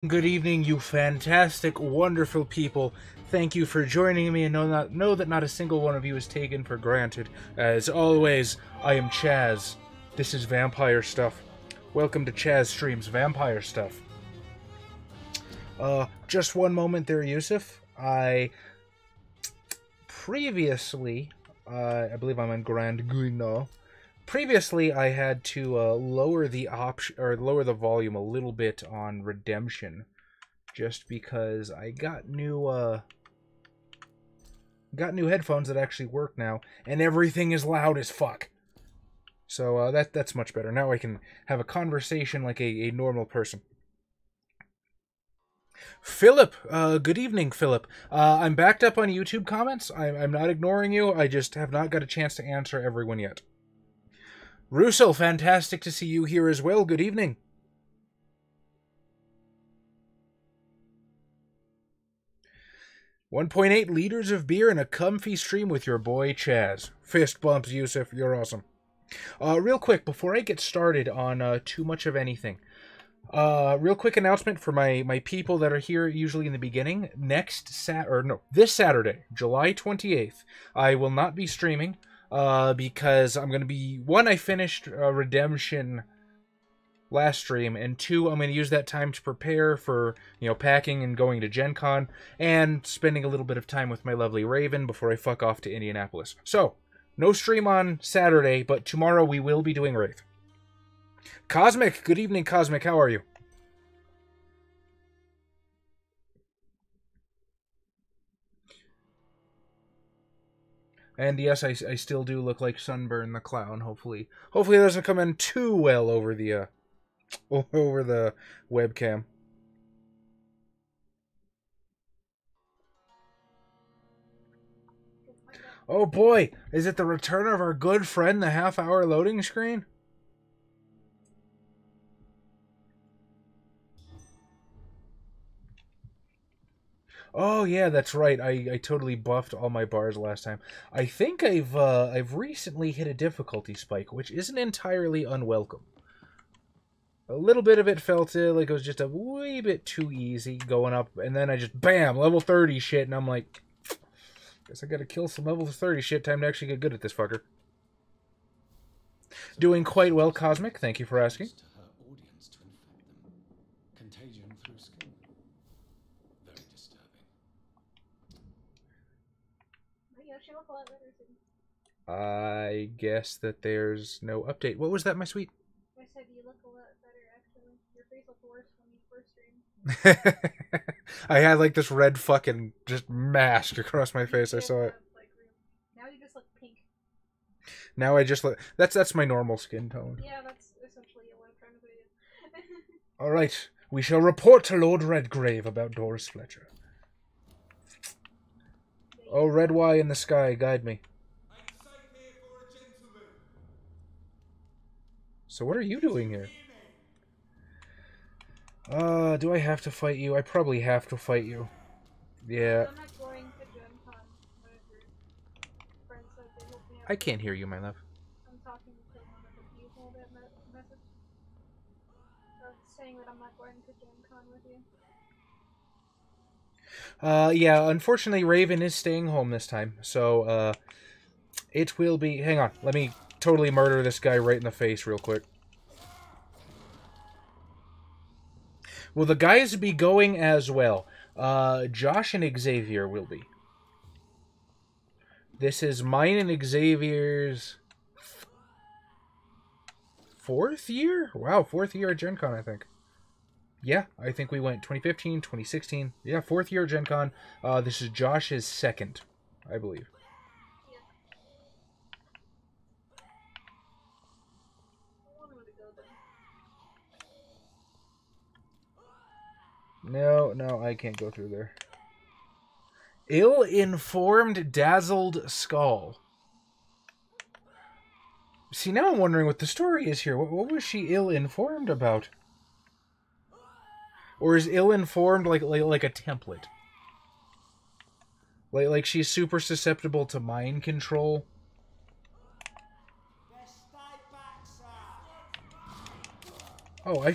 Good evening, you fantastic, wonderful people. Thank you for joining me, and know that not a single one of you is taken for granted. As always, I am Chaz. This is Vampire Stuff. Welcome to Chaz Streams Vampire Stuff. Just one moment there, Yusuf. Previously, I believe I'm on Grand Guino. Previously, I had to lower the volume a little bit on Redemption, just because I got new headphones that actually work now, and everything is loud as fuck. So that's much better. Now I can have a conversation like a normal person. Philip, good evening, Philip. I'm backed up on YouTube comments. I'm not ignoring you. I just have not got a chance to answer everyone yet. Russell, fantastic to see you here as well. Good evening. $1.8 liters of beer and a comfy stream with your boy Chaz. Fist bumps, Yusuf. You're awesome. Real quick, before I get started on too much of anything, real quick announcement for my people that are here usually in the beginning. This Saturday, July 28th, I will not be streaming. Because I'm going to be... One, I finished Redemption last stream, and two, I'm going to use that time to prepare for, packing and going to Gen Con, and spending a little bit of time with my lovely Raven before I fuck off to Indianapolis. So, no stream on Saturday, but tomorrow we will be doing Wraith. Cosmic, good evening, Cosmic, how are you? And yes, I still do look like Sunburn the Clown, hopefully. Hopefully it doesn't come in too well over the webcam. Oh boy, is it the return of our good friend, the half-hour loading screen? Oh yeah, that's right. I totally buffed all my bars last time. I think I've recently hit a difficulty spike, which isn't entirely unwelcome. A little bit of it felt like it was just a wee bit too easy going up, and then I just bam, level 30 shit, and I'm like, guess I gotta kill some level 30 shit. Time to actually get good at this fucker. Doing quite well, Cosmic. Thank you for asking. I guess that there's no update. What was that, my sweet? I said you look a lot better, actually. Your face looked worse when you first streamed. I had like this red fucking just mask across my face. I saw it. Now you just look pink. Now I just look... That's my normal skin tone. Yeah, that's essentially what I'm trying to say. Alright, we shall report to Lord Redgrave about Doris Fletcher. Oh, red Y in the sky, guide me. So what are you doing here? Do I have to fight you? I probably have to fight you. Yeah. I'm not going to Gen Con. Friends said they hope me out. I can't hear you, my love. I'm talking to one of the people that message. Saying that I'm not going to Gen Con with you. Yeah, unfortunately Raven is staying home this time, so, it will be... Hang on, let me totally murder this guy right in the face real quick. Will the guys be going as well? Josh and Xavier will be. This is mine and Xavier's... 4th year? Wow, 4th year at Gen Con, I think. Yeah, I think we went 2015, 2016. Yeah, 4th year at Gen Con. This is Josh's 2nd, I believe. No, I can't go through there. Ill-informed, dazzled skull. See, now I'm wondering what the story is here. What was she ill-informed about? Or is ill-informed like a template? Like she's super susceptible to mind control? Oh,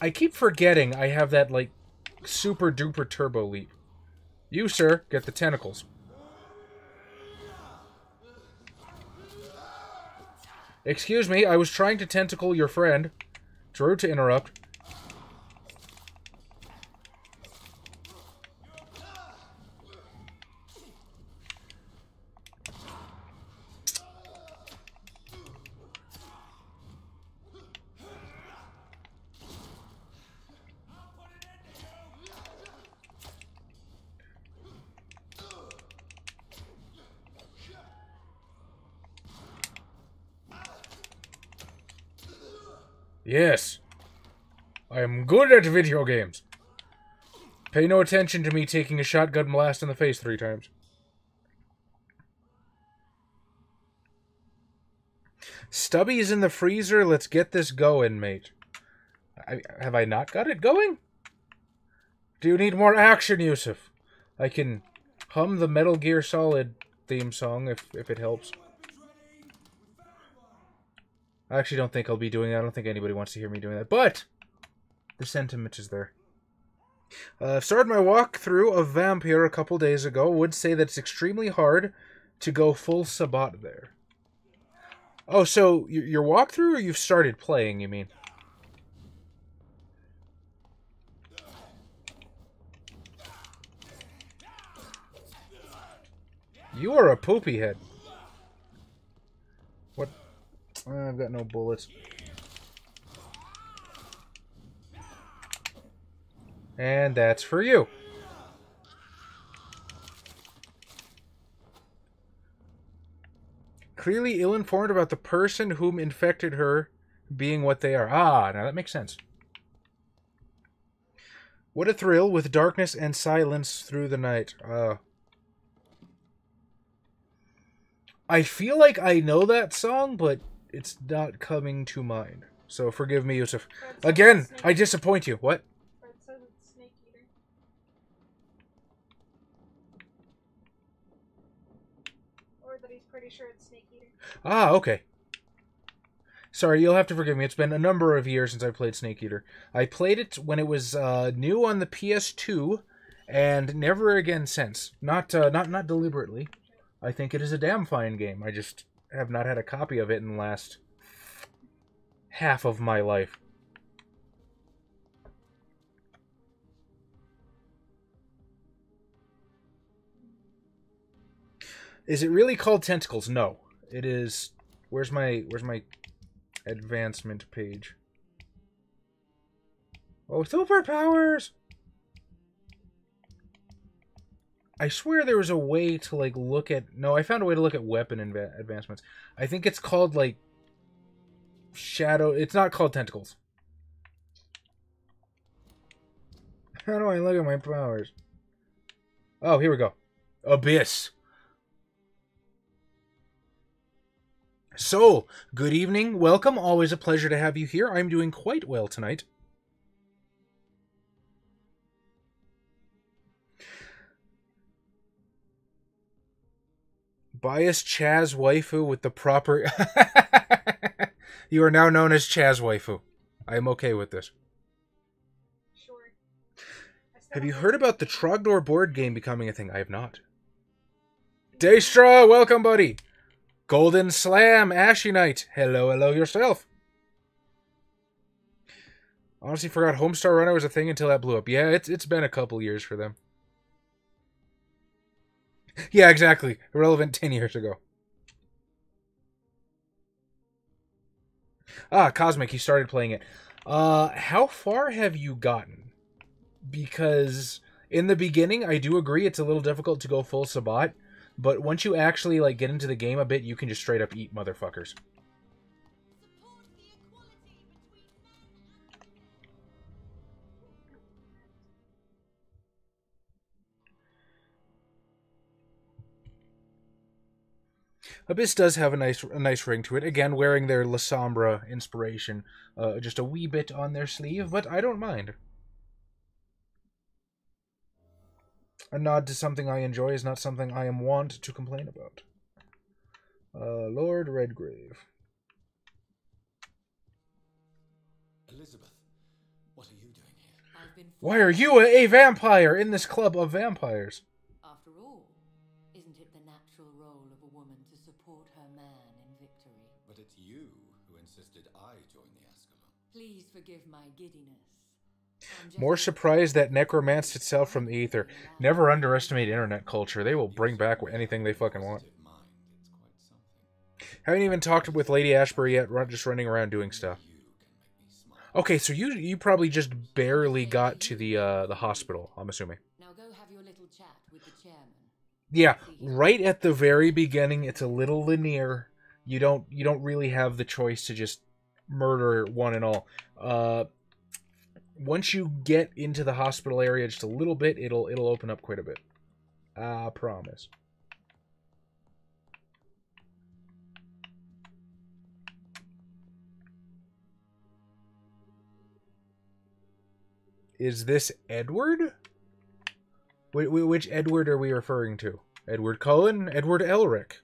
I keep forgetting I have that, like, Super duper turbo leap. You, sir, get the tentacles. Excuse me, I was trying to tentacle your friend. It's rude to interrupt. Yes. I am good at video games. Pay no attention to me taking a shotgun blast in the face 3 times. Stubby's in the freezer. Let's get this going, mate. Have I not got it going? Do you need more action, Yusuf? I can hum the Metal Gear Solid theme song if it helps. I actually don't think I'll be doing that. I don't think anybody wants to hear me doing that. But the sentiment is there. I've started my walkthrough of Vampyr a couple days ago. Would say that it's extremely hard to go full Sabbat there. Oh, so your walkthrough or you've started playing, you mean? You are a poopy head. What? I've got no bullets. And that's for you. Clearly ill-informed about the person whom infected her being what they are. Ah, now that makes sense. What a thrill with darkness and silence through the night. I feel like I know that song, but it's not coming to mind. So forgive me, Yusuf. Again, I disappoint you. What? Fred says it's Snake Eater. Or that he's pretty sure it's Snake Eater. Ah, okay. Sorry, you'll have to forgive me. It's been a number of years since I played Snake Eater. I played it when it was new on the PS2, and never again since. Not deliberately. I think it is a damn fine game. I just have not had a copy of it in the last half of my life. Is it really called Tentacles? No. It is... Where's my advancement page? Oh, superpowers! I swear there was a way to, like, look at... No, I found a way to look at weapon advancements. I think it's called, like... Shadow... It's not called Tentacles. How do I look at my powers? Oh, here we go. Abyss. So, good evening. Welcome. Always a pleasure to have you here. I'm doing quite well tonight. Biased Chaz waifu with the proper... You are now known as Chaz waifu. I am okay with this. Sure. Have you heard about the Trogdor board game becoming a thing? I have not. Daestra, welcome, buddy. Golden Slam, Ashy Knight. Hello, hello yourself. Honestly forgot Homestar Runner was a thing until that blew up. Yeah, it's been a couple years for them. Yeah, exactly. Irrelevant 10 years ago. Ah, Cosmic, you started playing it. How far have you gotten? Because in the beginning, I do agree it's a little difficult to go full Sabbat, but once you actually like get into the game a bit, you can just straight up eat motherfuckers. Abyss does have a nice ring to it. Again, wearing their La Sombra inspiration just a wee bit on their sleeve, but I don't mind. A nod to something I enjoy is not something I am wont to complain about. Lord Redgrave. Elizabeth, what are you doing here? Why are you a vampire in this club of vampires? After all, isn't it the natural role of a woman to support her man in victory? But it's you who insisted I join the Ascalon. Please forgive my giddiness. More surprised that necromanced itself from the ether. Never underestimate internet culture. They will bring back anything they fucking want. Haven't even talked with Lady Ashbury yet. Just running around doing stuff. Okay, so you probably just barely got to the hospital, I'm assuming. Now go have your little chat with the chairman. Yeah, right at the very beginning, it's a little linear. You don't really have the choice to just murder one and all. Once you get into the hospital area just a little bit, it'll open up quite a bit. I promise. Is this Edward? Which Edward are we referring to? Edward Cullen? Edward Elric?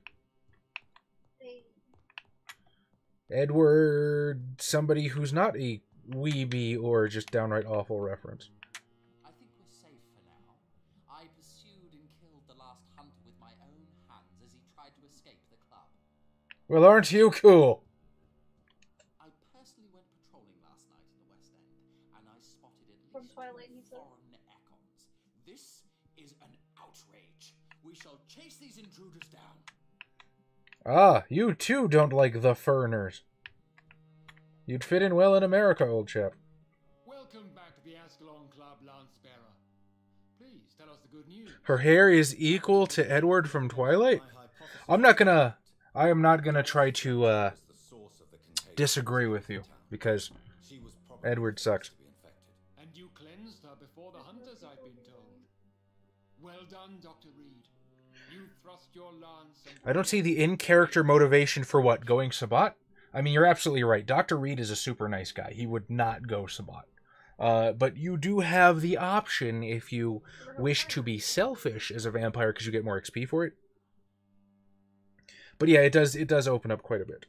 Edward, somebody who's not a weeby or just downright awful reference. I think we're safe for now. I pursued and killed the last hunter with my own hands as he tried to escape the club. Well, aren't you cool? I personally went patrolling last night in the West End, and I spotted at From least Twilight, he said. foreign econs. This is an outrage. We shall chase these intruders down. Ah, you too don't like the Furners. You'd fit in well in America, old chap. Welcome back to the Ascalon Club, Lance-Bearer. Please tell us the good news. Her hair is equal to Edward from Twilight? I am not gonna try to disagree with you, because Edward sucks. And you cleansed her before the hunters, I've been told. Well done, Dr. Reed. You thrust your lance and... I don't see the in-character motivation for what, going Sabbat? I mean, you're absolutely right. Dr. Reed is a super nice guy. He would not go Sabbat. But you do have the option if you wish to be selfish as a vampire because you get more XP for it. But yeah, it does open up quite a bit.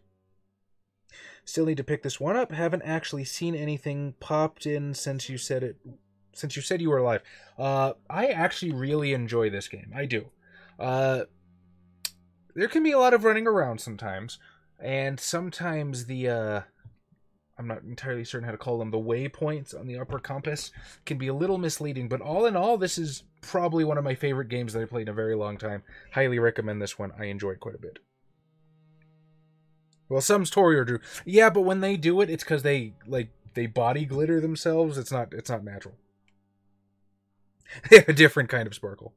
Still need to pick this one up. Haven't actually seen anything popped in since you said it. Since you said you were alive. I actually really enjoy this game. I do. There can be a lot of running around sometimes. And sometimes the, I'm not entirely certain how to call them, the waypoints on the upper compass can be a little misleading. But all in all, this is probably one of my favorite games that I played in a very long time. Highly recommend this one. I enjoy it quite a bit. Well, some Torior do. Yeah, but when they do it, it's because they body glitter themselves. It's not natural. They have a different kind of sparkle.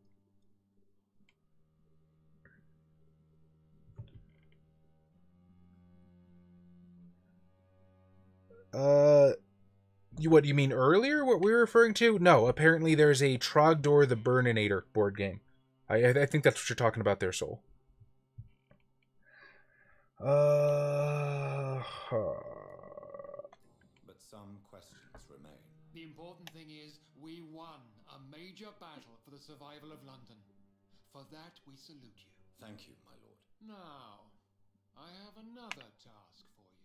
What you mean earlier? What we were referring to? No, apparently there's a Trogdor the Burninator board game. I think that's what you're talking about there, Soul. But some questions remain. The important thing is we won a major battle for the survival of London. For that, we salute you. Thank you, my lord. Now, I have another task for you.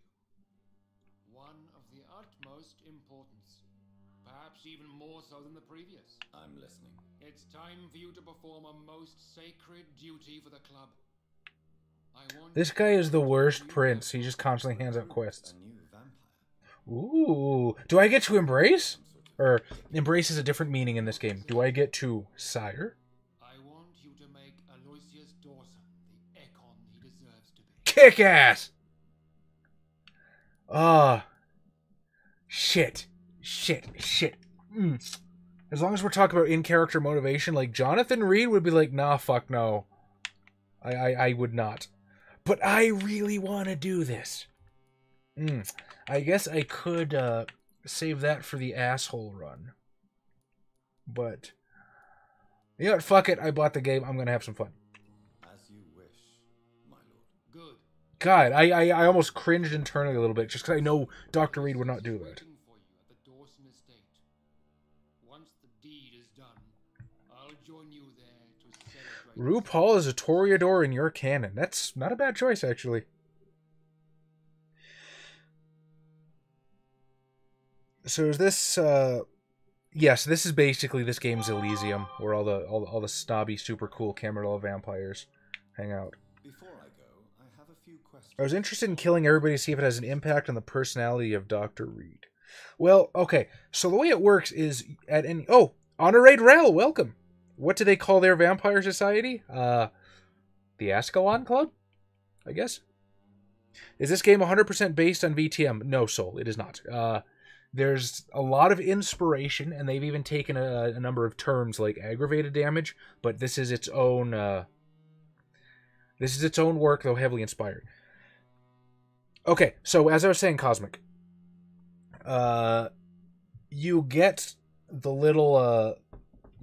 One of the utmost importance. Perhaps even more so than the previous. I'm listening. It's time for you to perform a most sacred duty for the club. This guy is the worst prince. He just constantly hands out quests. A new vampire. Ooh. Do I get to embrace? Or, embrace is a different meaning in this game. Do I get to sire? I want you to make Aloysius Dawson the Econ he deserves to be. Kick ass! Shit. As long as we're talking about in-character motivation, like Jonathan Reed would be like, nah, fuck no. I would not. But I really want to do this. I guess I could save that for the asshole run. But, you know what, fuck it, I bought the game, I'm going to have some fun. As you wish, my lord. Good. God, I almost cringed internally a little bit, just because I know Dr. Reed would not do that. Waiting for you at the Dawson estate. Once the deed is done, I'll join you there to celebrate. RuPaul is a Toreador in your canon. That's not a bad choice, actually. So is this, Yes, this is basically this game's Elysium, where all the snobby, super cool Camarilla vampires hang out. Before I go, I have a few questions. I was interested in killing everybody to see if it has an impact on the personality of Dr. Reed. Well, okay, so the way it works is at any... Oh, Honorade Rel, welcome! What do they call their vampire society? The Ascalon Club? I guess? Is this game 100% based on VTM? No, Soul, it is not. There's a lot of inspiration, and they've even taken a number of terms like aggravated damage, but this is its own work, though heavily inspired. Okay, so as I was saying, Cosmic, you get the little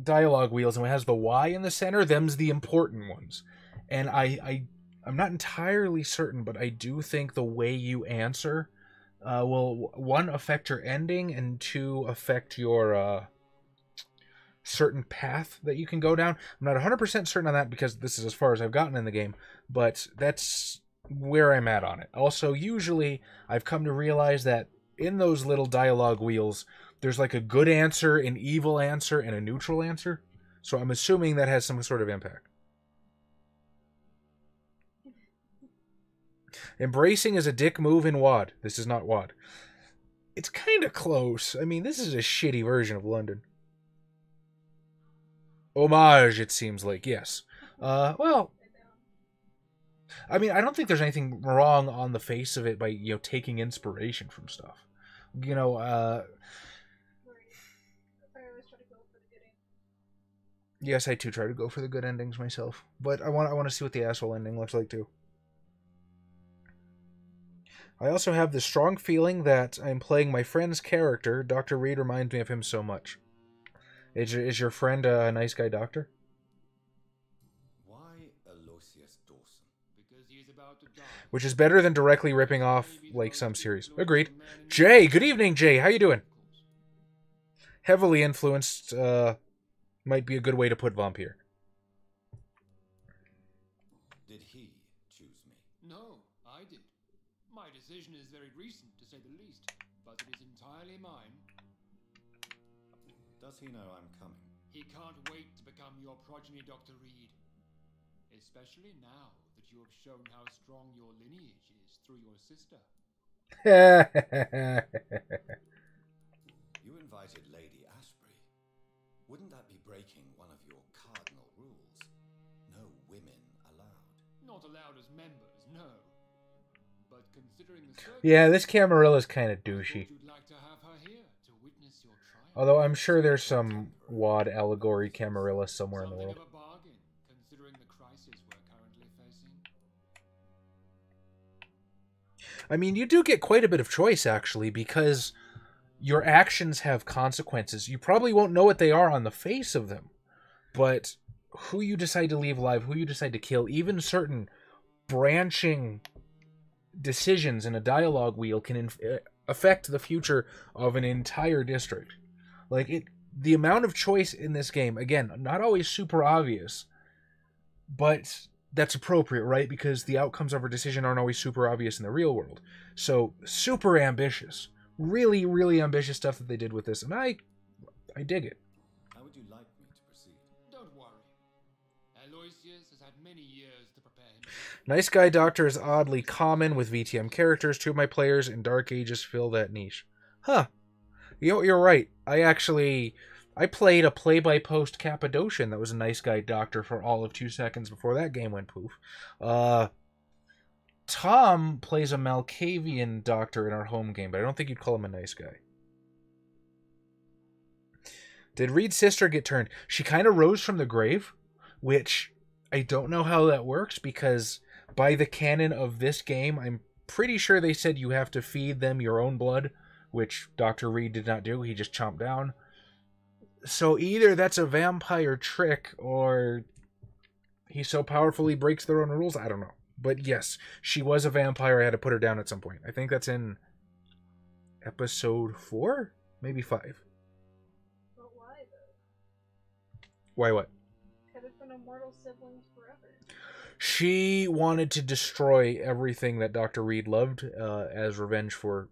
dialogue wheels, and it has the Y in the center. Them's the important ones, and I'm not entirely certain, but I do think the way you answer will, one, affect your ending, and two, affect your certain path that you can go down. I'm not 100% certain on that because this is as far as I've gotten in the game, but that's where I'm at on it. Also, usually, I've come to realize that in those little dialogue wheels, there's like a good answer, an evil answer, and a neutral answer. So I'm assuming that has some sort of impact. Embracing is a dick move in WAD. This is not WAD. It's kind of close. I mean, this is a shitty version of London. Homage, it seems like, yes. Well, I mean, I don't think there's anything wrong on the face of it by, taking inspiration from stuff. Right. I always try to go for the good ending. Yes, I too try to go for the good endings myself. But I want to see what the asshole ending looks like, too. I also have the strong feeling that I'm playing my friend's character. Dr. Reed reminds me of him so much. Is your friend a nice guy doctor? Why Aloysius Dawson? Because he is about to die. Which is better than directly ripping off, like, some series. Agreed. Jay, good evening, Jay. How you doing? Heavily influenced, might be a good way to put Vampyr. Did he choose me? No, I did. My decision is very recent, to say the least, but it is entirely mine. Does he know I'm coming? He can't wait to become your progeny, Dr. Reed. Especially now that you have shown how strong your lineage is through your sister. You invited Lady Ashbury. Wouldn't that be breaking one of your cardinal rules? No women allowed. Not allowed as members, no. But considering the Yeah, this Camarilla's kind of douchey. you'd like to have her here to witness your triumph. Although I'm sure there's some WAD allegory Camarilla somewhere in the Something world. of a bargain, considering the crisis we're currently facing. I mean, you do get quite a bit of choice, actually, because your actions have consequences. You probably won't know what they are on the face of them, but who you decide to leave alive, who you decide to kill, even certain branching decisions in a dialogue wheel can affect the future of an entire district. Like, the amount of choice in this game, again, not always super obvious, but that's appropriate, right? Because the outcomes of our decision aren't always super obvious in the real world. So, super ambitious. Really, really ambitious stuff that they did with this, and I dig it. How would you like me to proceed? Don't worry. Aloysius has had many years to prepare him. Nice Guy Doctor is oddly common with VTM characters. Two of my players in Dark Ages fill that niche. Huh. You're right. I played a play-by-post Cappadocian that was a Nice Guy Doctor for all of 2 seconds before that game went poof. Tom plays a Malkavian doctor in our home game, but I don't think you'd call him a nice guy. Did Reed's sister get turned? She kind of rose from the grave, which I don't know how that works, because by the canon of this game, I'm pretty sure they said you have to feed them your own blood, which Dr. Reed did not do. He just chomped down. So either that's a vampire trick, or he so powerful he breaks their own rules. I don't know. But yes, she was a vampire. I had to put her down at some point. I think that's in episode 4? Maybe 5. But why, though? Why what? Could have been immortal siblings forever. She wanted to destroy everything that Dr. Reed loved as revenge for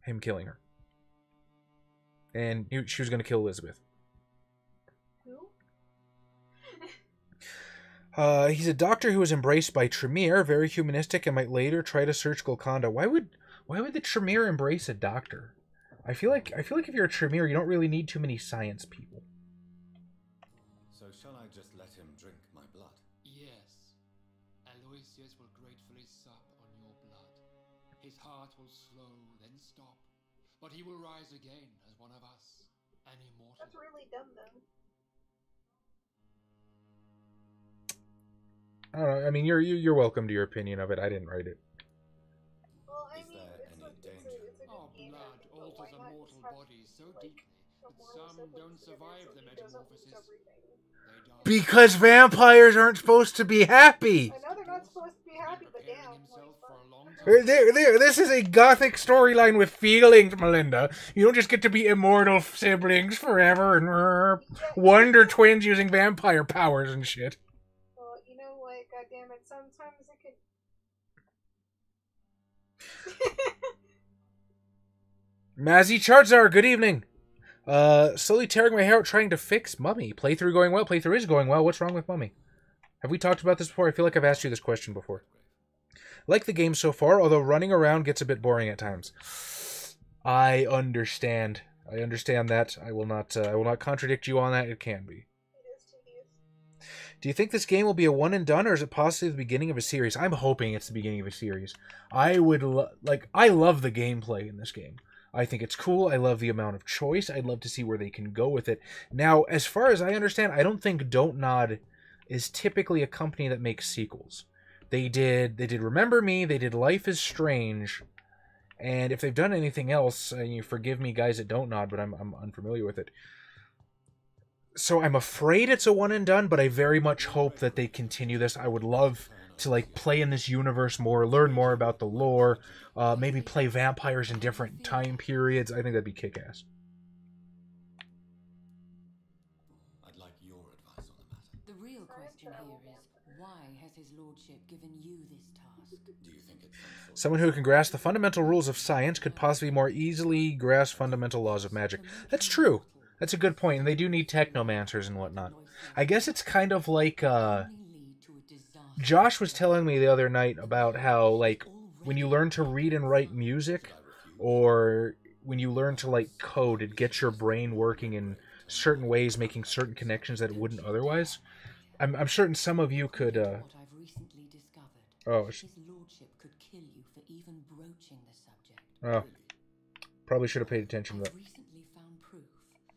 him killing her. And she was going to kill Elizabeth. Who? He's a doctor who was embraced by Tremere, very humanistic, and might later try to search Golconda. Why would the Tremere embrace a doctor? I feel like if you're a Tremere, you don't really need too many science people. So shall I just let him drink my blood? Yes. Aloysius will gratefully sup on your blood. His heart will slow, then stop. But he will rise again as one of us, an immortal. That's really dumb, though. I don't know. I mean, you're welcome to your opinion of it. I didn't write it. Well, I Is mean, there it's any a danger? good Our game, blood but alters why a not mortal just have, body so like, deeply a that moral some siblings don't together survive so the he doesn't lose metamorphosis. everything? They die. Because vampires aren't supposed to be happy. I know they're not supposed to be He's been happy, but preparing damn, himself like, for a long There, time. this is a gothic storyline with feelings, Melinda. You don't just get to be immortal siblings forever and wonder twins using vampire powers and shit. well, you know, like, goddammit, sometimes it could. Mazzy Charzar, good evening. Slowly tearing my hair out trying to fix Mummy. Playthrough going well. Playthrough is going well. What's wrong with Mummy? Have we talked about this before? I feel like I've asked you this question before. Like the game so far, although running around gets a bit boring at times. I understand. I understand that. I will not contradict you on that. It can be. It is tedious. Do you think this game will be a one and done, or is it possibly the beginning of a series? I'm hoping it's the beginning of a series. I love the gameplay in this game. I think it's cool. I love the amount of choice. I'd love to see where they can go with it. Now, as far as I understand, I don't think Don't Nod is typically a company that makes sequels. They did Remember Me, they did Life is Strange, and if they've done anything else, you forgive me guys at Don't Nod, but I'm unfamiliar with it. So I'm afraid it's a one and done, but I very much hope that they continue this. I would love to like play in this universe more, learn more about the lore, maybe play vampires in different time periods. I think that'd be kick-ass. I'd like your advice on the matter. The real question here is, why has his lordship given you this task? Do you think it's some sort of... Someone who can grasp the fundamental rules of science could possibly more easily grasp fundamental laws of magic. That's true. That's a good point, and they do need technomancers and whatnot. I guess it's kind of like, Josh was telling me the other night about how, like, when you learn to read and write music, or when you learn to, like, code, it gets your brain working in certain ways, making certain connections that it wouldn't otherwise. I'm certain some of you could, What I've recently discovered. Oh, His lordship could kill you for even broaching the subject. oh, probably should have paid attention to I've that. recently found proof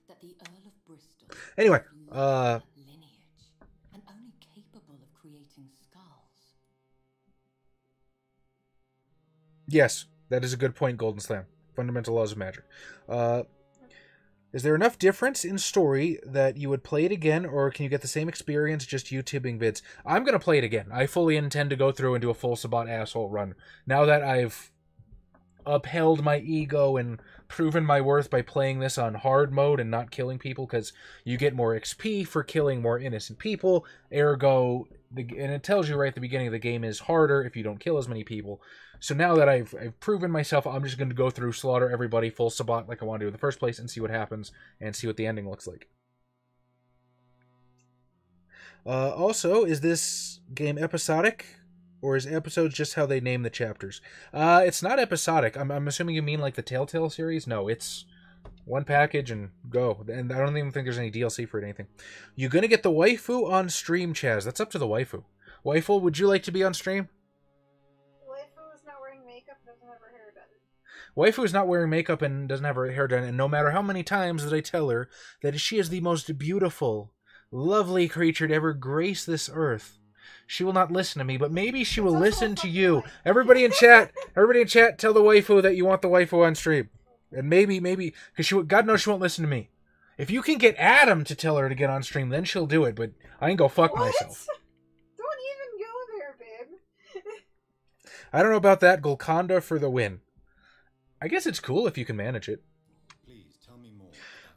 that the Earl of Bristol Anyway, lineage and only capable of creating skulls. yes, that is a good point, Golden Slam. Fundamental laws of magic. Is there enough difference in story that you would play it again, or can you get the same experience just YouTubing vids? I'm going to play it again. I fully intend to go through and do a full Sabat asshole run. Now that I've upheld my ego and proven my worth by playing this on hard mode and not killing people, because you get more XP for killing more innocent people, ergo, and it tells you right at the beginning the game is harder if you don't kill as many people. So now that I've proven myself, I'm just going to go through, slaughter everybody, full Sabat like I want to do in the first place, and see what happens, and see what the ending looks like. Also, is this game episodic? Or is episodes just how they name the chapters? It's not episodic. I'm assuming you mean like the Telltale series? No, it's one package and go. And I don't even think there's any DLC for it or anything. You gonna get the waifu on stream, Chaz? That's up to the waifu. Waifu, would you like to be on stream? Waifu is not wearing makeup and doesn't have her hair done. Waifu is not wearing makeup and doesn't have her hair done, and no matter how many times that I tell her that she is the most beautiful, lovely creature to ever grace this earth, she will not listen to me, but maybe she will listen to you. Everybody in chat, tell the waifu that you want the waifu on stream. And maybe, because God knows she won't listen to me. If you can get Adam to tell her to get on stream, then she'll do it, but I ain't go fuck myself. Don't even go there, babe. I don't know about that. Golconda for the win. I guess it's cool if you can manage it. Please tell me more.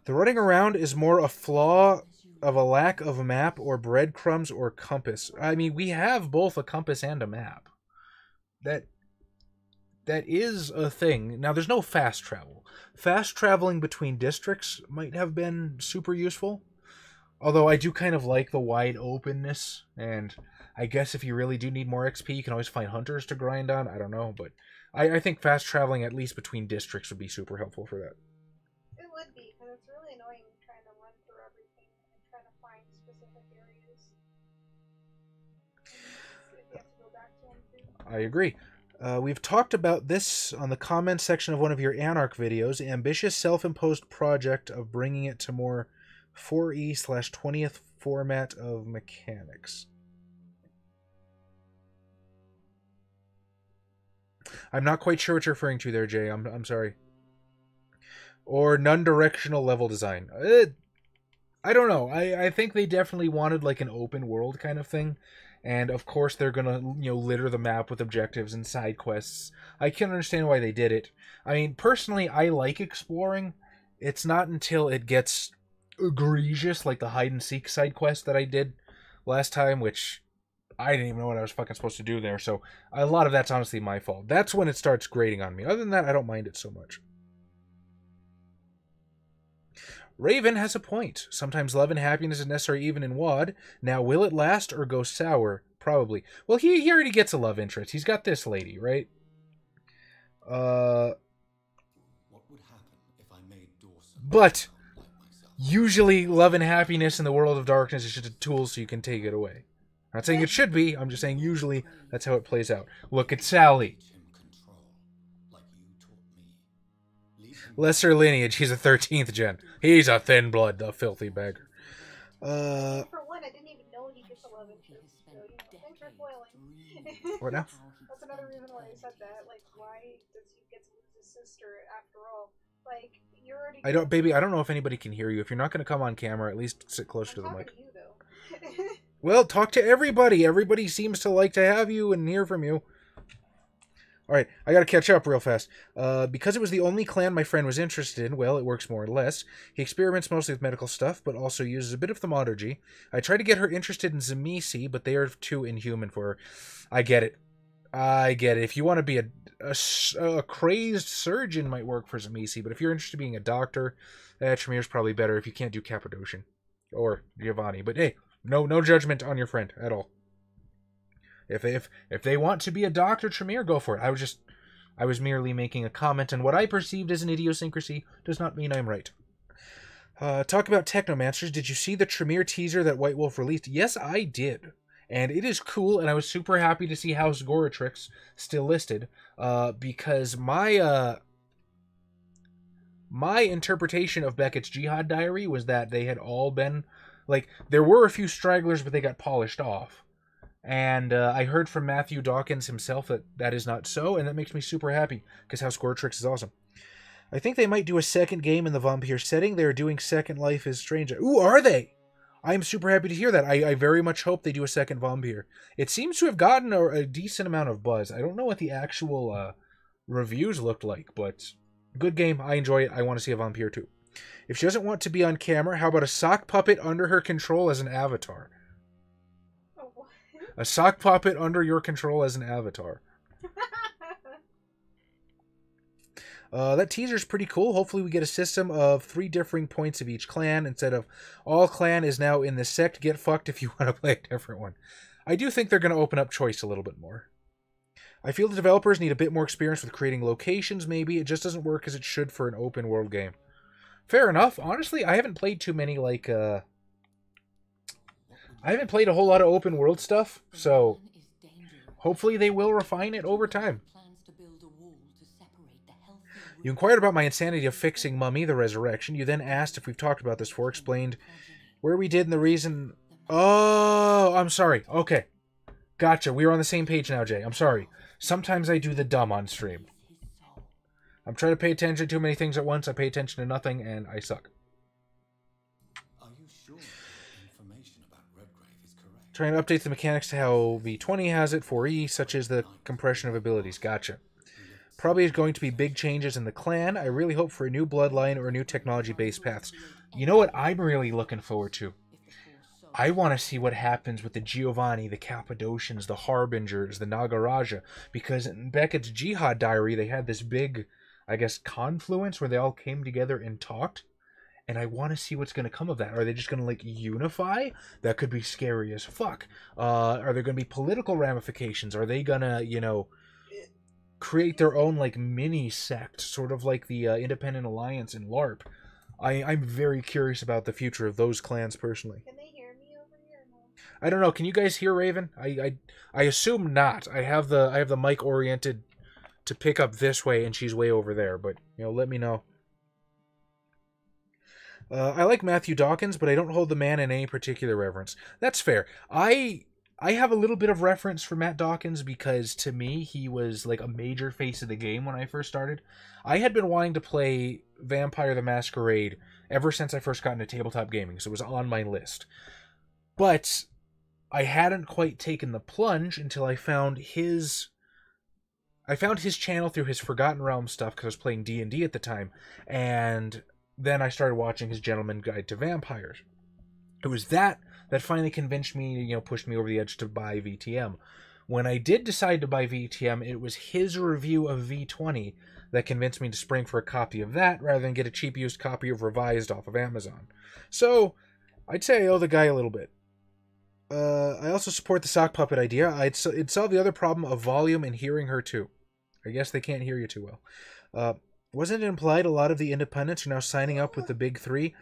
The running around is more a flaw of a lack of a map or breadcrumbs or compass. I mean, we have both a compass and a map. that is a thing. Now, there's no fast travel. Fast traveling between districts might have been super useful. Although I do kind of like the wide openness, and I guess if you really do need more XP, you can always find hunters to grind on. I don't know, but I think fast traveling, at least between districts, would be super helpful for that. It would be, because it's really annoying trying to run through everything and trying to find specific areas. And you have to go back to them too. I agree. We've talked about this on the comments section of one of your Anarch videos, ambitious self-imposed project of bringing it to more 4E/20th format of mechanics. I'm not quite sure what you're referring to there, Jay. I'm sorry. Or non-directional level design. I don't know. I think they definitely wanted like an open world kind of thing. And of course they're gonna, litter the map with objectives and side quests. I can understand why they did it. I mean, personally, I like exploring. It's not until it gets egregious, like the hide and seek side quest that I did last time, which I didn't even know what I was fucking supposed to do there. So a lot of that's honestly my fault. That's when it starts grating on me. Other than that, I don't mind it so much. Raven has a point. Sometimes love and happiness is necessary even in WoD. Now, will it last or go sour? Probably. Well, he already gets a love interest. He's got this lady, right? What would happen if I made Dawson But like myself? usually love and happiness in the world of darkness is just a tool so you can take it away. I'm not saying it should be. I'm just saying usually that's how it plays out. Look at Sally. Teach him control, like you taught me. Leave him Lesser lineage. He's a 13th gen. He's a thin blood, the filthy beggar. For one, I didn't even know he gets 11 troops, so, thanks for spoiling. What now? That's another reason why I said that. Like, why does he get to lose his sister after all? Like, you're already... Baby, I don't know if anybody can hear you. If you're not going to come on camera, at least sit closer to the mic. to you, though. Well, talk to everybody. Everybody seems to like to have you and hear from you. Alright, I gotta catch up real fast. Because it was the only clan my friend was interested in, well, it works more or less. He experiments mostly with medical stuff, but also uses a bit of thaumaturgy. I tried to get her interested in Tzimisce, but they are too inhuman for her. I get it. I get it. If you want to be a crazed surgeon, might work for Tzimisce, but if you're interested in being a doctor, Tremere's probably better if you can't do Cappadocian. Or Giovanni. But hey, no judgment on your friend at all. If they want to be a doctor, Tremere, go for it. I was merely making a comment, and what I perceived as an idiosyncrasy does not mean I'm right. Talk about Technomancers. Did you see the Tremere teaser that White Wolf released? Yes, I did. And it is cool, and I was super happy to see House Goratrix still listed, because my interpretation of Beckett's Jihad Diary was that they had all been, like, there were a few stragglers, but they got polished off. And I heard from Matthew Dawkins himself that that is not so, and that makes me super happy, because House Goratrix is awesome. I think they might do a second game in the Vampyr setting. They're doing Second Life is Strange. Ooh, are they? I'm super happy to hear that. I very much hope they do a second Vampyr. It seems to have gotten a decent amount of buzz. I don't know what the actual reviews looked like, but good game. I enjoy it. I want to see a Vampyr too. If she doesn't want to be on camera, how about a sock puppet under her control as an avatar? A sock puppet under your control as an avatar. That teaser's pretty cool. Hopefully we get a system of 3 differing points of each clan instead of all clan is now in the sect. Get fucked if you want to play a different one. I do think they're going to open up choice a little bit more. I feel the developers need a bit more experience with creating locations, maybe. It just doesn't work as it should for an open world game. Fair enough. Honestly, I haven't played too many, like, I haven't played a whole lot of open world stuff, so hopefully they will refine it over time. You inquired about my insanity of fixing Mummy, the Resurrection. You then asked if we've talked about this before, explained where we did and the reason... Oh, I'm sorry. Okay. Gotcha. We are on the same page now, Jay. I'm sorry. Sometimes I do the dumb on stream. I'm trying to pay attention to too many things at once. I pay attention to nothing, and I suck. Are you sure the information about Redgrave is correct? Trying to update the mechanics to how V20 has it, 4E, such as the compression of abilities. Gotcha. Probably is going to be big changes in the clan. I really hope for a new bloodline or new technology-based paths. You know what I'm really looking forward to? I want to see what happens with the Giovanni, the Cappadocians, the Harbingers, the Nagaraja, because in Beckett's Jihad Diary, they had this big, I guess, confluence where they all came together and talked, and I want to see what's going to come of that. Are they just going to, like, unify? That could be scary as fuck. Are there going to be political ramifications? Are they going to, you know, create their own, like, mini sect, sort of like the Independent Alliance in LARP? I'm very curious about the future of those clans, personally. Can they hear me over here? No. I don't know. Can you guys hear Raven? I assume not. I have the mic oriented to pick up this way, and she's way over there. But you know, let me know. I like Matthew Dawkins, but I don't hold the man in any particular reverence. That's fair. I have a little bit of reference for Matt Dawkins because to me he was like a major face of the game when I first started. I had been wanting to play Vampire the Masquerade ever since I first got into tabletop gaming, so it was on my list. But I hadn't quite taken the plunge until I found his channel through his Forgotten Realms stuff because I was playing D&D at the time, and then I started watching his Gentleman Guide to Vampires. It was that finally convinced me, you know, pushed me over the edge to buy VTM. When I did decide to buy VTM, it was his review of V20 that convinced me to spring for a copy of that rather than get a cheap used copy of Revised off of Amazon. So, I'd say I owe the guy a little bit. I also support the sock puppet idea. It'd solve the other problem of volume and hearing her too. I guess they can't hear you too well. Wasn't it implied a lot of the independents are now signing up with the big three?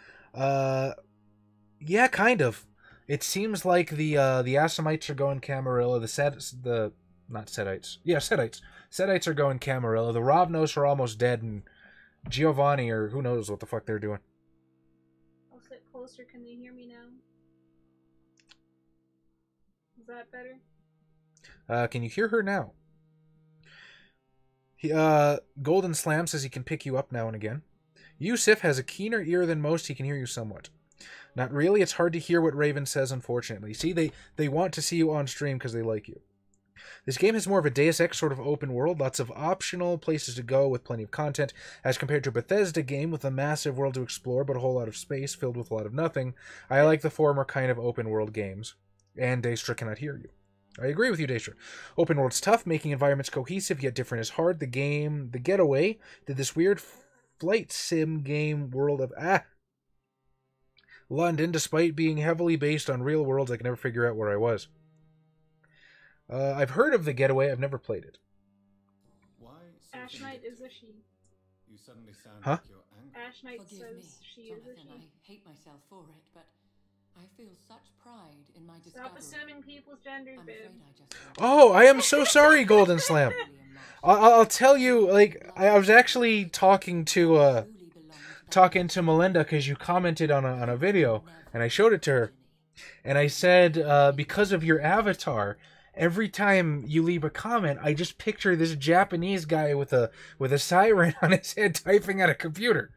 Yeah, kind of. It seems like the Assamites are going Camarilla, Setites are going Camarilla, the Rovnos are almost dead, and Giovanni, or who knows what the fuck they're doing. I'll sit closer. Can they hear me now? Is that better? Can you hear her now? Golden Slam says he can pick you up now and again. Yusuf has a keener ear than most. He can hear you somewhat. Not really. It's hard to hear what Raven says, unfortunately. See, they want to see you on stream because they like you. This game has more of a Deus Ex sort of open world, lots of optional places to go with plenty of content, as compared to a Bethesda game with a massive world to explore but a whole lot of space filled with a lot of nothing. I like the former kind of open world games. And Daestra cannot hear you. I agree with you, Daestra. Open world's tough, making environments cohesive yet different is hard. The Getaway, did this weird flight sim game world of London, despite being heavily based on real worlds. I can never figure out where I was. I've heard of The Getaway. I've never played it. Why Ash Knight is a she. You suddenly sound Huh? like you're angry. Ash Knight Forgive me, says she is a Jonathan. she. I hate myself for it, but I feel such pride in my Stop discovery. assuming people's genders, I'm babe. afraid I just Oh, I am so sorry, Golden Slam. I'll tell you, like, I was actually talking to Melinda because you commented on a video, and I showed it to her, and I said, because of your avatar, every time you leave a comment, I just picture this Japanese guy with a siren on his head typing at a computer.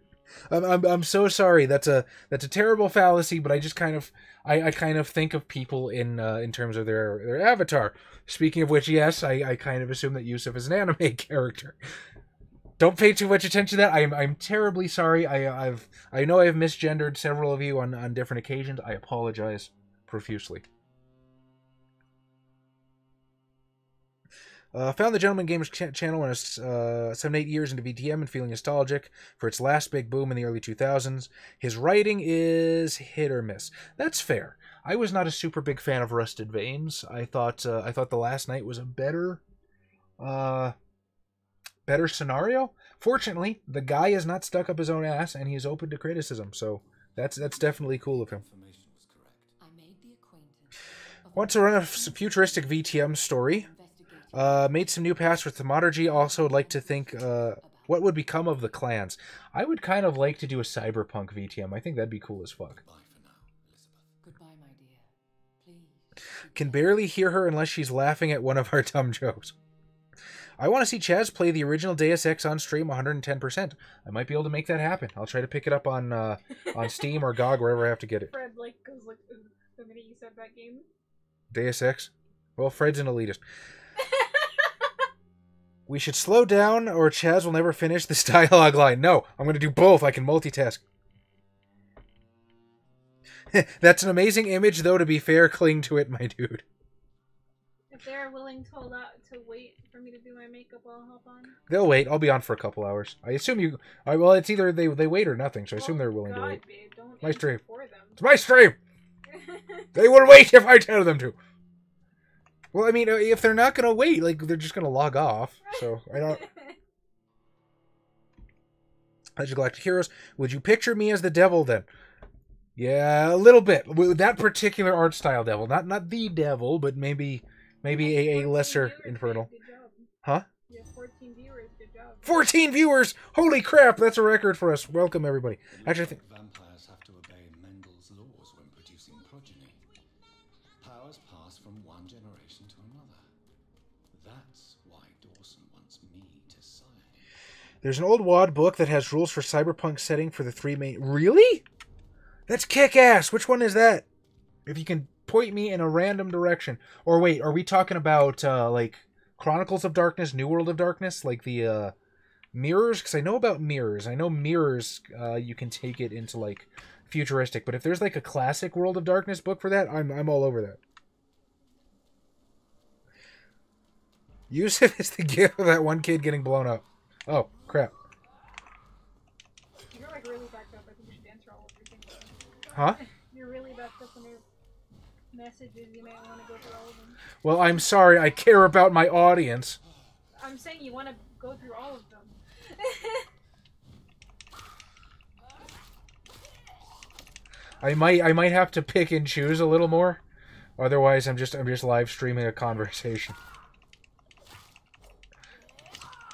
I'm so sorry. That's a terrible fallacy, but I just kind of think of people in terms of their avatar. Speaking of which, yes, I kind of assume that Yusuf is an anime character. Don't pay too much attention to that. I'm terribly sorry. I know I've misgendered several of you on different occasions. I apologize profusely. Found the Gentleman Games channel when I was 7-8 years into VTM and feeling nostalgic for its last big boom in the early 2000s. His writing is hit or miss. That's fair. I was not a super big fan of Rusted Veins. I thought The Last Night was a better scenario. Fortunately, the guy is not stuck up his own ass and he is open to criticism. So that's definitely cool of him. Information was correct. I made the acquaintance of Want to run a futuristic VTM story? Made some new passwords to Monergy. Also would like to think what would become of the clans. I would kind of like to do a cyberpunk VTM. I think that'd be cool as fuck. Bye for now, Elizabeth. Goodbye, my dear. Please. Can barely hear her unless she's laughing at one of our dumb jokes. I want to see Chaz play the original Deus Ex on stream 110%. I might be able to make that happen. I'll try to pick it up on Steam or GOG, wherever I have to get it. Fred goes like the minute you said that game. Deus Ex? Well, Fred's an elitist. We should slow down or Chaz will never finish this dialogue line. No, I'm going to do both. I can multitask. That's an amazing image, though, to be fair. Cling to it, my dude. If they're willing to wait for me to do my makeup, I'll hop on. They'll wait. I'll be on for a couple hours. I assume you... well, it's either they wait or nothing, so I assume they're willing to wait. Babe, don't My stream. for them. It's my stream! They will wait if I tell them to. Well, I mean, if they're not going to wait, like, they're just going to log off. So, I don't... As Galactic Heroes, would you picture me as the devil, then? Yeah, a little bit. With that particular art style devil. Not the devil, but maybe a lesser infernal. Good job. Huh? You have 14 viewers. Good job. 14 viewers! Holy crap, that's a record for us. Welcome, everybody. Actually, I think... Vampires have to obey Mendel's laws when producing progeny. Powers pass from one generation to another. That's why Dawson wants me to sire him. There's an old WAD book that has rules for cyberpunk setting for the 3 main... Really? That's kick-ass! Which one is that? If you can point me in a random direction. Or wait, are we talking about, like, Chronicles of Darkness, New World of Darkness? Like the, mirrors? Because I know about mirrors. I know mirrors, you can take it into, like, futuristic. But if there's, like, a classic World of Darkness book for that, I'm all over that. Yusuf is the gift of that one kid getting blown up. Oh, crap. You're like really backed up. I think you should answer all of your things. Huh? You're really backed up on your messages. You might want to go through all of them. Well, I'm sorry. I care about my audience. I'm saying you want to go through all of them. I might have to pick and choose a little more. Otherwise, I'm just live streaming a conversation.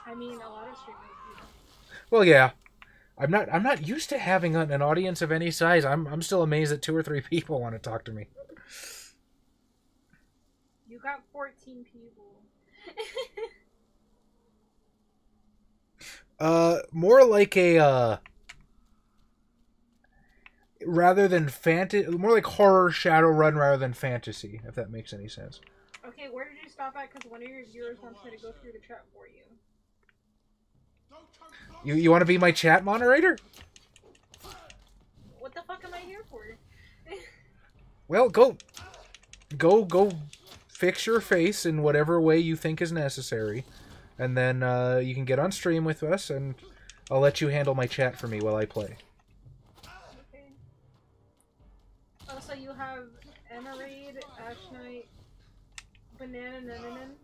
I mean, a lot of streamers do that. Well, yeah. I'm not used to having an audience of any size. I'm still amazed that 2 or 3 people want to talk to me. You got 14 people. More like a rather than more like horror Shadowrun rather than fantasy, if that makes any sense. Okay, where did you stop at? Because one of your viewers wants me to go through the chat for you. You want to be my chat moderator? What the fuck am I here for? Well, go fix your face in whatever way you think is necessary, and then you can get on stream with us, and I'll let you handle my chat for me while I play. Okay. Oh, so you have Emerade, Ash Knight, Banana Nananan,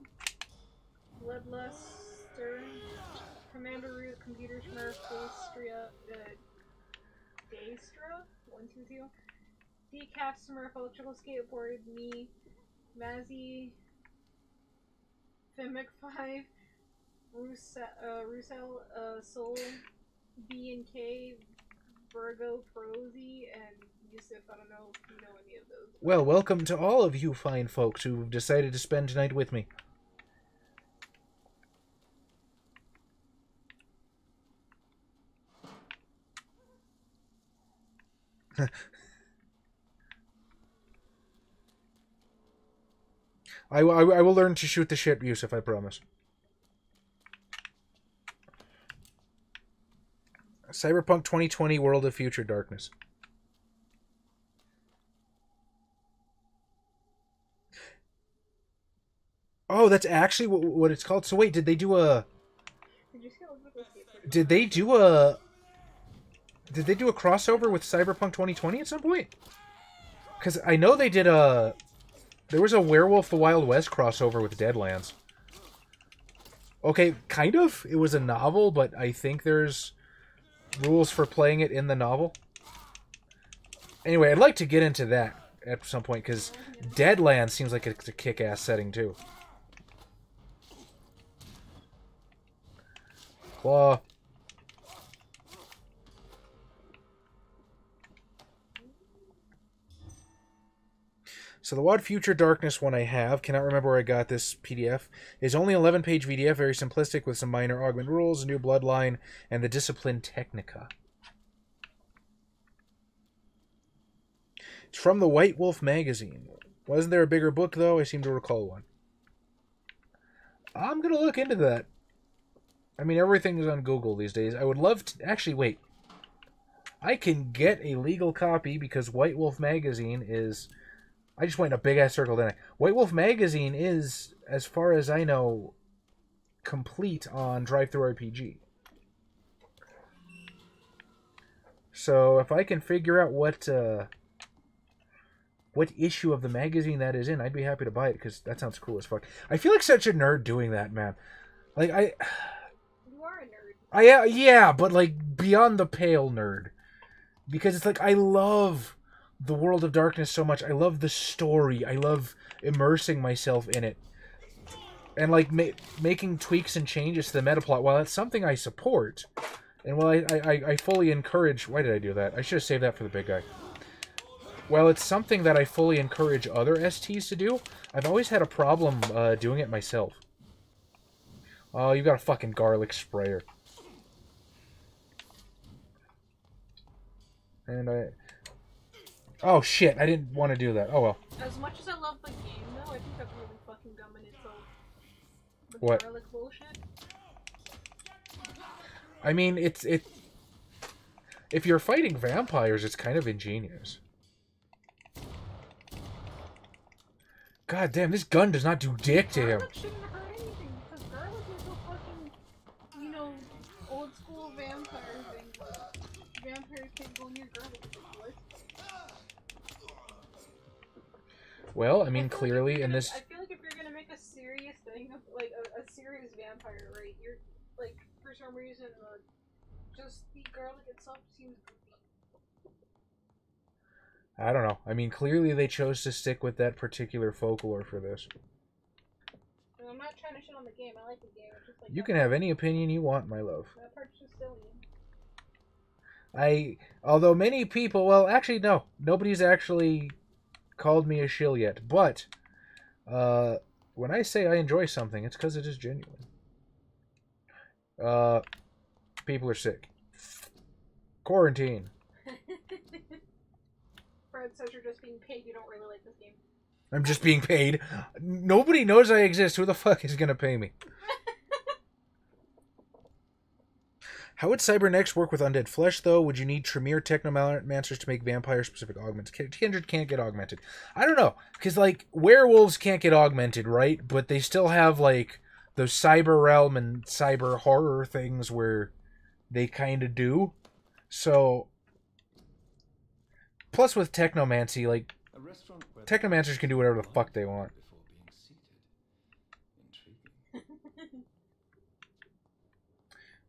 Bloodluster, Commander Root, Computer Smurf, Daestra, 122, Decaf Smurf, Electrical Skateboard, me, Mazzy, Fimic 5, Russell, Soul, B and K, Virgo, Prosy, and Yusuf. I don't know if you know any of those. Well, welcome to all of you fine folks who've decided to spend tonight with me. I will learn to shoot the shit, Yusuf, I promise. Cyberpunk 2020 World of Future Darkness. Oh, that's actually what it's called. So wait, did they do a... Did they do a crossover with Cyberpunk 2020 at some point? Because I know they did a... There was a Werewolf the Wild West crossover with Deadlands. Okay, kind of. It was a novel, but I think there's rules for playing it in the novel. Anyway, I'd like to get into that at some point, because Deadlands seems like it's a kick-ass setting, too. Claw. So the WAD Future Darkness one I have, cannot remember where I got this PDF, is only 11-page PDF, very simplistic with some minor augment rules, a new bloodline, and the discipline Technica. It's from the White Wolf magazine. Wasn't there a bigger book, though? I seem to recall one. I'm going to look into that. I mean, everything is on Google these days. I would love to... Actually, wait. I can get a legal copy because White Wolf Magazine is... I just went in a big-ass circle, didn't I? White Wolf Magazine is, as far as I know, complete on DriveThruRPG. So if I can figure out what issue of the magazine that is in, I'd be happy to buy it because that sounds cool as fuck. I feel like such a nerd doing that, man. Like You are a nerd. Yeah, but like beyond the pale nerd, because it's like I love the World of Darkness so much. I love the story. I love immersing myself in it, and like making tweaks and changes to the meta plot. While that's something I support, and while I fully encourage. Why did I do that? I should have saved that for the big guy. While it's something that I fully encourage other STs to do, I've always had a problem doing it myself. Oh, you got a fucking garlic sprayer. And oh shit, I didn't want to do that. Oh well. As much as I love the game, though, I think that's really fucking dumb in itself. The What? garlic bullshit. I mean, if you're fighting vampires, it's kind of ingenious. God damn, this gun does not do dick to him. Garlic shouldn't hurt anything, because garlic is a fucking, you know, old school vampire thing. Vampires can't go near garlic. Well, I mean, clearly in this... I feel like if you're gonna make a serious thing, of like a serious vampire, right, you're, like, for some reason, just the garlic itself seems goofy. I don't know. I mean, clearly they chose to stick with that particular folklore for this. I'm not trying to shit on the game, I like the game, it's just like... You can have any opinion you want, my love. That part's just silly. Although many people, well, actually, no. Nobody's actually called me a shill yet. But, when I say I enjoy something, it's because it is genuine. People are sick. Quarantine. Fred says you're just being paid, you don't really like this game. I'm just being paid. Nobody knows I exist. Who the fuck is gonna pay me? How would Cybernex work with undead flesh, though? Would you need Tremere Technomancers to make vampire-specific augments? Kindred can't get augmented. I don't know. Because, like, werewolves can't get augmented, right? But they still have, like, those cyber realm and cyber horror things where they kind of do. So, plus with Technomancy, like, Technomancers can do whatever the fuck they want.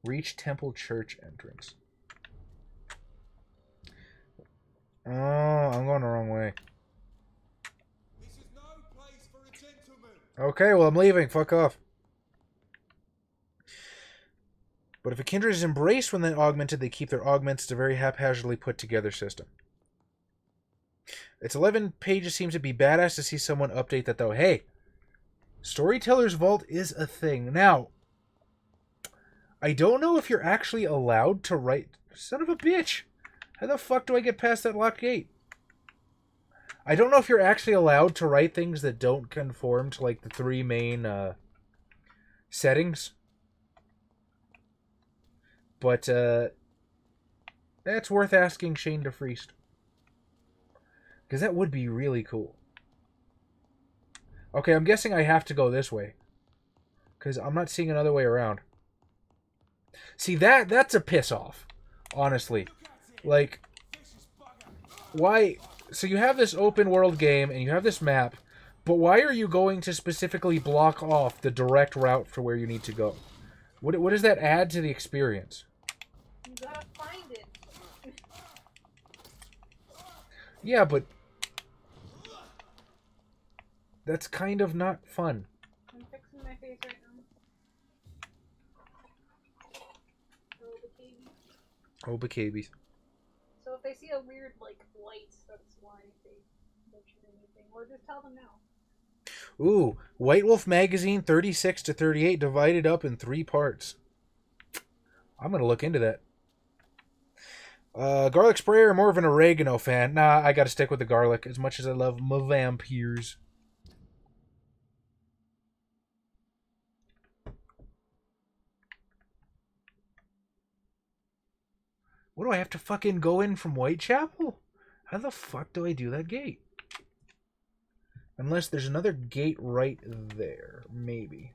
Reach Temple Church entrance. Oh, I'm going the wrong way. This is no place for a gentleman. Okay, well, I'm leaving. Fuck off. But if a kindred is embraced when they're augmented, they keep their augments. It's a very haphazardly put together system. Its 11 pages seems to be badass to see someone update that, though. Hey, Storyteller's Vault is a thing. Now, I don't know if you're actually allowed to write... Son of a bitch! How the fuck do I get past that locked gate? I don't know if you're actually allowed to write things that don't conform to, like, the three main settings. But, that's worth asking Shane DeFriest. Because that would be really cool. Okay, I'm guessing I have to go this way. Because I'm not seeing another way around. See, that's a piss off, honestly. Like, why? So you have this open world game and you have this map, but why are you going to specifically block off the direct route for where you need to go? What does that add to the experience? You gotta find it. Yeah, but that's kind of not fun. I'm fixing my face right now. Oh, babies. So if they see a weird, like, light, that's why they mention anything. Or just tell them now. Ooh, White Wolf Magazine 36 to 38 divided up in 3 parts. I'm going to look into that. Garlic sprayer, more of an oregano fan. Nah, I got to stick with the garlic as much as I love my vampires. What do I have to fucking go in from Whitechapel? How the fuck do I do that gate? Unless there's another gate right there. Maybe.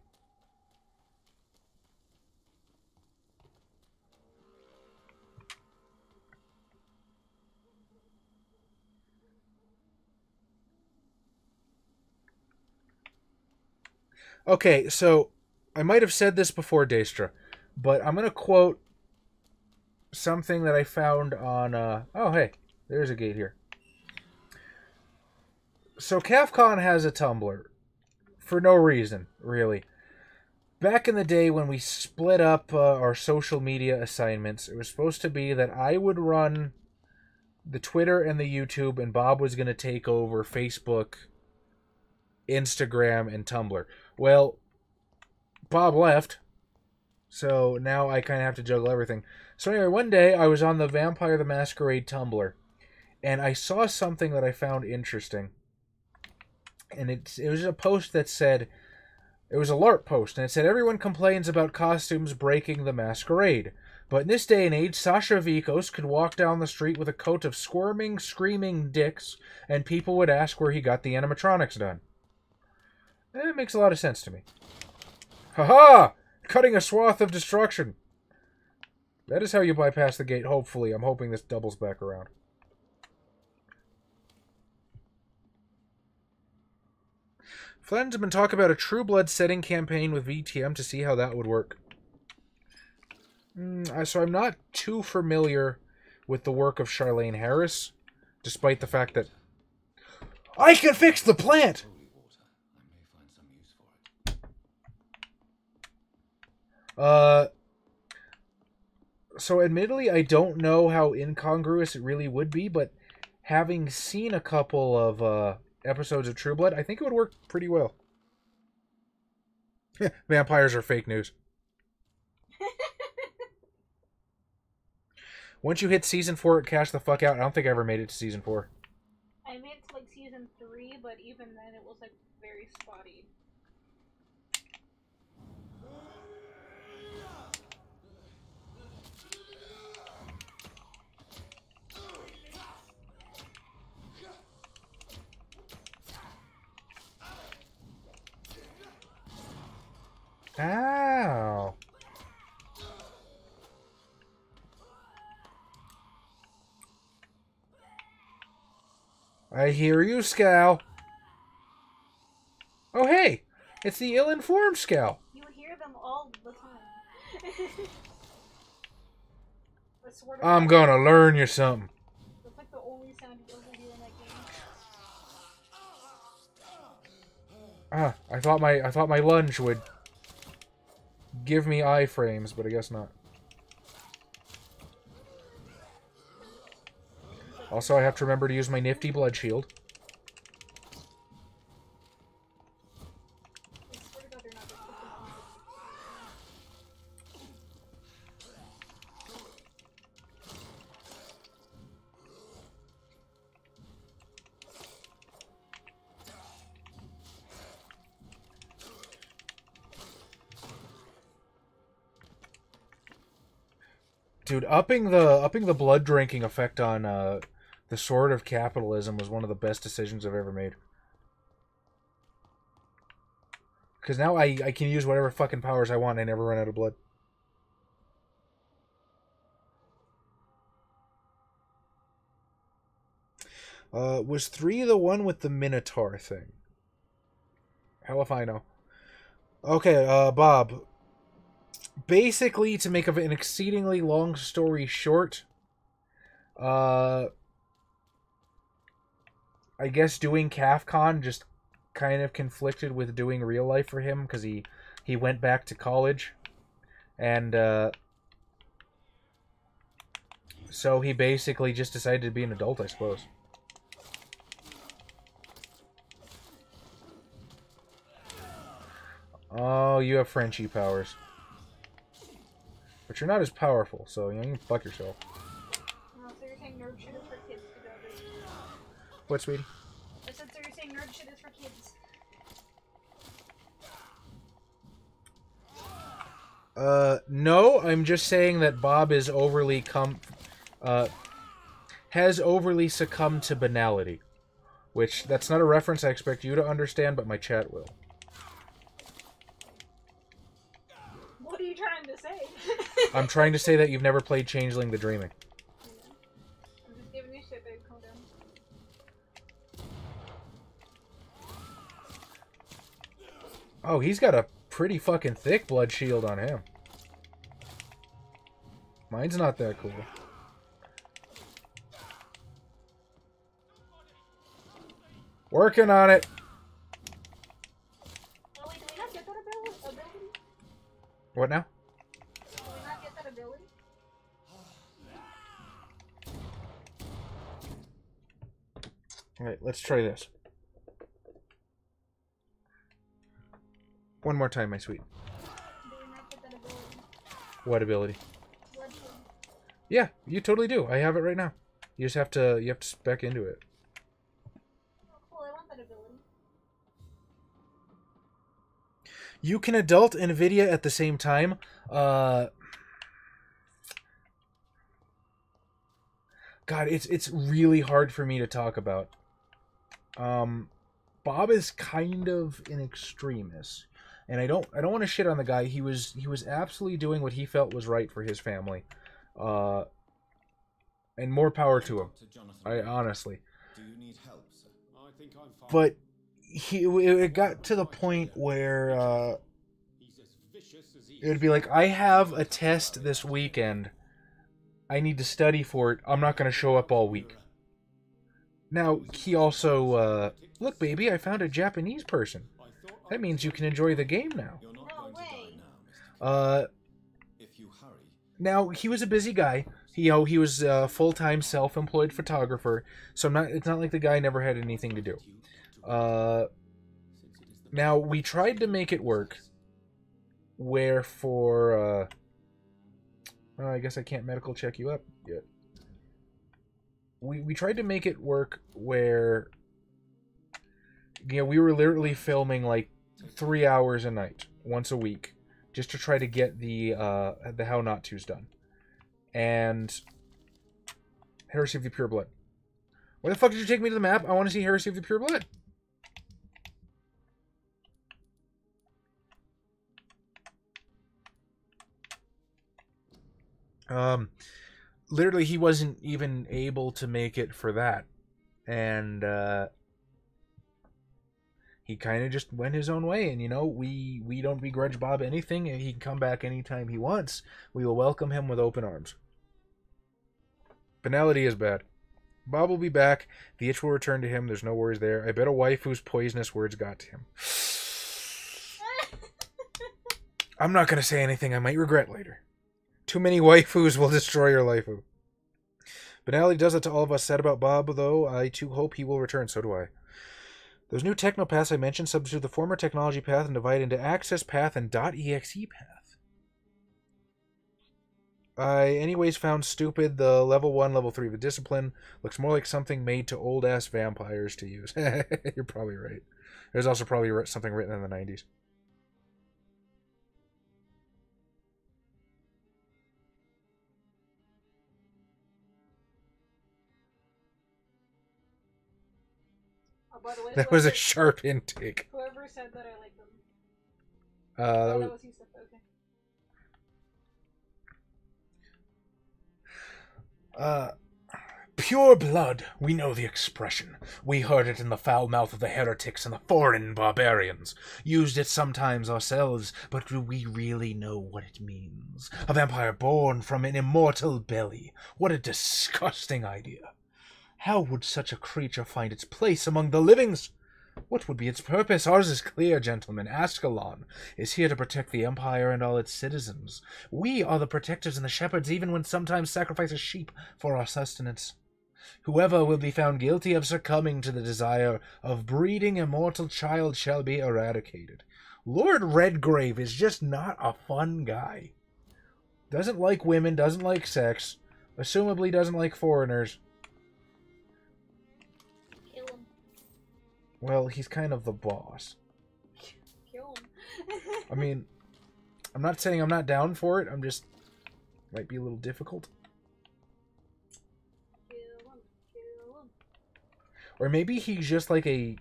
Okay, so I might have said this before, Daestra, but I'm going to quote something that I found on... oh, hey, there's a gate here. So CAFCON has a Tumblr. For no reason, really. Back in the day when we split up our social media assignments, it was supposed to be that I would run the Twitter and the YouTube, and Bob was going to take over Facebook, Instagram, and Tumblr. Well, Bob left, so now I kind of have to juggle everything. So anyway, one day I was on the Vampire the Masquerade Tumblr, and I saw something that I found interesting. And it was a post that said, it was a LARP post, and it said, everyone complains about costumes breaking the masquerade. But in this day and age, Sasha Vikos could walk down the street with a coat of squirming, screaming dicks, and people would ask where he got the animatronics done. It makes a lot of sense to me. Haha! Cutting a swath of destruction. That is how you bypass the gate, hopefully. I'm hoping this doubles back around. Flan's been talking about a True Blood setting campaign with VTM to see how that would work. So I'm not too familiar with the work of Charlene Harris, despite the fact that I can fix the plant! So admittedly, I don't know how incongruous it really would be, but having seen a couple of episodes of True Blood, I think it would work pretty well. Vampires are fake news. Once you hit season 4, it cashed the fuck out. I don't think I ever made it to season 4. I made it to like season 3, but even then it was like very spotty. Ow. I hear you, Scal. Oh, hey. It's the ill-informed Scal. You hear them all the time. I swear to I'm God, gonna learn you something. that's like the only sound you ever hear in that game. I thought my lunge would give me iframes, but I guess not. Also, I have to remember to use my nifty blood shield. I swear to God, they're not gonna put them on. Dude, upping the blood drinking effect on the Sword of Capitalism was one of the best decisions I've ever made. Because now I can use whatever fucking powers I want and I never run out of blood. Was 3 the one with the Minotaur thing? Hell if I know. Okay, Bob. Basically, to make an exceedingly long story short, I guess doing CAFCON just kind of conflicted with doing real life for him because he went back to college, and so he basically just decided to be an adult, I suppose. Oh, you have Frenchie powers. But you're not as powerful, so you can fuck yourself. Oh, so you're saying nerd shit is for kids to go to. What, sweetie? I said, so you're saying nerd shit is for kids. No, I'm just saying that Bob is overly has overly succumbed to banality. Which, that's not a reference I expect you to understand, but my chat will. What are you trying to say? I'm trying to say that you've never played Changeling the Dreaming. I'm just giving you shit, babe. Calm down. Oh, he's got a pretty fucking thick blood shield on him. Mine's not that cool. Working on it. Oh, wait, do we not get that ability? What now? Do we not get that ability? Alright, let's try this. One more time, my sweet. Do we not get that ability? What ability? Bloodstone. Yeah, you totally do. I have it right now. You just have to spec into it. Oh, cool. I want that ability. You can adult NVIDIA at the same time. God, it's really hard for me to talk about. Bob is kind of an extremist, and I don't want to shit on the guy. He was absolutely doing what he felt was right for his family, and more power to him. I honestly. Do you need help, sir? I think I'm fine. But it got to the point where He's as vicious as he it would be like, I have a test this weekend. I need to study for it. I'm not going to show up all week. Now, he also, look, baby, I found a Japanese person. That means you can enjoy the game now. You're not No going way. to die now, Mr. If you hurry, Now, he was a busy guy. He was a full-time self-employed photographer, so it's not like the guy never had anything to do. Now, we tried to make it work, where for, well, I guess I can't medical check you up yet. We tried to make it work where, you know, we were literally filming like 3 hours a night, once a week, just to try to get the How Not To's done. And Heresy of the Pure Blood. Why the fuck did you take me to the map? I want to see Heresy of the Pure Blood. Literally, he wasn't even able to make it for that. And, he kind of just went his own way. And, you know, we don't begrudge Bob anything. He can come back anytime he wants. We will welcome him with open arms. Banality is bad. Bob will be back. The itch will return to him. There's no worries there. I bet a waifu's poisonous words got to him. I'm not going to say anything I might regret later. Too many waifus will destroy your life. Banality does it to all of us. Sad about Bob, though. I too hope he will return. So do I. Those new techno paths I mentioned substitute the former technology path and divide into access path and .exe path. I anyways found stupid the level 1, level 3 of the discipline. Looks more like something made to old-ass vampires to use. You're probably right. There's also probably something written in the 90s. Oh, by the way, That was a sharp intake. Whoever said that, I like them. That was Yusuf. Okay. Pure blood. We know the expression. We heard it in the foul mouth of the heretics and the foreign barbarians. Used it sometimes ourselves, but do we really know what it means? A vampire born from an immortal belly. What a disgusting idea. How would such a creature find its place among the livings? What would be its purpose? Ours is clear, gentlemen. Ascalon is here to protect the Empire and all its citizens. We are the protectors and the shepherds, even when sometimes sacrifice a sheep for our sustenance. Whoever will be found guilty of succumbing to the desire of breeding a mortal child shall be eradicated. Lord Redgrave is just not a fun guy. Doesn't like women, doesn't like sex, assumably doesn't like foreigners. Kill him. Well, he's kind of the boss. Kill him. I mean, I'm not saying I'm not down for it. I'm just... might be a little difficult. Or maybe he's just like a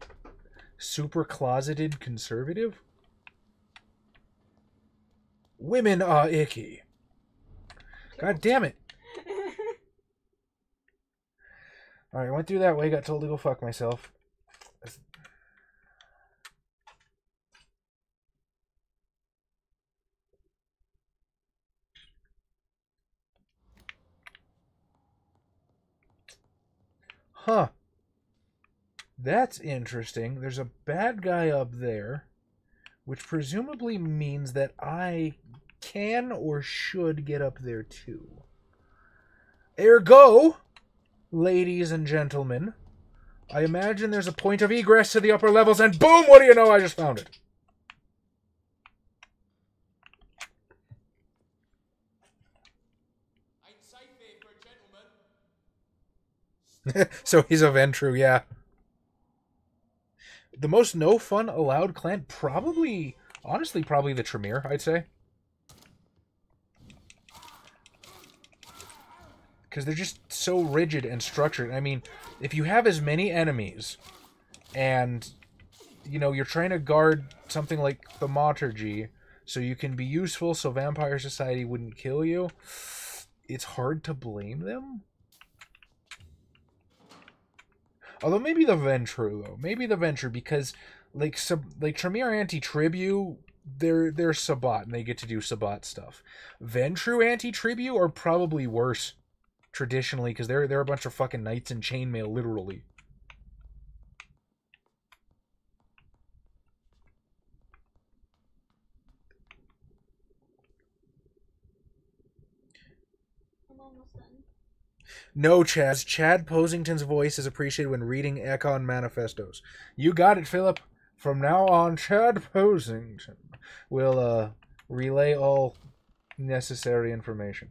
super closeted conservative? Women are icky. God damn it. Alright, I went through that way, got told to go fuck myself. Huh. That's interesting. There's a bad guy up there, which presumably means that I can or should get up there too. Ergo, ladies and gentlemen, I imagine there's a point of egress to the upper levels, and boom, what do you know, I just found it. Ain't safe here for a gentleman. So he's a Ventru, yeah. The most no fun allowed clan, probably, honestly, probably the Tremere, I'd say. Because they're just so rigid and structured. I mean, if you have as many enemies, and, you know, you're trying to guard something like thaumaturgy, so you can be useful so Vampire Society wouldn't kill you, it's hard to blame them. Although maybe the Ventru, though. Maybe the Ventru, because like Tremere anti-Tribu, they're Sabbat, and they get to do Sabbat stuff. Ventru anti-Tribu are probably worse, traditionally, because they're a bunch of fucking knights in chainmail, literally. I'm almost done. No, Chaz. Chad Posington's voice is appreciated when reading Econ manifestos. You got it, Philip. From now on, Chad Posington will relay all necessary information.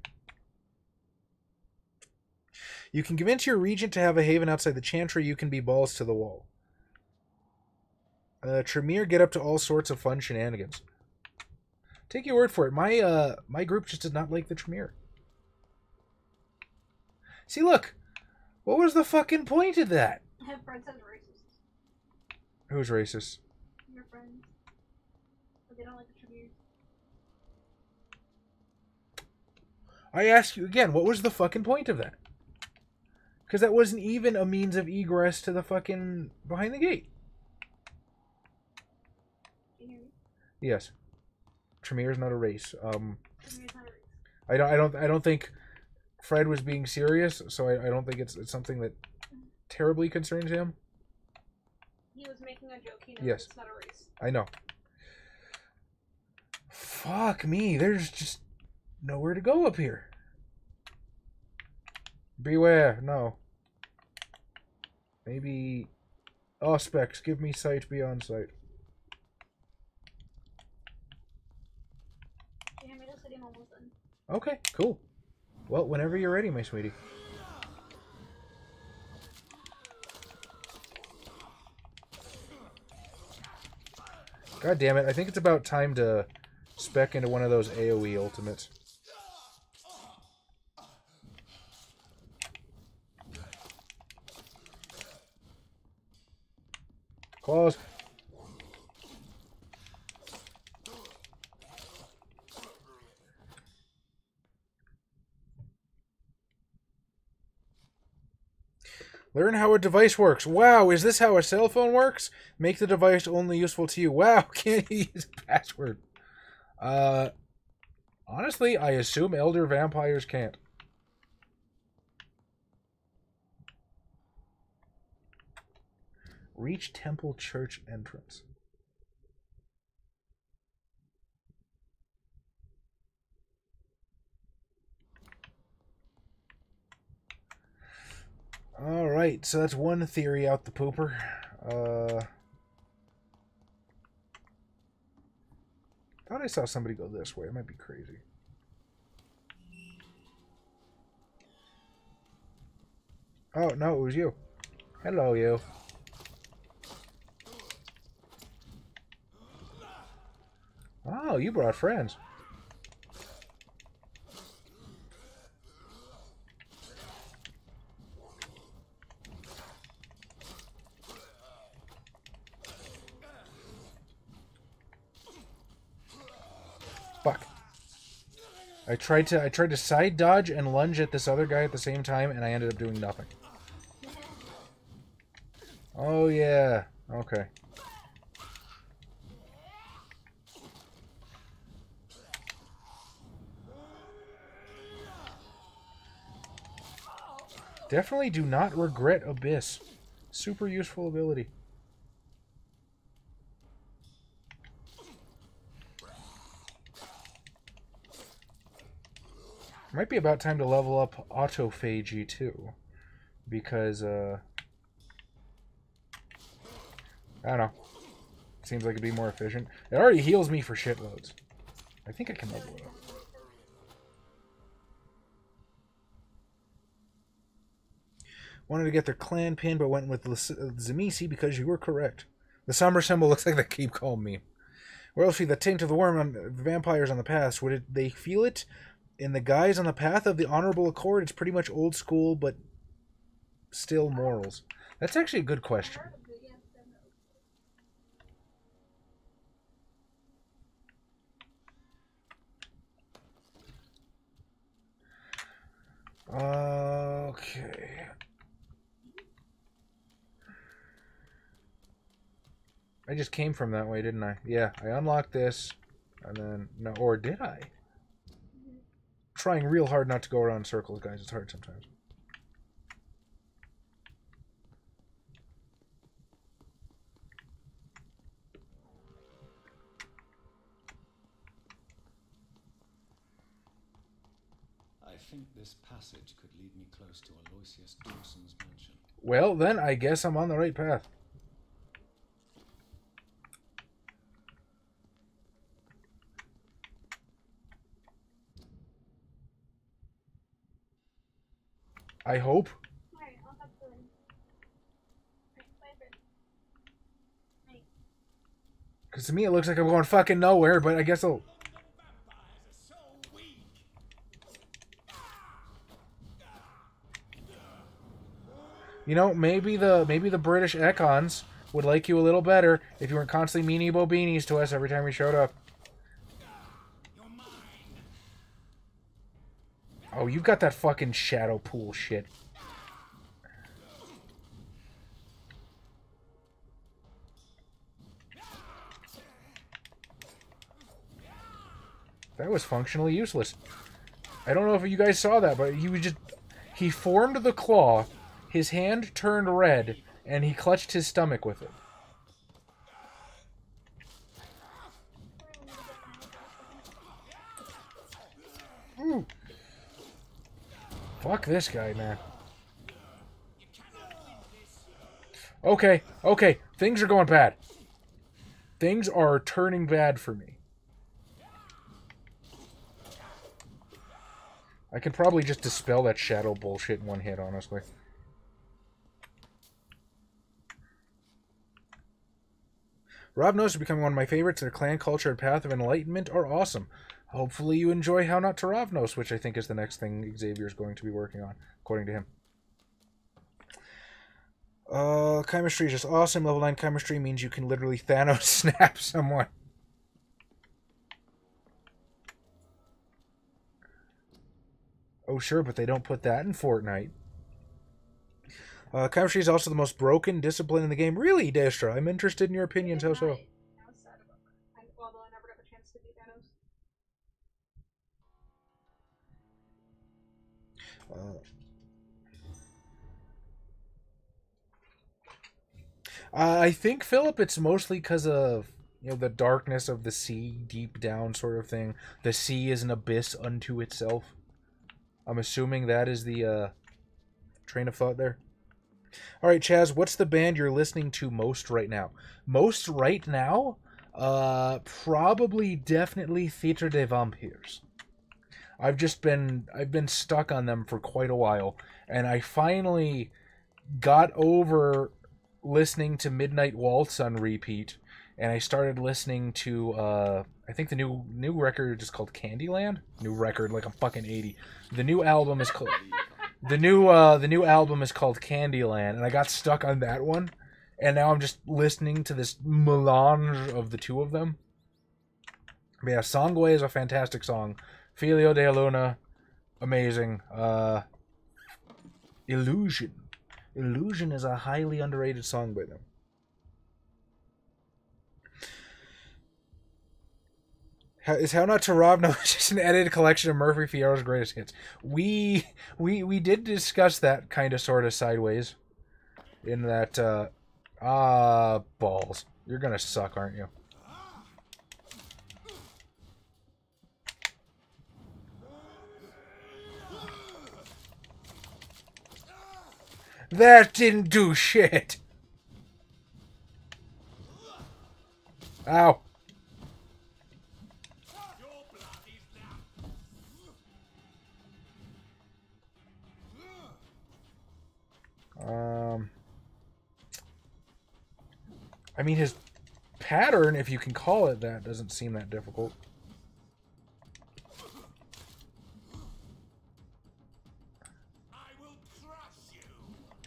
You can convince your regent to have a haven outside the chantry. You can be balls to the wall. Tremere get up to all sorts of fun shenanigans. Take your word for it. My group just did not like the Tremere. See, look. What was the fucking point of that? I have friends that are racist. Who's racist? Your friends. But they don't like the Tribute. I ask you again, what was the fucking point of that? Because that wasn't even a means of egress to the fucking behind the gate. Can you hear me? Yes. Tremere is not a race. Tremure's not a race. I don't think Fred was being serious, so I don't think it's something that terribly concerns him. He was making a joke. He knows Yes. it's not a race. I know. Fuck me, there's just nowhere to go up here. Beware, no. Maybe... Oh, Specs, give me sight beyond sight. Can you hear me? Just I'm almost done. Okay, cool. Well, whenever you're ready, my sweetie. God damn it, I think it's about time to spec into one of those AoE ultimates. Claws. Learn how a device works. Wow, is this how a cell phone works? Make the device only useful to you. Wow, can't you use a password? Honestly, I assume elder vampires can't. Reach temple church entrance. Alright, so that's one theory out the pooper. Thought I saw somebody go this way. It might be crazy. Oh, no, it was you. Hello, you. Oh, you brought friends. Fuck. I tried to side dodge and lunge at this other guy at the same time, and I ended up doing nothing. Oh yeah. Okay. Definitely do not regret Abyss. Super useful ability. Might be about time to level up autophagy too. Because, I don't know. Seems like it'd be more efficient. It already heals me for shitloads. I think I can level it up. Wanted to get their clan pin, but went with Zamisi because you were correct. The somber symbol looks like the keep calm meme. Where else see the taint of the worm on the vampires on the past? They feel it in the guys on the path of the honorable accord? It's pretty much old school, but still morals. That's actually a good question. Okay. I just came from that way, didn't I? Yeah, I unlocked this, and then... No, or did I? Trying real hard not to go around in circles, guys. It's hard sometimes. I think this passage could lead me close to Aloysius Dawson's mansion. Well, then, I guess I'm on the right path. I hope. Because to me it looks like I'm going fucking nowhere, but I guess I'll... You know, maybe the British econs would like you a little better if you weren't constantly meanie bobeanies to us every time we showed up. Oh, you've got that fucking shadow pool shit. That was functionally useless. I don't know if you guys saw that, but he formed the claw, his hand turned red, and he clutched his stomach with it. Ooh. Fuck this guy, man. Okay, okay. Things are going bad. Things are turning bad for me. I can probably just dispel that shadow bullshit in one hit, honestly. Rob knows is becoming one of my favorites. Their clan culture and path of enlightenment are awesome. Hopefully you enjoy How Not to Ravnos, which I think is the next thing Xavier's going to be working on, according to him. Chemistry is just awesome. Level 9 chemistry means you can literally Thanos snap someone. Oh, sure, but they don't put that in Fortnite. Chemistry is also the most broken discipline in the game. Really, Daestra? I'm interested in your opinions. How so? I was sad about that. Although I never got the chance to beat Thanos. I think, Philip, it's mostly because of, you know, the darkness of the sea, deep down sort of thing. The sea is an abyss unto itself. I'm assuming that is the train of thought there. All right, Chaz, what's the band you're listening to most right now? Most right now? Probably, definitely Theatre des Vampyrs. I've been stuck on them for quite a while, and I finally got over listening to Midnight Waltz on repeat, and I started listening to I think the new record is called Candyland. New record, like I'm fucking 80. The new album is called the new album is called Candyland, and I got stuck on that one, and now I'm just listening to this melange of the two of them. But yeah, Songway is a fantastic song. Filio de Luna, amazing. Illusion. Illusion is a highly underrated song by them. How Not to Rob? No, it's just an edited collection of Murphy Fierro's greatest hits. We did discuss that kind of sort of sideways. In that, balls. You're gonna suck, aren't you? That didn't do shit. Ow. I mean, his pattern, if you can call it that, doesn't seem that difficult.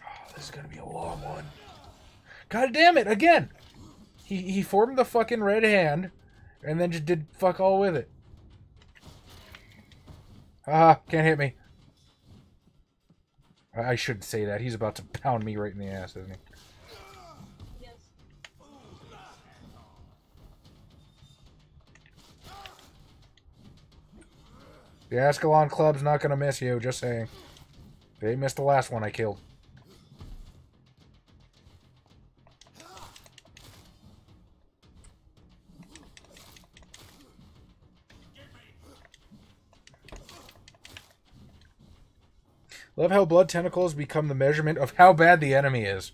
Oh, this is gonna be a long one. God damn it, again! He formed the fucking red hand, and then just did fuck all with it. Ah, can't hit me. I shouldn't say that. He's about to pound me right in the ass, isn't he? Yes. The Ascalon Club's not gonna miss you, just saying. They missed the last one I killed. Love how blood tentacles become the measurement of how bad the enemy is.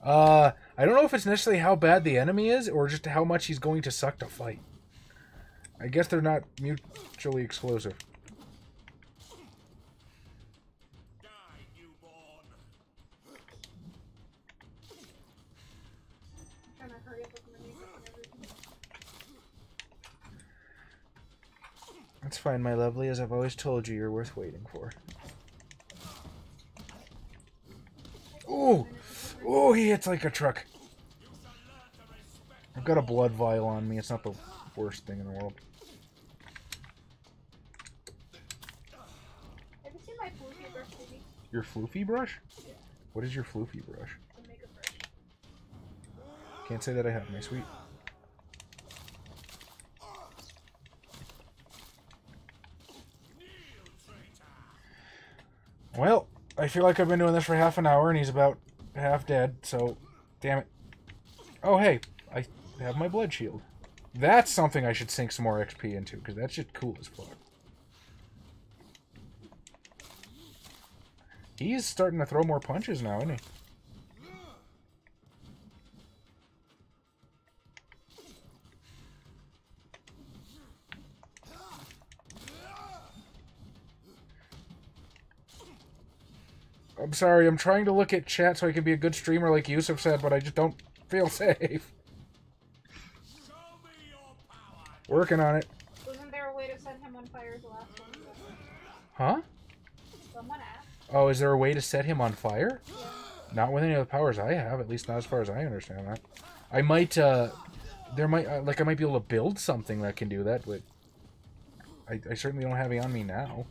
I don't know if it's necessarily how bad the enemy is, or just how much he's going to suck to fight. I guess they're not mutually exclusive. Trying to hurry up with my makeup and everything. That's fine, my lovely. As I've always told you, you're worth waiting for. Ooh! Ooh, he hits like a truck. I've got a blood vial on me. It's not the worst thing in the world. Have you seen my floofy brush, baby? Your floofy brush? Yeah. What is your floofy brush? The makeup brush. Can't say that I have, my sweet. Well, I feel like I've been doing this for half an hour and he's about half dead, so damn it. Oh, hey, I have my blood shield. That's something I should sink some more XP into, because that's just cool as fuck. He's starting to throw more punches now, isn't he? I'm sorry, I'm trying to look at chat so I can be a good streamer like Yusuf said, but I just don't feel safe. Working on it. Wasn't there a way to set him on fire as the last one? Huh? Someone asked. Oh, is there a way to set him on fire? Yeah. Not with any of the powers I have, at least not as far as I understand that. I might, there might, like, I might be able to build something that can do that, but I certainly don't have it on me now.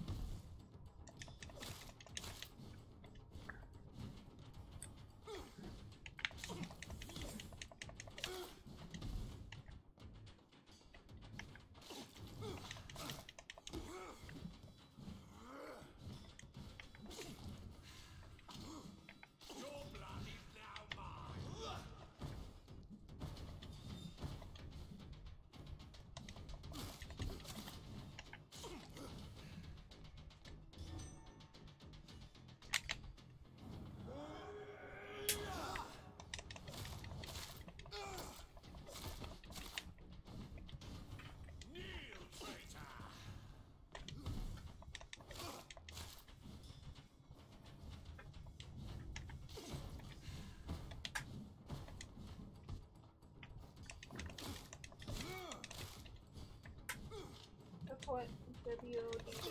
That's what WOD is to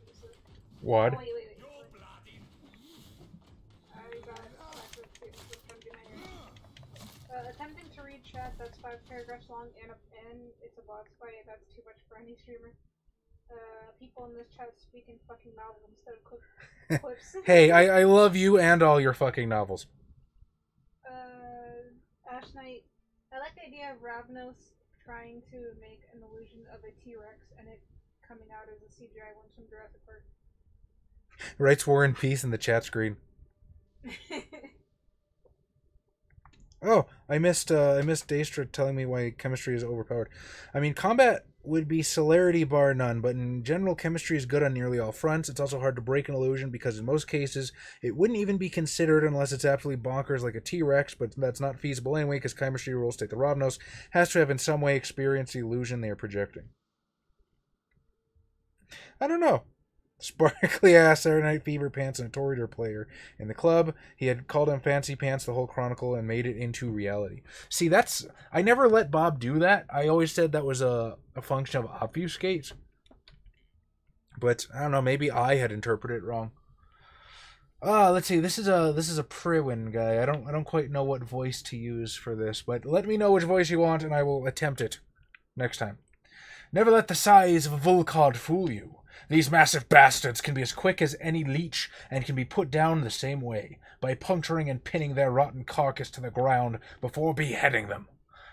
Yusuf. What? Oh, wait. I already got it. Attempting to read chat that's 5 paragraphs long and it's a boss fight, that's too much for any streamer. People in this chat speak in fucking novels instead of clips. Hey, I love you and all your fucking novels. Ash Knight, I like the idea of Ravnos trying to make an illusion of a T-Rex and it coming out as a CGI one from Jurassic Park. Writes War and Peace in the chat screen. Oh, I missed Daestra telling me why chemistry is overpowered. I mean, combat would be celerity bar none, but in general, chemistry is good on nearly all fronts. It's also hard to break an illusion because in most cases, it wouldn't even be considered unless it's absolutely bonkers like a T-Rex, but that's not feasible anyway because chemistry rules state the Ravnos has to have in some way experienced the illusion they are projecting. I don't know. Sparkly ass Saturday Night Fever pants and a Toreador player in the club. He had called him Fancy Pants the whole chronicle and made it into reality. See, that's... I never let Bob do that. I always said that was a function of obfuscate. But, I don't know, maybe I had interpreted it wrong. Let's see, this is a Priwin guy. I don't quite know what voice to use for this, but let me know which voice you want and I will attempt it next time. Never let the size of a Volcod fool you. These massive bastards can be as quick as any leech and can be put down the same way, by puncturing and pinning their rotten carcass to the ground before beheading them.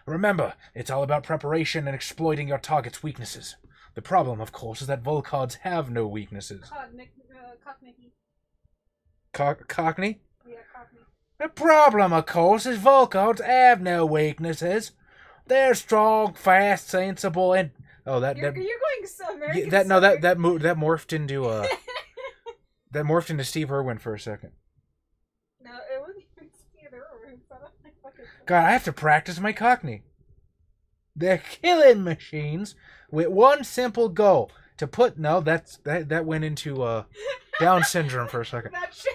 Remember, it's all about preparation and exploiting your target's weaknesses. The problem, of course, is that Volcods have no weaknesses. Cockney. Cockney? Yeah, Cockney. The problem, of course, is Volcods have no weaknesses. They're strong, fast, sensible, and... Oh, you're going so American. That morphed into that morphed into Steve Irwin for a second. No, it wasn't even Steve Irwin. God, I have to practice my Cockney. They're killing machines with one simple goal: to put. No, that went into Down syndrome for a second. That shit.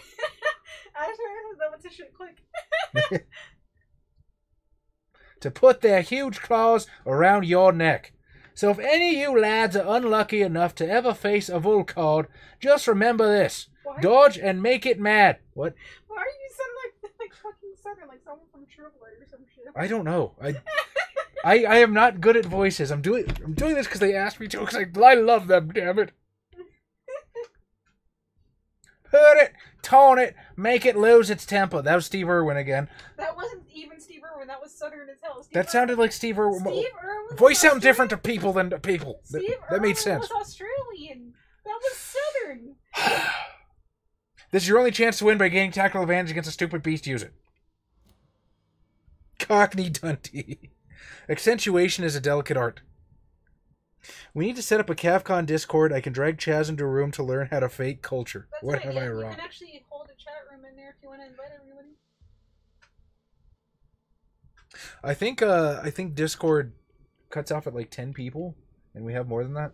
I swear that was a shit click. To put their huge claws around your neck. So if any of you lads are unlucky enough to ever face a Volcod, just remember this. Why? Dodge and make it mad. What? Why are you sounding like fucking Southern, like someone from True Blood or some shit? I don't know. I am not good at voices. I'm doing this because they asked me to, because I love them, damn it. Hurt it, tone it, make it lose its temper. That was Steve Irwin again. That wasn't even Steve Irwin. That was Southern as hell. That sounded like Steve Irwin. Steve Irwin. Voice sounds different to people than to people. That made sense. Was Australian. That was Southern. This is your only chance to win by gaining tactical advantage against a stupid beast. Use it. Cockney Dundee. Accentuation is a delicate art. We need to set up a CavCon Discord. I can drag Chaz into a room to learn how to fake culture. That's what right, have yeah, I wrong? You can actually hold a chat room in there if you want to invite everybody. I think Discord cuts off at like 10 people, and we have more than that.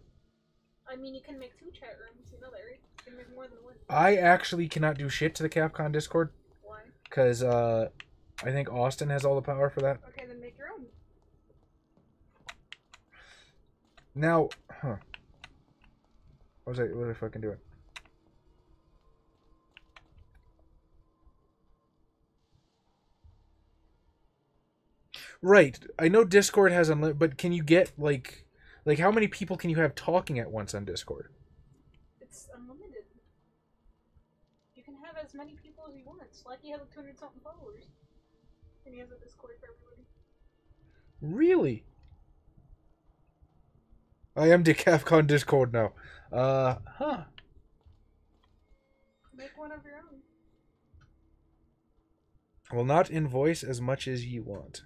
I mean, you can make 2 chat rooms. You know that, right? You can make more than 1. I actually cannot do shit to the CavCon Discord. Why? Because I think Austin has all the power for that. Okay, then make your own. Now, what was I fucking doing? Right. I know Discord has unlimited, but can you get like how many people can you have talking at once on Discord? It's unlimited. You can have as many people as you want. It's like you have 200-something followers. And he has a Discord for everybody. Really? I am the CavCon Discord now. Make one of your own. Will not invoice as much as you want.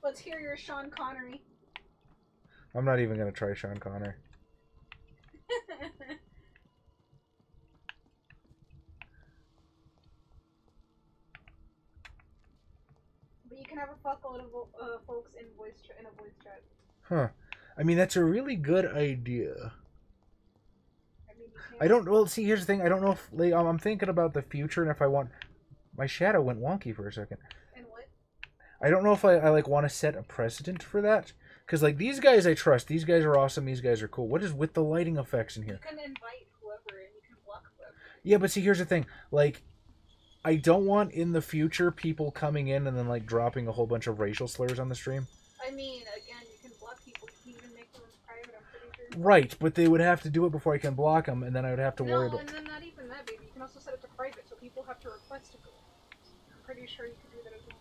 Let's hear your Sean Connery. I'm not even gonna try Sean Connery. But you can have a fuckload of folks in a voice chat. Huh. I mean, that's a really good idea. I don't... Well, see, here's the thing. I don't know if... Like, I'm thinking about the future and if I want... My shadow went wonky for a second. I don't know if I like want to set a precedent for that. Because, like, these guys I trust. These guys are awesome. These guys are cool. What is with the lighting effects in here? You can invite whoever and you can block whoever. Yeah, but see, here's the thing. Like, I don't want in the future people coming in and then, like, dropping a whole bunch of racial slurs on the stream. I mean, again, you can block people. You can even make them private, I'm pretty sure. Right, but they would have to do it before I can block them, and then I would have to worry No, about... and then not even that, baby. You can also set it to private, so people have to request to go. I'm pretty sure you can do that as well.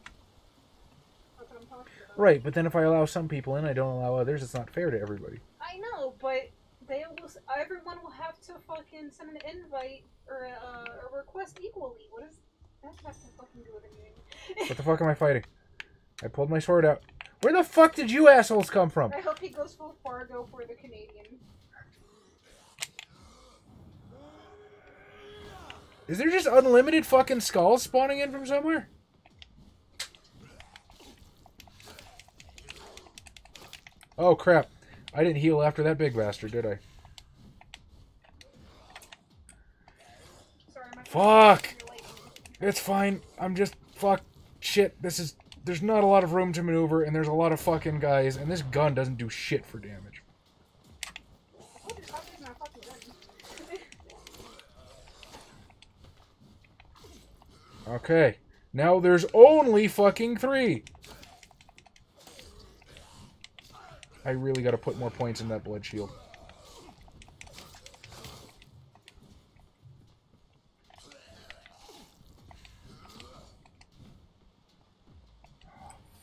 That's what I'm talking about. Right, but then if I allow some people in, I don't allow others, it's not fair to everybody. I know, but everyone will have to fucking send an invite or a request equally. What does that have to fucking do with anything? What the fuck am I fighting? I pulled my sword out. Where the fuck did you assholes come from? I hope he goes full Fargo for the Canadian. Is there just unlimited fucking skulls spawning in from somewhere? Oh crap. I didn't heal after that big bastard, did I? Sorry, my Fuck! It's fine. I'm just... Fuck. Shit. This is... There's not a lot of room to maneuver, and there's a lot of fucking guys, and this gun doesn't do shit for damage. Okay. Now there's only fucking 3. I really gotta put more points in that blood shield.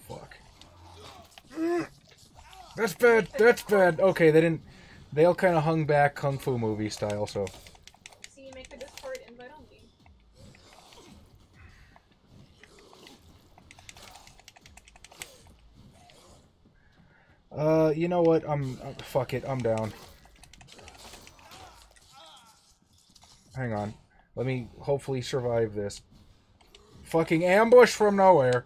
Fuck. That's bad. That's bad. Okay, they didn't... They all kind of hung back Kung Fu movie style, so... See, make the Discord invite only. You know what? Fuck it. I'm down. Hang on. Let me hopefully survive this. Fucking ambush from nowhere.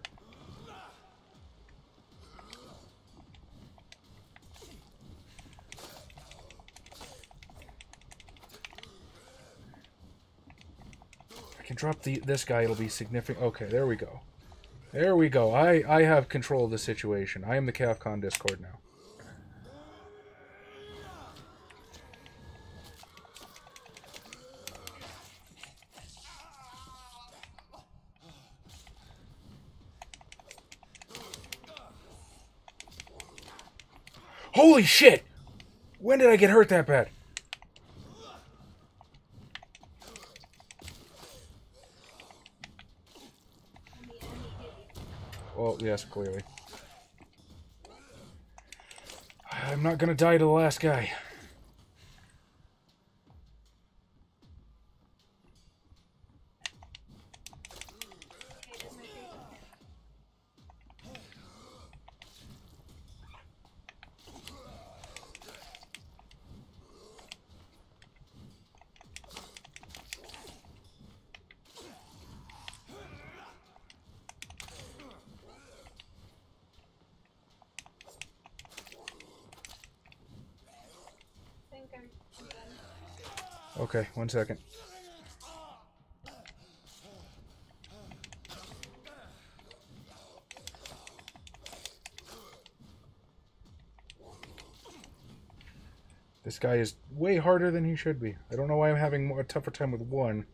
I can drop this guy. It'll be significant. Okay, there we go. There we go. I have control of the situation. I am the CAFCON Discord now. Holy shit! When did I get hurt that bad? Well, yes, clearly. I'm not gonna die to the last guy. Okay, 1 second. This guy is way harder than he should be. I don't know why I'm having a tougher time with one.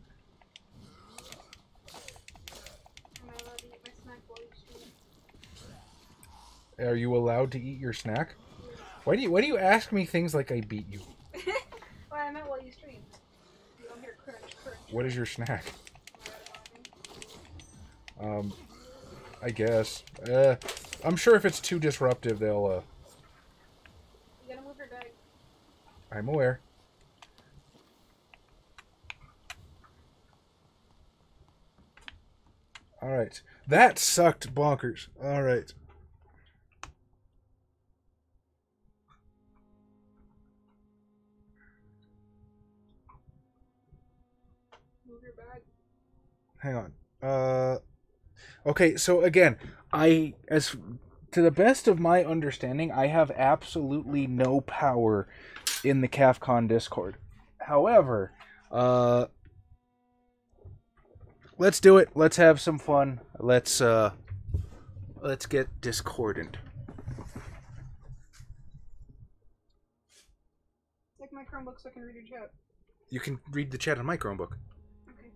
Are you allowed to eat your snack? Why do you ask me things like I beat you? Well, I meant while you stream. You don't hear crunch, crunch. What is your snack? I guess. I'm sure if it's too disruptive, they'll, You gotta move your bag. I'm aware. Alright. That sucked bonkers. Alright. Move your bag. Hang on. Okay, so again, as to the best of my understanding, I have absolutely no power in the CAFCON Discord. However, let's do it. Let's have some fun. Let's let's get discordant. Like my Chromebook so I can read your chat. You can read the chat on my Chromebook. Okay.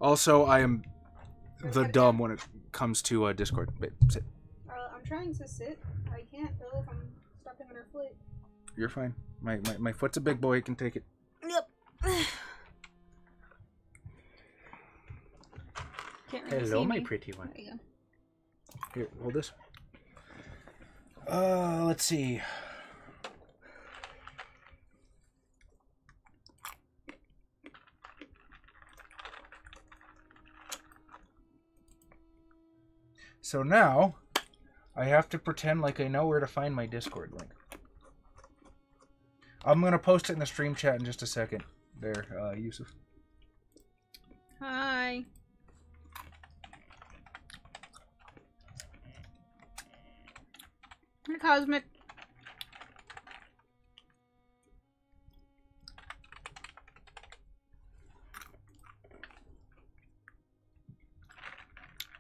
Also, I am the dumb when it comes to Discord. Wait, sit. I'm trying to sit. I can't though if I'm stepping on her foot. You're fine. My foot's a big boy. He can take it. Yep. Can't really Hello, see my me. pretty one. There you go. Here, hold this. Let's see. So now, I have to pretend like I know where to find my Discord link. I'm going to post it in the stream chat in just a second. There, Yusuf. Hi. Hi, Cosmic.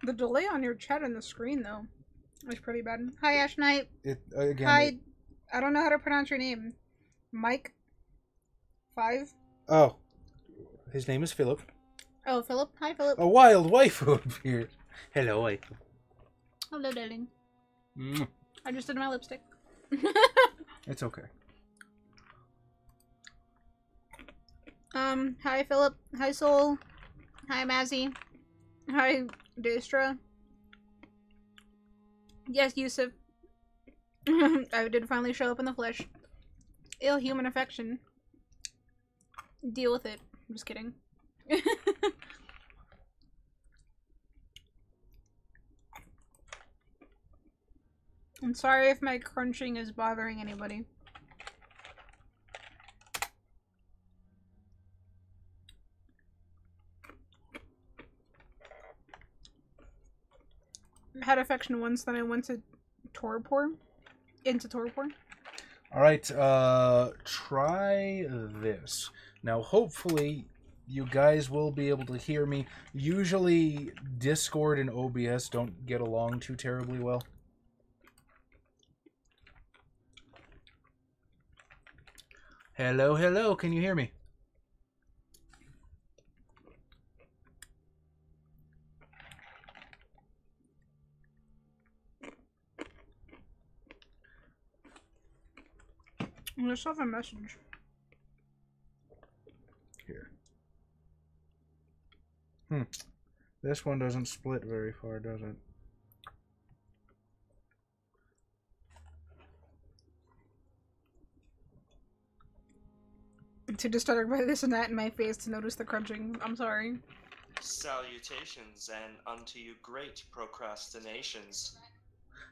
The delay on your chat on the screen, though, is pretty bad. Hi, Ash Knight. Again, Hi. I don't know how to pronounce your name. Mike? 5? Oh. His name is Philip. Oh, Philip. Hi, Philip. A wild waifu appeared. Hello, waifu. Hello, darling. Mm. I just did my lipstick. It's okay. Hi, Philip. Hi, Soul. Hi, Mazzy. Hi, Daestra. Yes, Yusuf. I did finally show up in the flesh. Ill human affection. Deal with it. I'm just kidding. I'm sorry if my crunching is bothering anybody. I had affection once, then I went to torpor. Into torpor. Alright, try this. Now, hopefully, you guys will be able to hear me. Usually, Discord and OBS don't get along too terribly well. Hello, hello, can you hear me? I just have a message. Here. This one doesn't split very far, does it? Too distracted by this and that in my face to notice the crunching. I'm sorry. Salutations, and unto you great procrastinations.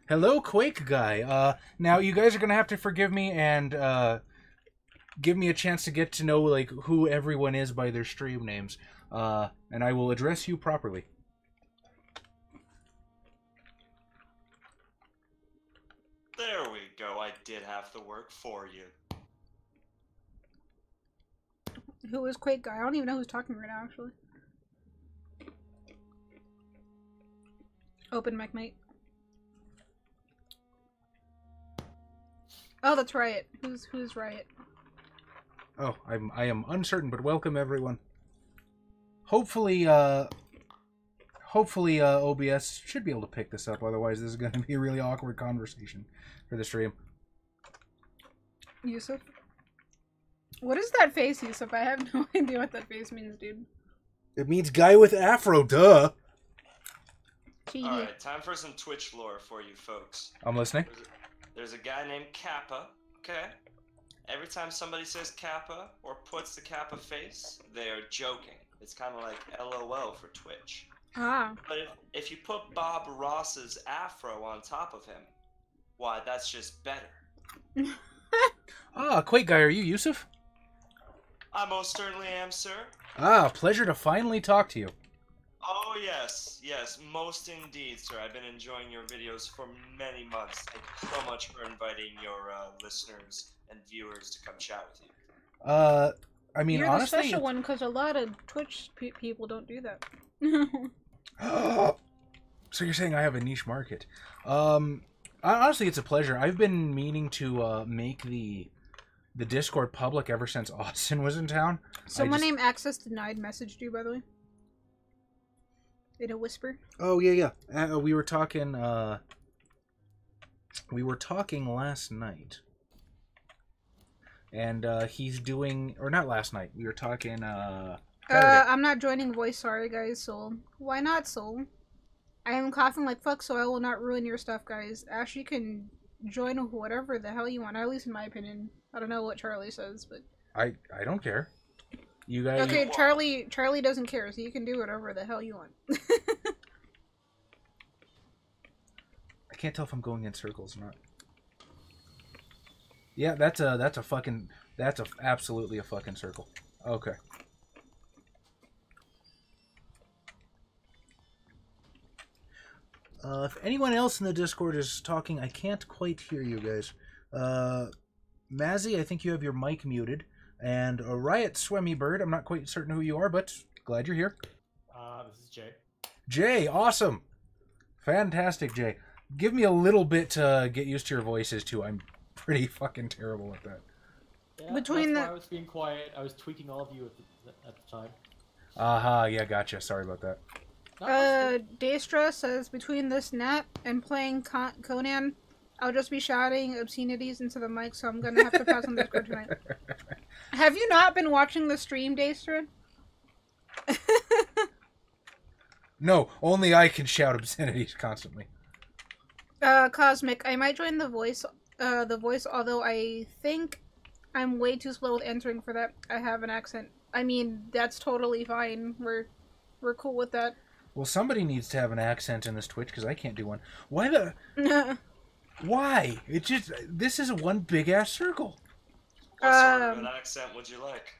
Hello, Quake Guy. Now you guys are gonna have to forgive me and give me a chance to get to know like who everyone is by their stream names. And I will address you properly. There we go. I did half the work for you. Who is Quake Guy? I don't even know who's talking right now, actually. Open mic, mate. Oh, that's Riot. Who's Riot? Oh, I am uncertain, but welcome everyone. Hopefully, OBS should be able to pick this up. Otherwise, this is going to be a really awkward conversation for the stream. Yusuf? What is that face, Yusuf? I have no idea what that face means, dude. It means guy with afro, duh. Alright, time for some Twitch lore for you folks. I'm listening. There's a guy named Kappa, okay? Every time somebody says Kappa or puts the Kappa face, they are joking. It's kind of like LOL for Twitch. Ah. But if you put Bob Ross's afro on top of him, why, that's just better. Ah, Quake Guy, are you Yusuf? I most certainly am, sir. Ah, pleasure to finally talk to you. Oh, yes, most indeed, sir. I've been enjoying your videos for many months. Thank you so much for inviting your listeners and viewers to come chat with you. I mean, You're honestly, the special one because a lot of Twitch people don't do that. So you're saying I have a niche market? Honestly, it's a pleasure. I've been meaning to make the Discord public ever since Austin was in town. Someone named Access Denied messaged you, by the way. In a whisper. Oh yeah. We were talking. We were talking last night, and he's doing, or not last night. We were talking. Saturday. I'm not joining voice. Sorry, guys. Soul. Why not, Soul? I am coughing like fuck, so I will not ruin your stuff, guys. Ash, you can join whatever the hell you want. At least in my opinion. I don't know what Charlie says, but I don't care. You guys. Okay, Charlie doesn't care, so you can do whatever the hell you want. I can't tell if I'm going in circles or not. Yeah, that's absolutely a fucking circle. Okay. If anyone else in the Discord is talking, I can't quite hear you guys. Mazzy, I think you have your mic muted. And Riot Swemmy Bird, I'm not quite certain who you are, but glad you're here. This is Jay. Jay, awesome. Fantastic, Jay. Give me a little bit to get used to your voices, too. I'm pretty fucking terrible at that. Yeah, that's why I was being quiet. I was tweaking all of you at the time. Yeah, gotcha. Sorry about that. Daestra says, between this nap and playing Conan, I'll just be shouting obscenities into the mic, so I'm gonna have to pass on Discord tonight. Have you not been watching the stream, Daestra? No, only I can shout obscenities constantly. Cosmic, I might join the voice, although I think I'm way too slow with entering for that. I have an accent. I mean, that's totally fine. We're cool with that. Well, somebody needs to have an accent in this Twitch, because I can't do one. Why the... Why? It just... This is one big-ass circle. What sort of an accent would you like?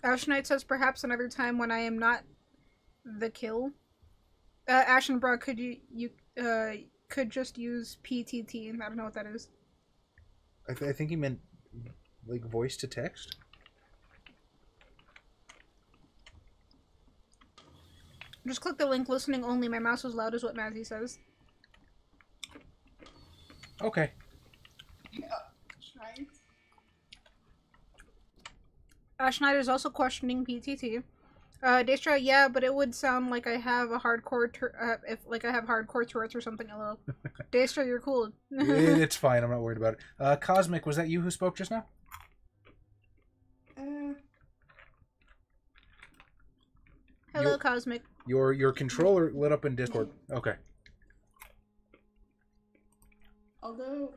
Ash Knight says, perhaps another time when I am not the kill. Ash and Brock, could you could just use PTT. I don't know what that is. I think he meant, like, voice to text? Just click the link, listening only. My mouse was loud is what Mazzy says. Okay. Right. Ash Knight is also questioning PTT. Daestra, yeah, but it would sound like I have a hardcore if I have hardcore Tourette's or something. Hello, Daestra, you're cool. It's fine. I'm not worried about it. Cosmic, was that you who spoke just now? Hello, Cosmic. Your controller lit up in Discord. Okay. Although,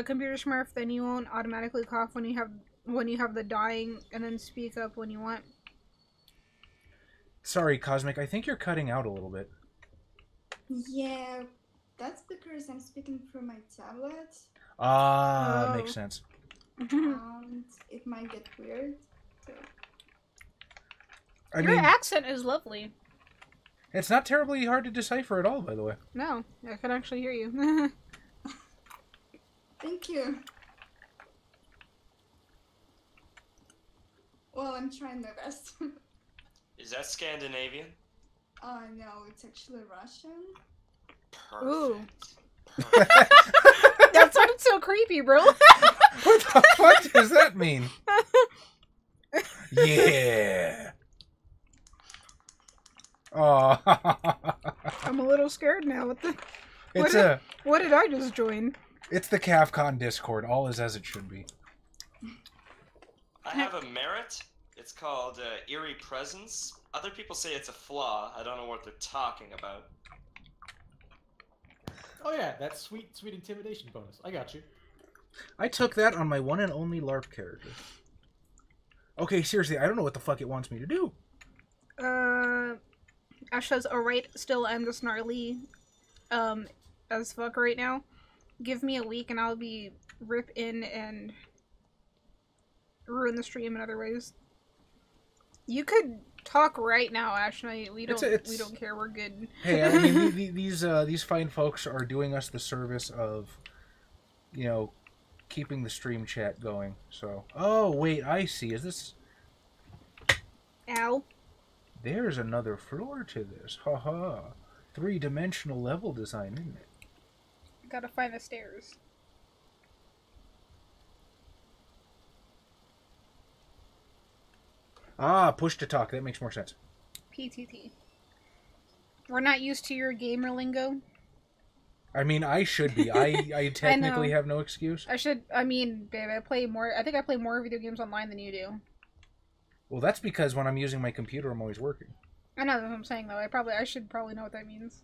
computer smurf, then you won't automatically cough when you have the dying, and then speak up when you want. Sorry, Cosmic. I think you're cutting out a little bit. Yeah, that's because I'm speaking through my tablet. Makes sense. And it might get weird. So. Your accent is lovely. It's not terribly hard to decipher at all, by the way. No, I can actually hear you. Thank you. Well, I'm trying my best. Is that Scandinavian? No, it's actually Russian. Perfect. Ooh. That sounded so creepy, bro. What the fuck does that mean? Yeah. Oh. I'm a little scared now. What did I just join? It's the CAFCON Discord. All is as it should be. I have a merit. It's called eerie presence. Other people say it's a flaw. I don't know what they're talking about. Oh yeah, that sweet intimidation bonus. I got you. I took that on my one and only LARP character. Okay, seriously, I don't know what the fuck it wants me to do. Ash says, alright, still I'm just gnarly as fuck right now. Give me a week and I'll be rip in and ruin the stream in other ways. You could talk right now, Ash Knight. We don't care. We're good. Hey, I mean, these fine folks are doing us the service of you know, keeping the stream chat going. So, oh wait, I see. Is this? Ow. There's another floor to this. Haha. 3-dimensional level design, isn't it? Gotta find the stairs. Ah, push to talk. That makes more sense. PTT. We're not used to your gamer lingo. I mean, I should be. I technically have no excuse. I mean, babe, I play more video games online than you do. Well, that's because when I'm using my computer, I'm always working. I know that's what I'm saying, though. I should probably know what that means.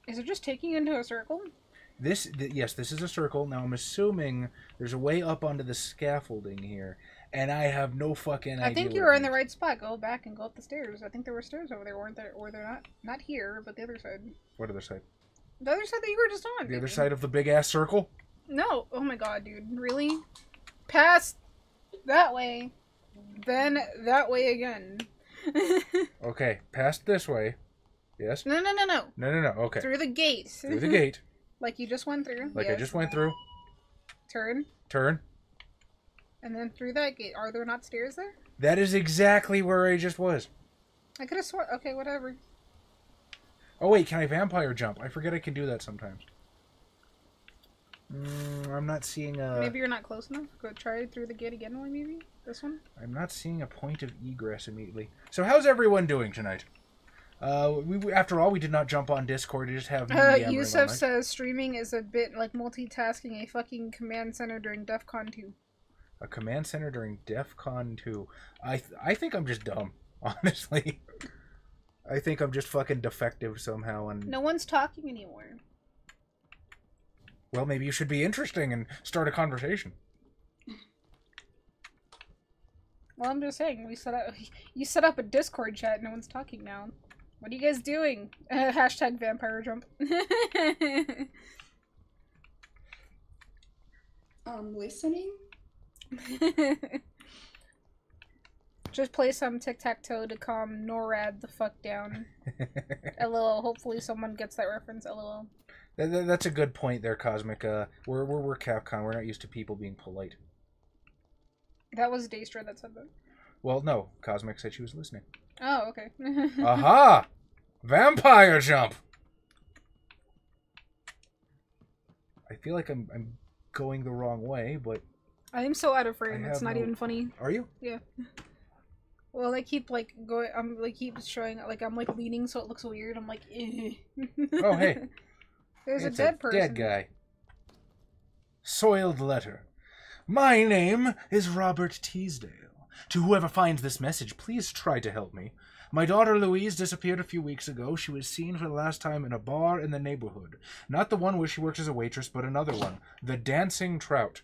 Is it just taking you into a circle? Yes, this is a circle. Now, I'm assuming there's a way up onto the scaffolding here, and I have no fucking idea. I think you were in the right spot. Go back and go up the stairs. I think there were stairs over there, weren't there? Or they're not. Not here, but the other side. What other side? The other side that you were just on. The other side of the big-ass circle? No. Oh my god, dude. Really? Past that way. Then that way again. Okay, past this way. Yes? No. No. Okay. Through the gate. Through the gate. Like you just went through. Like yes. I just went through. Turn. Turn. And then through that gate. Are there not stairs there? That is exactly where I just was. I could have sworn. Okay, whatever. Oh wait, can I vampire jump? I forget I can do that sometimes. I'm not seeing a... Maybe you're not close enough. Go try through the gate again, maybe? This one? I'm not seeing a point of egress immediately. So how's everyone doing tonight? After all, we did not jump on Discord to just have me Yusuf says streaming is a bit like multitasking a fucking command center during DEF CON 2. A command center during DEF CON 2. I think I'm just dumb, honestly. I think I'm just fucking defective somehow. And no one's talking anymore. Well, maybe you should be interesting and start a conversation. Well, I'm just saying, you set up a Discord chat, no one's talking now. What are you guys doing? Hashtag vampire jump. Listening? Just play some tic-tac-toe to calm NORAD the fuck down. LOL. Hopefully someone gets that reference. LOL. That's a good point there, Cosmic. We're Capcom. We're not used to people being polite. That was Daestra that said that. Well, no. Cosmic said she was listening. Oh, okay. Aha! Vampire jump! I feel like I'm going the wrong way, but... I am so out of frame. It's not even funny. Are you? Yeah. Well, I keep, like, going... I'm, like, keep showing... Like, I'm, like, leaning so it looks weird. I'm like, eh. Oh, hey. There's a dead person. Dead guy. Soiled letter. My name is Robert Teasdale. To whoever finds this message, please try to help me. My daughter Louise disappeared a few weeks ago. She was seen for the last time in a bar in the neighborhood. Not the one where she works as a waitress, but another one. The Dancing Trout.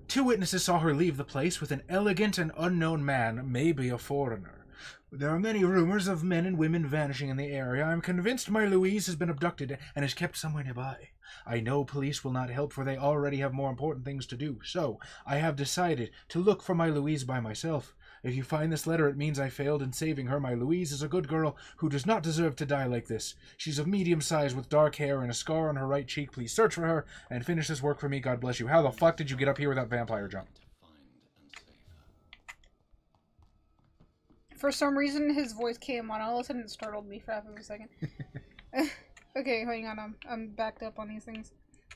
Two witnesses saw her leave the place with an elegant and unknown man, maybe a foreigner. There are many rumors of men and women vanishing in the area. I'm convinced my Louise has been abducted and is kept somewhere nearby. I know police will not help, for they already have more important things to do, so I have decided to look for my Louise by myself. If you find this letter, it means I failed in saving her. My Louise is a good girl who does not deserve to die like this. She's of medium size with dark hair and a scar on her right cheek. Please search for her and finish this work for me. God bless you. How the fuck did you get up here without vampire jump? For some reason, his voice came on. All of a sudden, it startled me for half of a second. Okay, hang on. I'm backed up on these things.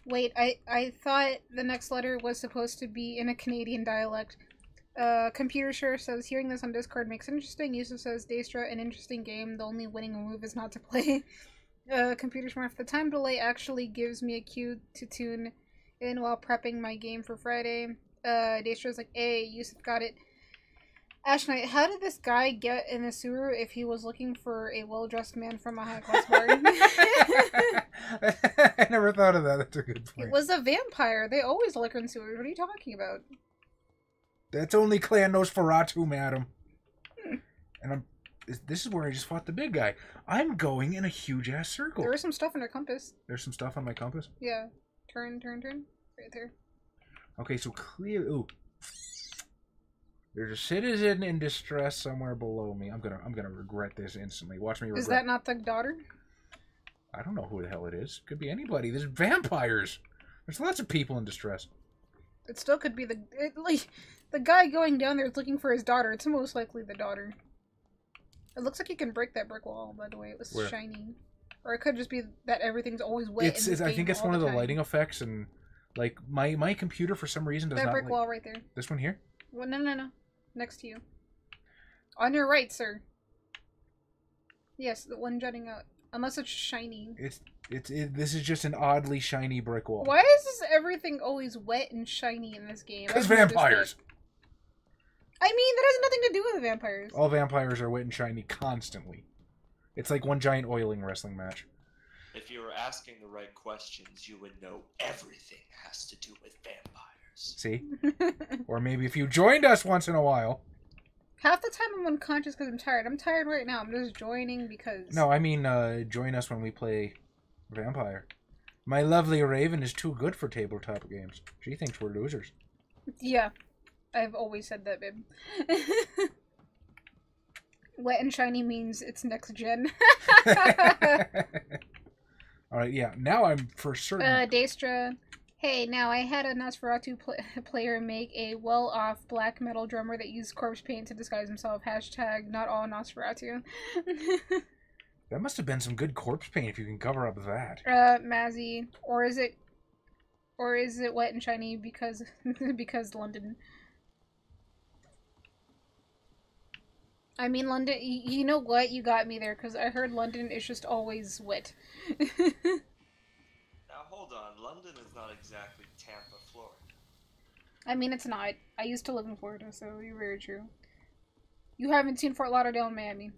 Wait, I thought the next letter was supposed to be in a Canadian dialect. Computer Sure says, hearing this on Discord makes it interesting. Yusuf says, Daestra, an interesting game. The only winning move is not to play. Computer Smurf, the time delay actually gives me a cue to tune in while prepping my game for Friday. Daestra's like, hey, Yusuf got it. Ash Knight, how did this guy get in the sewer if he was looking for a well-dressed man from a high-class bar? I never thought of that. That's a good point. It was a vampire. They always look in sewers. What are you talking about? That's only Clan Nosferatu, madam. And this is where I just fought the big guy. I'm going in a huge-ass circle. There is some stuff in our compass. There's some stuff on my compass? Yeah. Turn. Right there. Okay, so clear... Ooh. There's a citizen in distress somewhere below me. I'm gonna regret this instantly. Watch me regret. Is that not the daughter? I don't know who the hell it is. Could be anybody. There's vampires. There's lots of people in distress. It still could be the guy going down there is looking for his daughter. It's most likely the daughter. It looks like you can break that brick wall, by the way. It was shiny. Or it could just be that everything's always wet. I think it's one of the lighting effects, and like my computer for some reason does not. That brick wall right there. This one here? Well, no. Next to you. On your right, sir. Yes, the one jutting out. Unless it's shiny. This is just an oddly shiny brick wall. Why is this everything always wet and shiny in this game? Because vampires. I mean, that has nothing to do with vampires. All vampires are wet and shiny constantly. It's like one giant oiling wrestling match. If you were asking the right questions, you would know everything has to do with vampires. See? Or maybe if you joined us once in a while. Half the time I'm unconscious because I'm tired. I'm tired right now. I'm just joining because... No, I mean join us when we play Vampire. My lovely Raven is too good for tabletop games. She thinks we're losers. Yeah. I've always said that, babe. Wet and shiny means it's next gen. Alright, yeah. Now I'm for certain... Daestra... Hey, now I had a Nosferatu player make a well-off black metal drummer that used corpse paint to disguise himself. Hashtag not all Nosferatu. That must have been some good corpse paint if you can cover up that. Mazzy. Or is it wet and shiny because London? I mean, London, you know what? You got me there, because I heard London is just always wet. Now, hold on. London is not exactly Tampa, Florida. I mean, it's not. I used to live in Florida, so you're very true. You haven't seen Fort Lauderdale and Miami.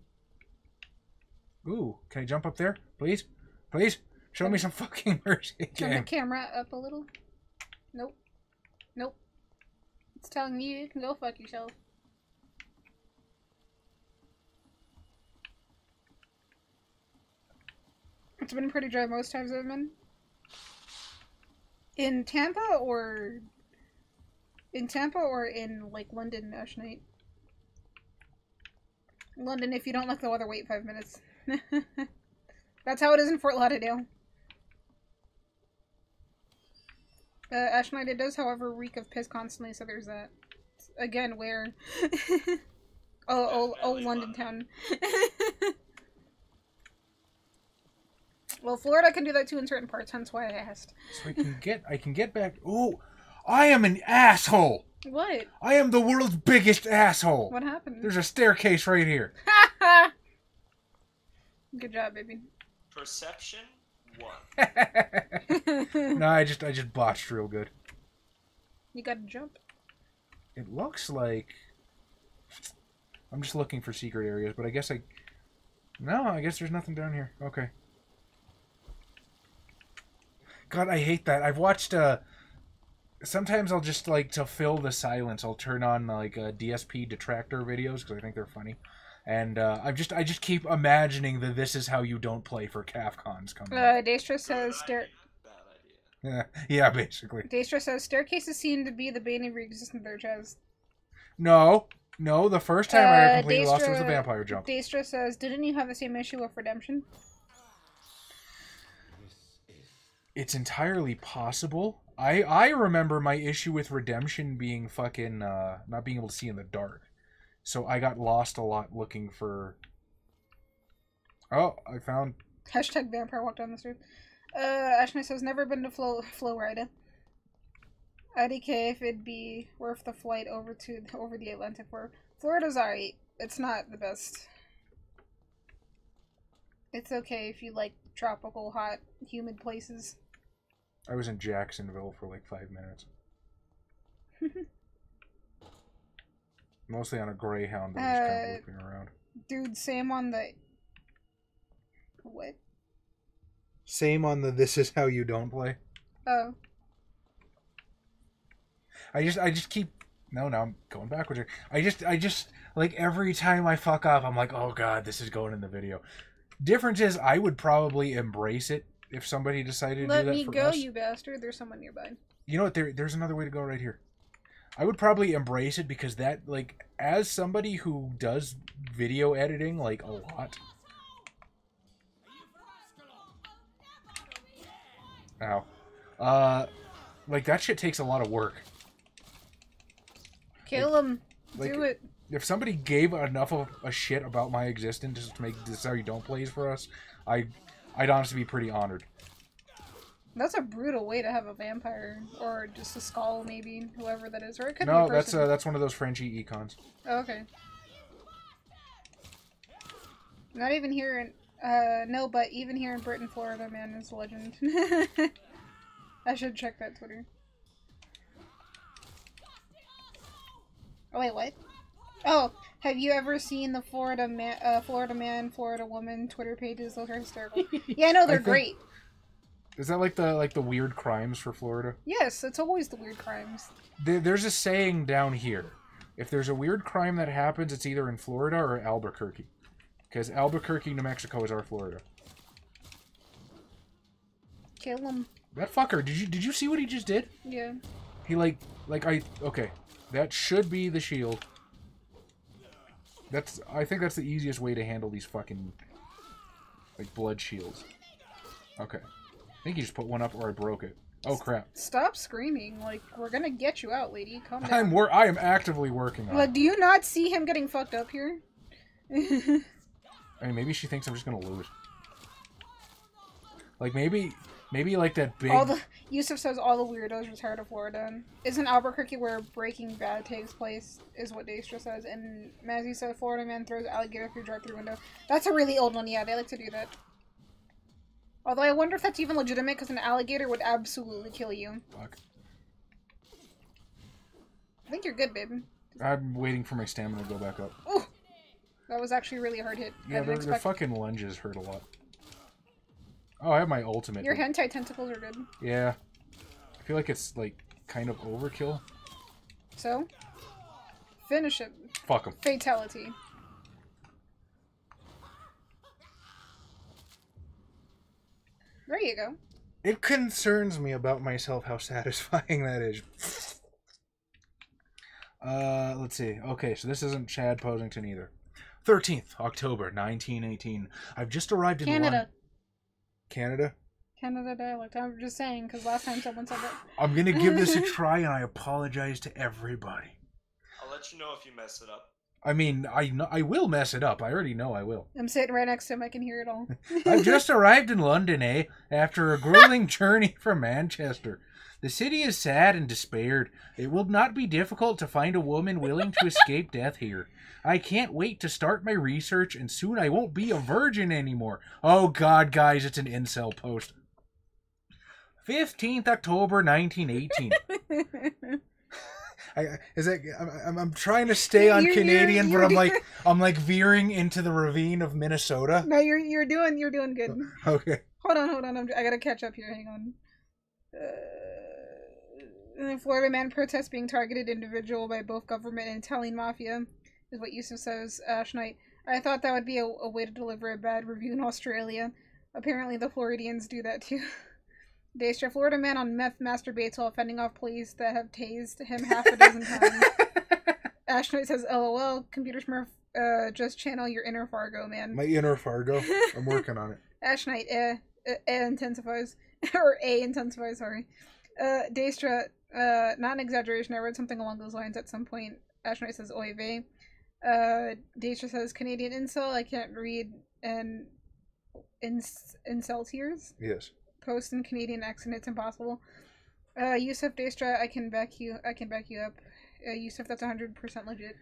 Ooh, can I jump up there? Please? Please? Show me some fucking mercy. Turn the camera up a little. Nope. Nope. It's telling you can go fuck yourself. It's been pretty dry most times I've been. In Tampa or in like London, Ash Knight? London, if you don't like the weather, wait 5 minutes. That's how it is in Fort Lauderdale. Ash Knight, it does, however, reek of piss constantly, so there's that. Again, where? oh, London town. Well, Florida can do that too in certain parts, hence why I asked. So I can get back. Oh, I am an asshole. What? I am the world's biggest asshole. What happened? There's a staircase right here. Good job, baby. Perception 1. No, I just botched real good. You gotta jump. It looks like I'm just looking for secret areas, but I guess I guess there's nothing down here. Okay. God, I hate that. I've watched, sometimes I'll just, like, to fill the silence, I'll turn on, like, DSP detractor videos, because I think they're funny. And, I just keep imagining that this is how you don't play for CAFCONs coming up. Daestra says, yeah, basically. Daestra says, staircases seem to be the bane of your existence there, Chaz. No, the first time I completely lost it was a vampire jump. Daestra says, didn't you have the same issue with Redemption? It's entirely possible. I remember my issue with Redemption being fucking, not being able to see in the dark. So I got lost a lot looking for... Oh, I found... Hashtag vampire walk down the street. Ashna says, never been to Florida. IDK if it'd be worth the flight over the Atlantic. Where Florida's alright. It's not the best. It's okay if you like tropical, hot, humid places. I was in Jacksonville for like 5 minutes. Mostly on a Greyhound, but just kind of looping around. Dude, same on the... What? Same on the this is how you don't play. Oh. I just keep... No, I'm going backwards here. I just, like, every time I fuck up, I'm like, oh god, this is going in the video. Difference is, I would probably embrace it if somebody decided to do that for us. Let me go, you bastard. There's someone nearby. You know what? There's another way to go right here. I would probably embrace it because that, like, as somebody who does video editing, like, a lot. Ow. Like, that shit takes a lot of work. Kill him. Like, Do it. If somebody gave enough of a shit about my existence just to make This Is How You Don't plays for us, I'd honestly be pretty honored. That's a brutal way to have a vampire, or just a skull, maybe, whoever that is, or it could be No, a person. that's one of those Frenchy econs. Oh, okay. Not even here in, no, but even here in Britain, Florida, man, is a legend. I should check that Twitter. Oh, wait, what? Oh, have you ever seen the Florida man, Florida woman Twitter pages? Those are hysterical. Yeah, no, they're great. Is that like the weird crimes for Florida? Yes, it's always the weird crimes. There's a saying down here. If there's a weird crime that happens, it's either in Florida or Albuquerque. Because Albuquerque, New Mexico is our Florida. Kill him. That fucker, did you see what he just did? Yeah. He okay. That should be the shield. I think that's the easiest way to handle these fucking, like, blood shields. Okay. I think you just put one up or I broke it. Oh, crap. Stop screaming. Like, we're gonna get you out, lady. Calm down. I am actively working on it. Like, do you not see him getting fucked up here? I mean, maybe she thinks I'm just gonna lose. Like, maybe like that big... Yusuf says all the weirdos retired to Florida. Isn't Albuquerque where Breaking Bad takes place, is what Daestra says. And Mazzy said, Florida man throws alligator through drive-thru window. That's a really old one, yeah, they like to do that. Although I wonder if that's even legitimate, because an alligator would absolutely kill you. Fuck. I think you're good, babe. I'm waiting for my stamina to go back up. Ooh! That was actually a really hard hit. Yeah, their fucking lunges hurt a lot. Oh, I have my ultimate. Your hentai tentacles are good. Yeah. I feel like it's, like, kind of overkill. So? Finish it. Fuck him. Fatality. There you go. It concerns me about myself how satisfying that is. Let's see. Okay, so this isn't Chad Posington either. 13th October, 1918. I've just arrived in Canada. Canada? Canada dialect. I'm just saying, because last time someone said that. I'm gonna give this a try, and I apologize to everybody. I'll let you know if you mess it up. I mean, I will mess it up. I already know I will. I'm sitting right next to him. I can hear it all. I've just arrived in London, after a grueling journey from Manchester. The city is sad and despaired. It will not be difficult to find a woman willing to escape death here. I can't wait to start my research, and soon I won't be a virgin anymore. Oh God, guys, it's an incel post. 15th October, 1918. I'm trying to stay on Canadian, but I'm like veering into the ravine of Minnesota. No, you're doing good. Okay. Hold on. I gotta catch up here. Hang on. Florida man protests being targeted individual by both government and Italian mafia, is what Yusuf says. Ash Knight. I thought that would be a way to deliver a bad review in Australia. Apparently the Floridians do that too. Daestra, Florida man on meth masturbates while fending off police that have tased him half a dozen times. Ash Knight says, LOL, computer smurf, just channel your inner Fargo, man. My inner Fargo? I'm working on it. Ash Knight, intensifies. Or A intensifies, sorry. Daestra, not an exaggeration, I read something along those lines at some point. Ash Knight says, oy vey. Daestra says, Canadian incel, I can't read, and incel tears? Yes. Post in Canadian accent, it's impossible. Yusuf, Daestra, I can back you up. Yusuf, that's 100% legit.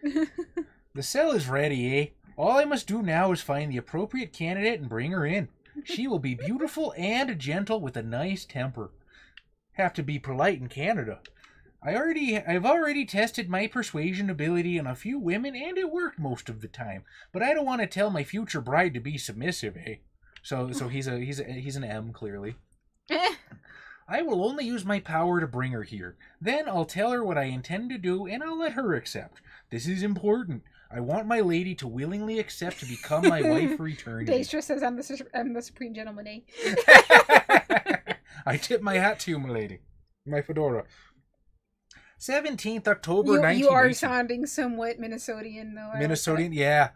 The cell is ready, All I must do now is find the appropriate candidate and bring her in. She will be beautiful and gentle with a nice temper. Have to be polite in Canada. I've already tested my persuasion ability on a few women, and it worked most of the time. But I don't want to tell my future bride to be submissive, So he's an M, clearly. I will only use my power to bring her here. Then I'll tell her what I intend to do, and I'll let her accept. This is important. I want my lady to willingly accept to become my wife for eternity. Daestra says I'm the supreme gentleman, I tip my hat to you, my lady. My fedora. 17th October, You 1980. are sounding somewhat Minnesotian, though. I like Minnesotian, yeah.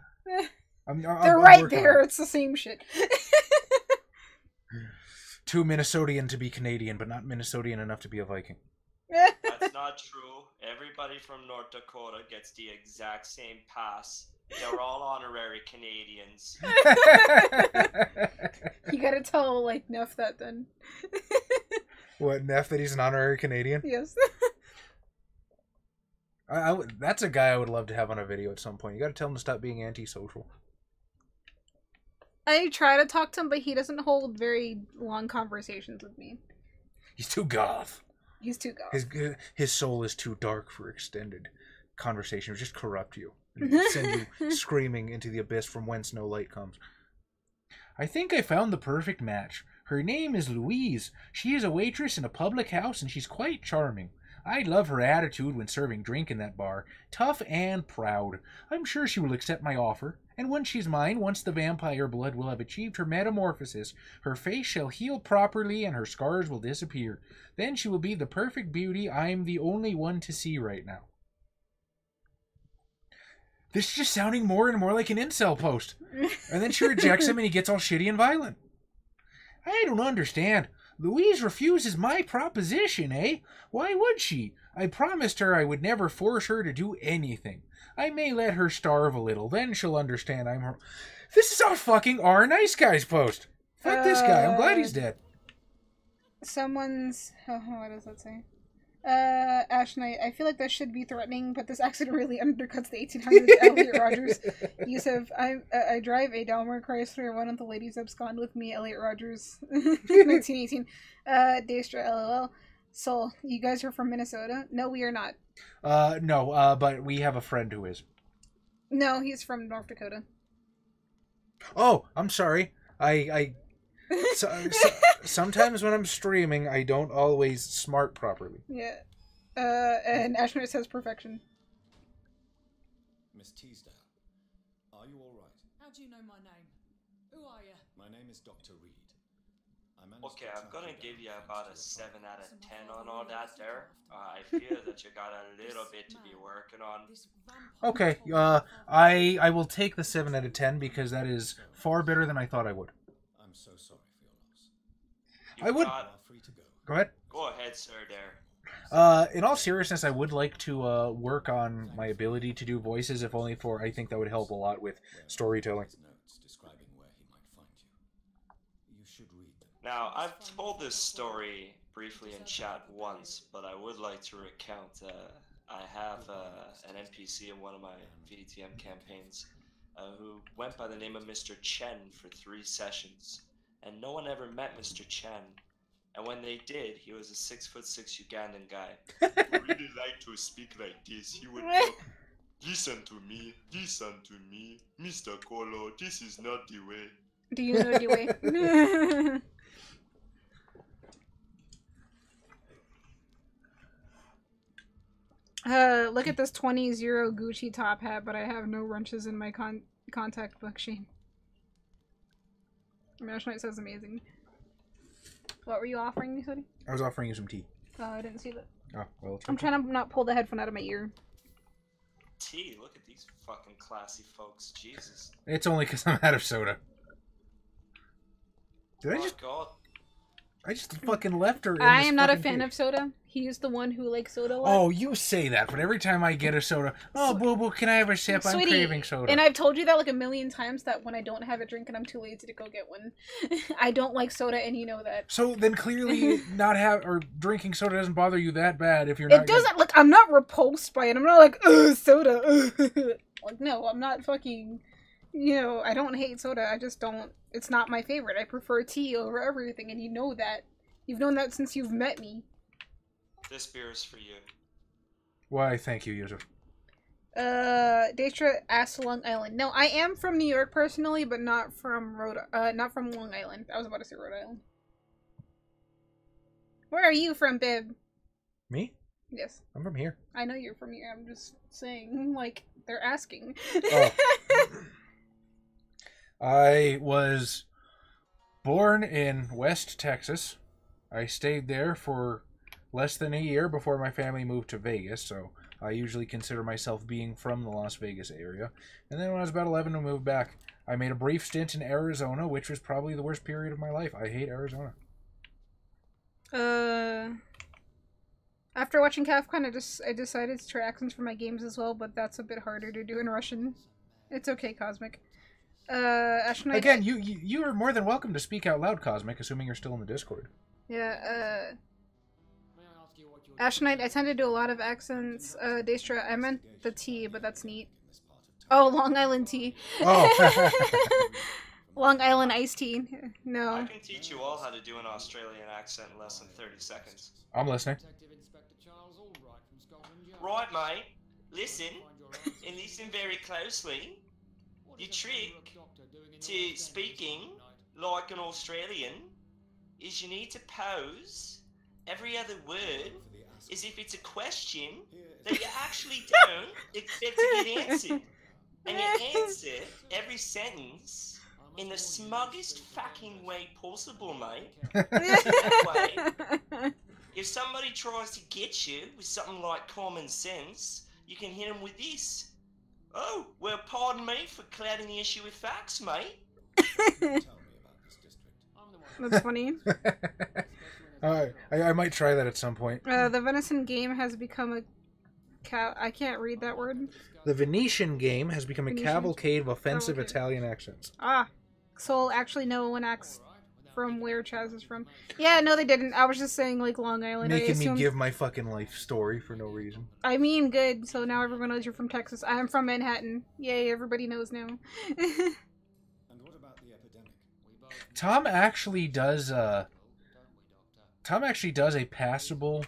They're right there. It's the same shit. Too Minnesotian to be Canadian, but not Minnesotian enough to be a Viking. That's not true. Everybody from North Dakota gets the exact same pass. They're all honorary Canadians. You gotta tell, like, Neff that then. What, Neff, that he's an honorary Canadian? Yes. That's a guy I would love to have on a video at some point. You gotta tell him to stop being antisocial. I try to talk to him, but he doesn't hold very long conversations with me. He's too goth. He's too goth. His soul is too dark for extended conversation. It would just corrupt you. And send you screaming into the abyss from whence no light comes. I think I found the perfect match. Her name is Louise. She is a waitress in a public house, and she's quite charming. I love her attitude when serving drink in that bar. Tough and proud. I'm sure she will accept my offer. And when she's mine, once the vampire blood will have achieved her metamorphosis, her face shall heal properly and her scars will disappear. Then she will be the perfect beauty I'm the only one to see right now. This is just sounding more and more like an incel post. And then she rejects him and he gets all shitty and violent. I don't understand. Louise refuses my proposition, eh? Why would she? I promised her I would never force her to do anything. I may let her starve a little, then she'll understand I'm her... This is a fucking R Nice Guys post. Fuck this guy, I'm glad he's dead. Someone's... Oh, what does that say? Ash Knight, I feel like that should be threatening, but this accident really undercuts the 1800s Elliot Rogers. Yusuf, I drive a Dalmor Chrysler. One of the ladies absconded with me, Elliot Rogers, 1918. Daestra, LOL. So, you guys are from Minnesota? No, we are not. No, but we have a friend who is. No, he's from North Dakota. Oh, I'm sorry. Sometimes when I'm streaming, I don't always smart properly. Yeah. And Ash Knight says perfection. Miss Teasdale, are you all right? How do you know my name? Who are you? My name is Dr. Reed. Okay, I'm gonna give you about a 7 out of 10 on all that there. I feel that you got a little bit to be working on. Okay, I will take the 7 out of 10 because that is far better than I thought I would. I'm so sorry for your loss. I would... Go ahead. Go ahead, sir, there. In all seriousness, I would like to work on my ability to do voices, if only for... I think that would help a lot with storytelling. Now, I've told this story briefly in chat once, but I would like to recount. I have an NPC in one of my VTM campaigns who went by the name of Mr. Chen for 3 sessions, and no one ever met Mr. Chen. And when they did, he was a 6'6" Ugandan guy. He really liked to speak like this. He would talk, listen to me, Mr. Kolo, this is not the way. Do you know the way? Look at this 20 Gucci top hat, but I have no wrenches in my contact book. Shame. Ash Knight says amazing. What were you offering me, Sody? I was offering you some tea. Oh, I didn't see that. Oh, well, I'm trying to not pull the headphone out of my ear. Tea? Look at these fucking classy folks. Jesus. It's only because I'm out of soda. Did I just fucking left her in I this am not a fucking fan cage. of soda. He's the one who likes soda a lot. Oh, you say that, but every time I get a soda, oh, boo boo, can I have a sip? I'm Sweetie, craving soda. and I've told you that like a million times that when I don't have a drink and I'm too lazy to go get one, I don't like soda, and you know that. So then clearly drinking soda doesn't bother you that bad if you're not... It doesn't, like, I'm not repulsed by it. I'm not like, ugh, soda. Ugh. Like, no, I'm not fucking, you know, I don't hate soda. I just don't, it's not my favorite. I prefer tea over everything, and you know that. You've known that since you've met me. This beer is for you. Why, thank you, Yusuf. Daestra asked Long Island. No, I am from New York personally, but not from not from Long Island. I was about to say Rhode Island. Where are you from, Bib? Me? Yes. I'm from here. I know you're from here. I'm just saying, like, they're asking. Oh. I was born in West Texas. I stayed there for less than a year before my family moved to Vegas, so I usually consider myself being from the Las Vegas area. And then when I was about 11, we moved back. I made a brief stint in Arizona, which was probably the worst period of my life. I hate Arizona. After watching CAFCON, I decided to try accents for my games as well, but that's a bit harder to do in Russian. It's okay, Cosmic. Ashnite... Again, you are more than welcome to speak out loud, Cosmic, assuming you're still in the Discord. Yeah, Ashnite, I tend to do a lot of accents. Daestra, I meant the T, but that's neat. Oh, Long Island tea. Oh. Long Island iced tea. No. I can teach you all how to do an Australian accent in less than 30 seconds. I'm listening. Right, mate. Listen, and listen very closely. Your trick to speaking like an Australian is you need to pose every other word as if it's a question that you actually don't expect to get answered. And you answer every sentence in the smuggest fucking way possible, mate. That way, if somebody tries to get you with something like common sense, you can hit them with this. Oh, well, pardon me for clouding the issue with facts, mate. That's funny. I might try that at some point. The Venison game has become a... I can't read that word. The Venetian game has become a cavalcade of offensive Italian accents. Ah. Soul, actually, no one acts from where Chaz is from. Yeah, no, they didn't. I was just saying, like, Long Island. Making me give my fucking life story for no reason. I mean, good. So now everyone knows you're from Texas. I'm from Manhattan. Yay, everybody knows now. And what about the epidemic? Tom actually does a passable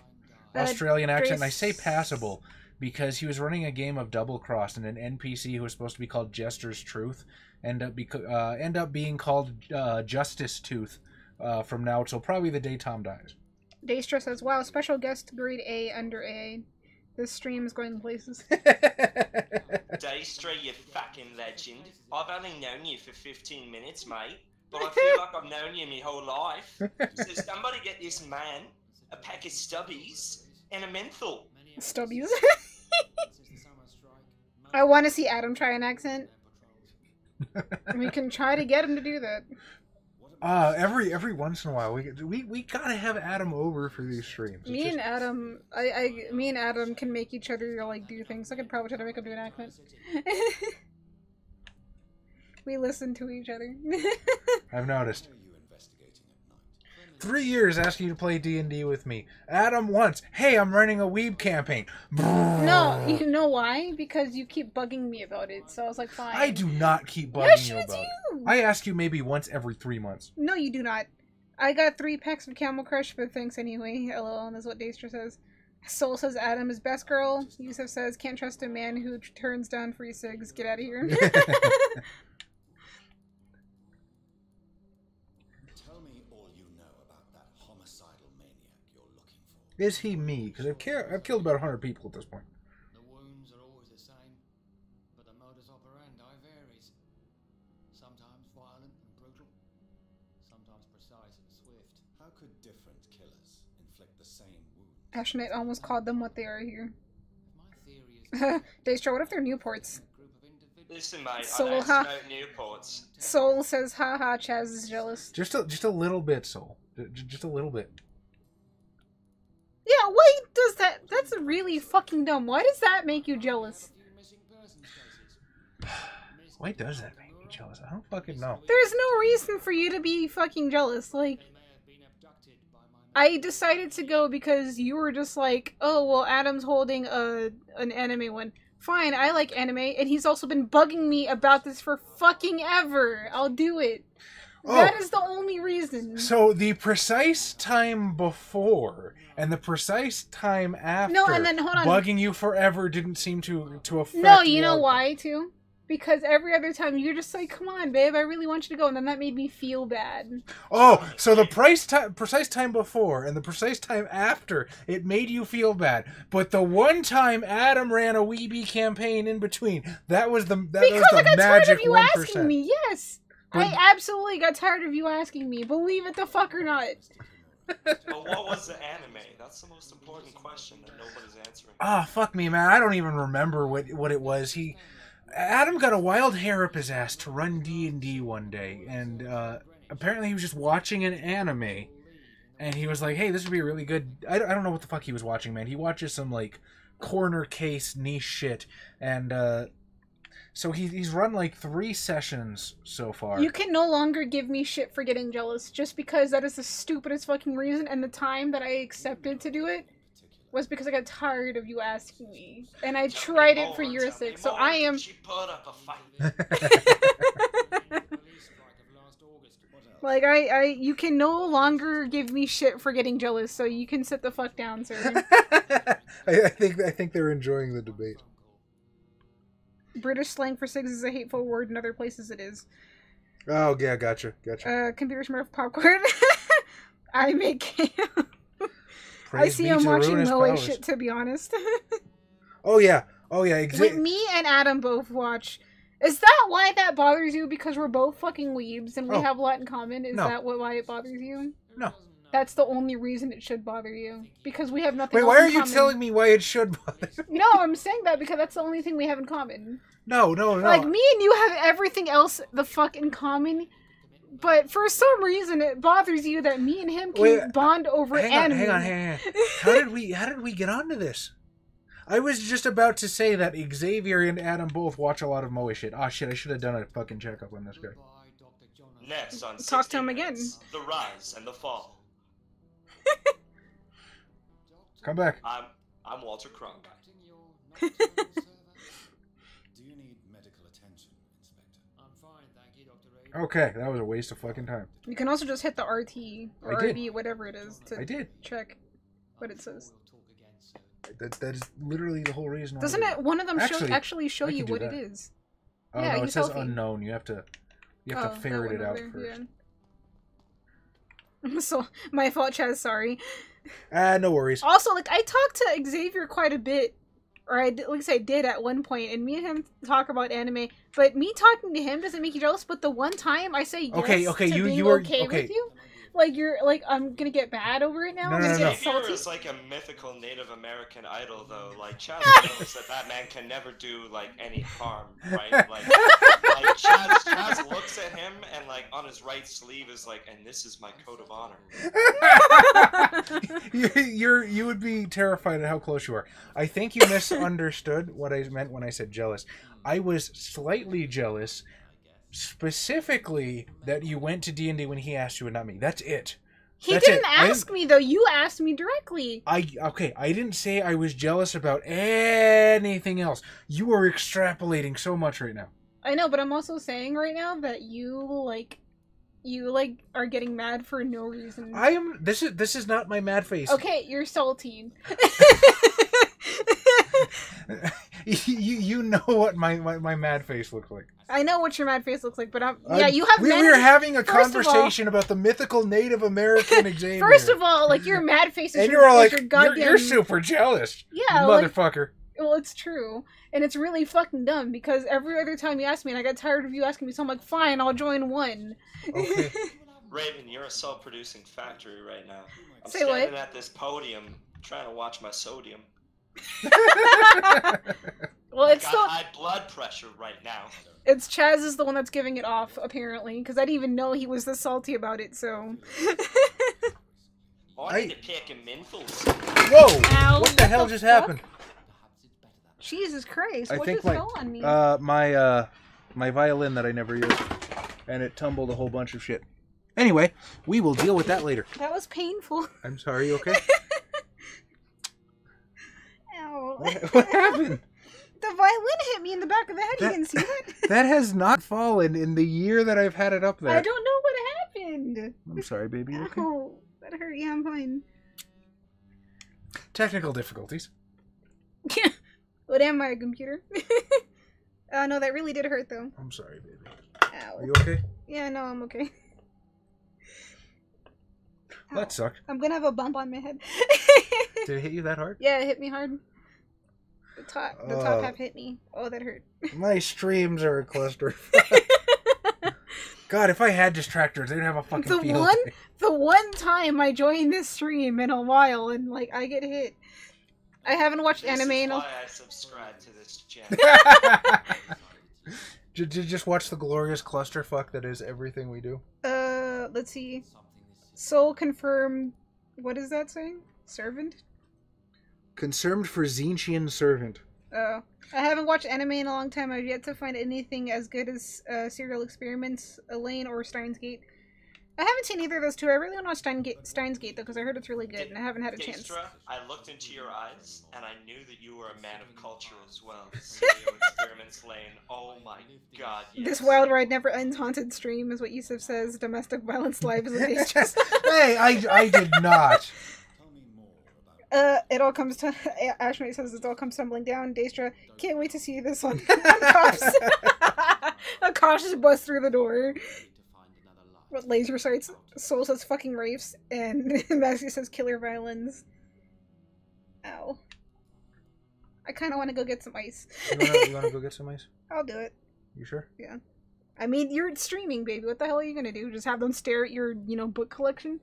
Australian accent. And I say passable because he was running a game of Double Cross, and an NPC who was supposed to be called Jester's Truth end up being called Justice Tooth from now till probably the day Tom dies. Daestra says, wow, special guest grade A under A. This stream is going places. Daestra, you fucking legend. I've only known you for 15 minutes, mate. But I feel like I've known you my whole life. So somebody get this man a pack of stubbies and a menthol. Stubbies? I want to see Adam try an accent. We can try to get him to do that. Every once in a while we gotta have Adam over for these streams. Me and Adam can make each other like do things. I could probably try to make him do an accent. We listen to each other. I've noticed. 3 years asking you to play D&D with me. Adam once. Hey, I'm running a weeb campaign. No, you know why? Because you keep bugging me about it. So I was like, fine. I do not keep bugging you about it. I ask you maybe once every 3 months. No, you do not. I got 3 packs of Camel Crush, but thanks anyway. LOL, and that's what Daestra says. Soul says Adam is best girl. Yusuf says can't trust a man who turns down free cigs. Get out of here. Is he me? Because I've killed about 100 people at this point. The wounds are always the same, but the modus operandi varies. Sometimes violent and brutal, sometimes precise and swift. How could different killers inflict the same wound? Ashnite almost called them what they are here. My theory is Daestra, what if they're Newports? Listen, mate, Soul, I don't smoke Newports. Soul says, haha, Chaz is jealous. Just a little bit, Soul. Just a little bit. Yeah, why does that? That's really fucking dumb. Why does that make you jealous? Why does that make me jealous? I don't fucking know. There's no reason for you to be fucking jealous. Like, I decided to go because you were just like, oh, well, Adam's holding an anime one. Fine, I like anime, and he's also been bugging me about this for fucking ever. I'll do it. Oh, that is the only reason. So the precise time before and the precise time after and then, hold on. bugging you forever didn't seem to affect. No, you know why, too? Because every other time you're just like, come on, babe, I really want you to go, and then that made me feel bad. Oh, so the precise time before and the precise time after, it made you feel bad. But the one time Adam ran a weebie campaign in between, that was the magic 1%. Because I got tired of you asking me, yes. I absolutely got tired of you asking me, believe it the fuck or not. But what was the anime? That's the most important question that nobody's answering. Ah, fuck me, man. I don't even remember what it was. Adam got a wild hair up his ass to run D&D one day, and apparently he was just watching an anime, and he was like, hey, this would be a really good... I don't know what the fuck he was watching, man. He watches some, like, corner case niche shit, and so he's run like 3 sessions so far. You can no longer give me shit for getting jealous, just because that is the stupidest fucking reason, and the time that I accepted to do it was because I got tired of you asking me, and I tried it for your sake, so I am... She put up a fight. Like, you can no longer give me shit for getting jealous, so you can sit the fuck down, sir. I think they're enjoying the debate. British slang for SIGs is a hateful word, in other places it is. Oh, yeah, gotcha. Computer smurf popcorn. I make I see him watching Moe shit, to be honest. Oh, yeah. Wait, me and Adam both watch... Is that why that bothers you? Because we're both fucking weebs and we have a lot in common? Is that why it bothers you? No. That's the only reason it should bother you. Because we have nothing else Wait, why are in you common. telling me why it should bother you? No, I'm saying that because that's the only thing we have in common. No. Like, me and you have everything else the fuck in common, but for some reason it bothers you that me and him can bond over anime. Hang on. How did we get onto this? I was just about to say that Xavier and Adam both watch a lot of Moe shit. Ah, shit, I should have done a fucking checkup on this guy. Next on Talk to him again. The Rise and the Fall. Come back. I'm Walter Crunk. Do you need medical attention, Inspector? I'm fine, thank you, Dr. Ray. Okay, that was a waste of fucking time. You can also just hit the RT or RD, whatever it is, to check what it says. That is literally the whole reason. Doesn't it? One of them actually show you what it is. Oh yeah, no, it says unknown. You have to ferret it out first. Yeah. So my fault, Chaz. Sorry. No worries. Also, like, I talked to Xavier quite a bit, or at least I did at one point, and me and him talk about anime. But me talking to him doesn't make you jealous. But the one time I say yes to being okay with you. Like, you're like, I'm gonna get mad over it now? No. Xavier is like a mythical Native American idol, though. Like, Chaz knows that man can never do, like, any harm, right? Like Chaz looks at him, and, like, on his right sleeve is like, and this is my code of honor. You would be terrified at how close you are. I think you misunderstood what I meant when I said jealous. I was slightly jealous, specifically that you went to D&D when he asked you and not me. That's it. He didn't ask me, though. You asked me directly. I didn't say I was jealous about anything else. You are extrapolating so much right now. I know, but I'm also saying right now that you are getting mad for no reason. I am. This is not my mad face. Okay, you're salty. You know what my mad face looks like. I know what your mad face looks like, but we're having a conversation about the mythical Native American Xavier. First of all, like, your mad face is and you're all like, goddamn... you're super jealous. Yeah, motherfucker. Well, it's true. And it's really fucking dumb, because every other time you ask me, and I got tired of you asking me, so I'm like, fine, I'll join one. Okay. Raven, you're a self-producing factory right now. I'm Say standing what? at this podium trying to watch my sodium. Well, it's got high blood pressure right now. It's Chaz is the one that's giving it off, apparently, because I didn't even know he was this salty about it, so... I need to pick him minfuls. Whoa! Ow, what the hell just happened? Jesus Christ, what think just fell on me? My violin that I never used. And it tumbled a whole bunch of shit. Anyway, we will deal with that later. That was painful. I'm sorry, you okay? Ow. What happened? The violin hit me in the back of the head. You didn't see that? That has not fallen in the year that I've had it up there. I don't know what happened. I'm sorry, baby. Okay? Oh, that hurt. Yeah, I'm fine. Technical difficulties. What am I, a computer? No, that really did hurt, though. I'm sorry, baby. Ow. Are you okay? Yeah, no, I'm okay. That sucked. I'm gonna have a bump on my head. Did it hit you that hard? Yeah, it hit me hard. The top half hit me. Oh, that hurt. My streams are a cluster. God, if I had distractors, they'd have a fucking field day. The one time I join this stream in a while and like I get hit. I haven't watched anime in a... This is why I subscribe to this channel. Just watch the glorious clusterfuck that is everything we do. Let's see. Soul confirmed. What is that saying? Servant? Concerned for Zinchian servant. Oh. I haven't watched anime in a long time. I've yet to find anything as good as Serial Experiments, Elaine, or Steins Gate. I haven't seen either of those two. I really want to watch Steins Gate, though, because I heard it's really good, and I haven't had a chance. Daestra, I looked into your eyes, and I knew that you were a man of culture as well. Serial Experiments, Lane. Oh my god, yes. This wild ride never ends haunted stream is what Yusuf says. Domestic violence live is a Daestra. Hey, I did not. It all comes to... Ashmate says it all comes tumbling down. Daestra, can't wait to see this one. Cops. A cautious bust through the door. What laser sights? Soul says fucking rapes. And Maxie says killer violins. Ow. I kind of want to go get some ice. You want to go get some ice? I'll do it. You sure? Yeah. I mean, you're streaming, baby. What the hell are you going to do? Just have them stare at your, book collection?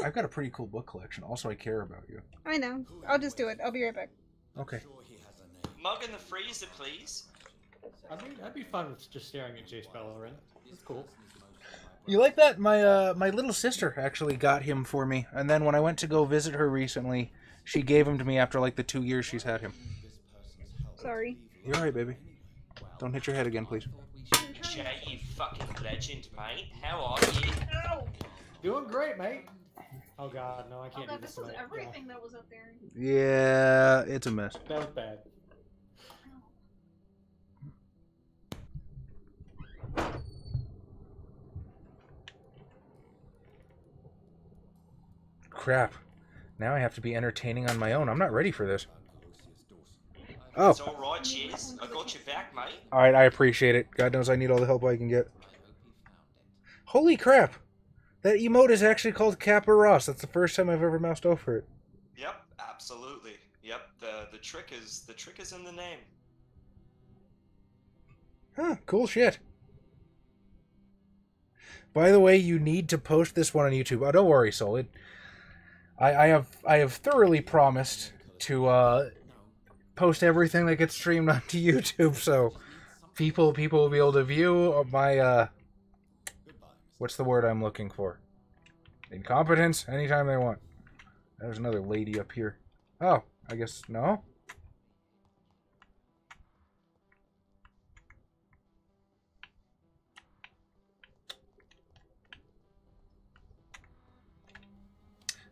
I've got a pretty cool book collection. Also, I care about you. I know. I'll just do it. I'll be right back. Okay. Mug in the freezer, please. I'd be fine with just staring at Jace Bellerin. It's cool. You like that? My little sister actually got him for me, and then when I went to go visit her recently, she gave him to me after like the 2 years she's had him. Sorry. You're alright, baby. Don't hit your head again, please. Jay, you fucking legend, mate. How are you? Ow. Doing great, mate. Oh god, no, I can't do this this. was everything that was up there. Yeah, it's a mess. That was bad. Crap. Now I have to be entertaining on my own. I'm not ready for this. Oh. It's alright, cheers. I got your back, mate. Alright, I appreciate it. God knows I need all the help I can get. Holy crap! That emote is actually called Kappa Ross. That's the first time I've ever moused over it. Yep, absolutely. Yep, the trick is in the name. Huh, cool shit. By the way, you need to post this one on YouTube. Oh, don't worry, Soul. I have thoroughly promised to post everything that gets streamed onto YouTube, so people will be able to view my what's the word I'm looking for? Incompetence anytime they want. There's another lady up here. Oh, I guess no.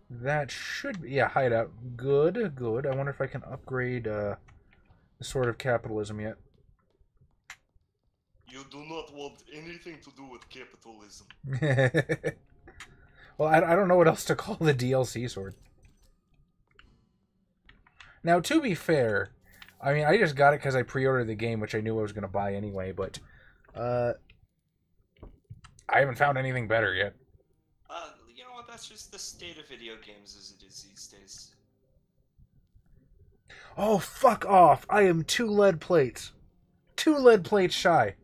That should be... Yeah, hideout. Good, good. I wonder if I can upgrade the Sword of Capitalism yet. You do not want anything to do with capitalism. Well, I don't know what else to call the DLC sword. Now, to be fair, I mean, I just got it because I pre-ordered the game, which I knew I was going to buy anyway, but I haven't found anything better yet. You know what? That's just the state of video games as it is these days. Oh, fuck off! I am 2 lead plates. 2 lead plates shy.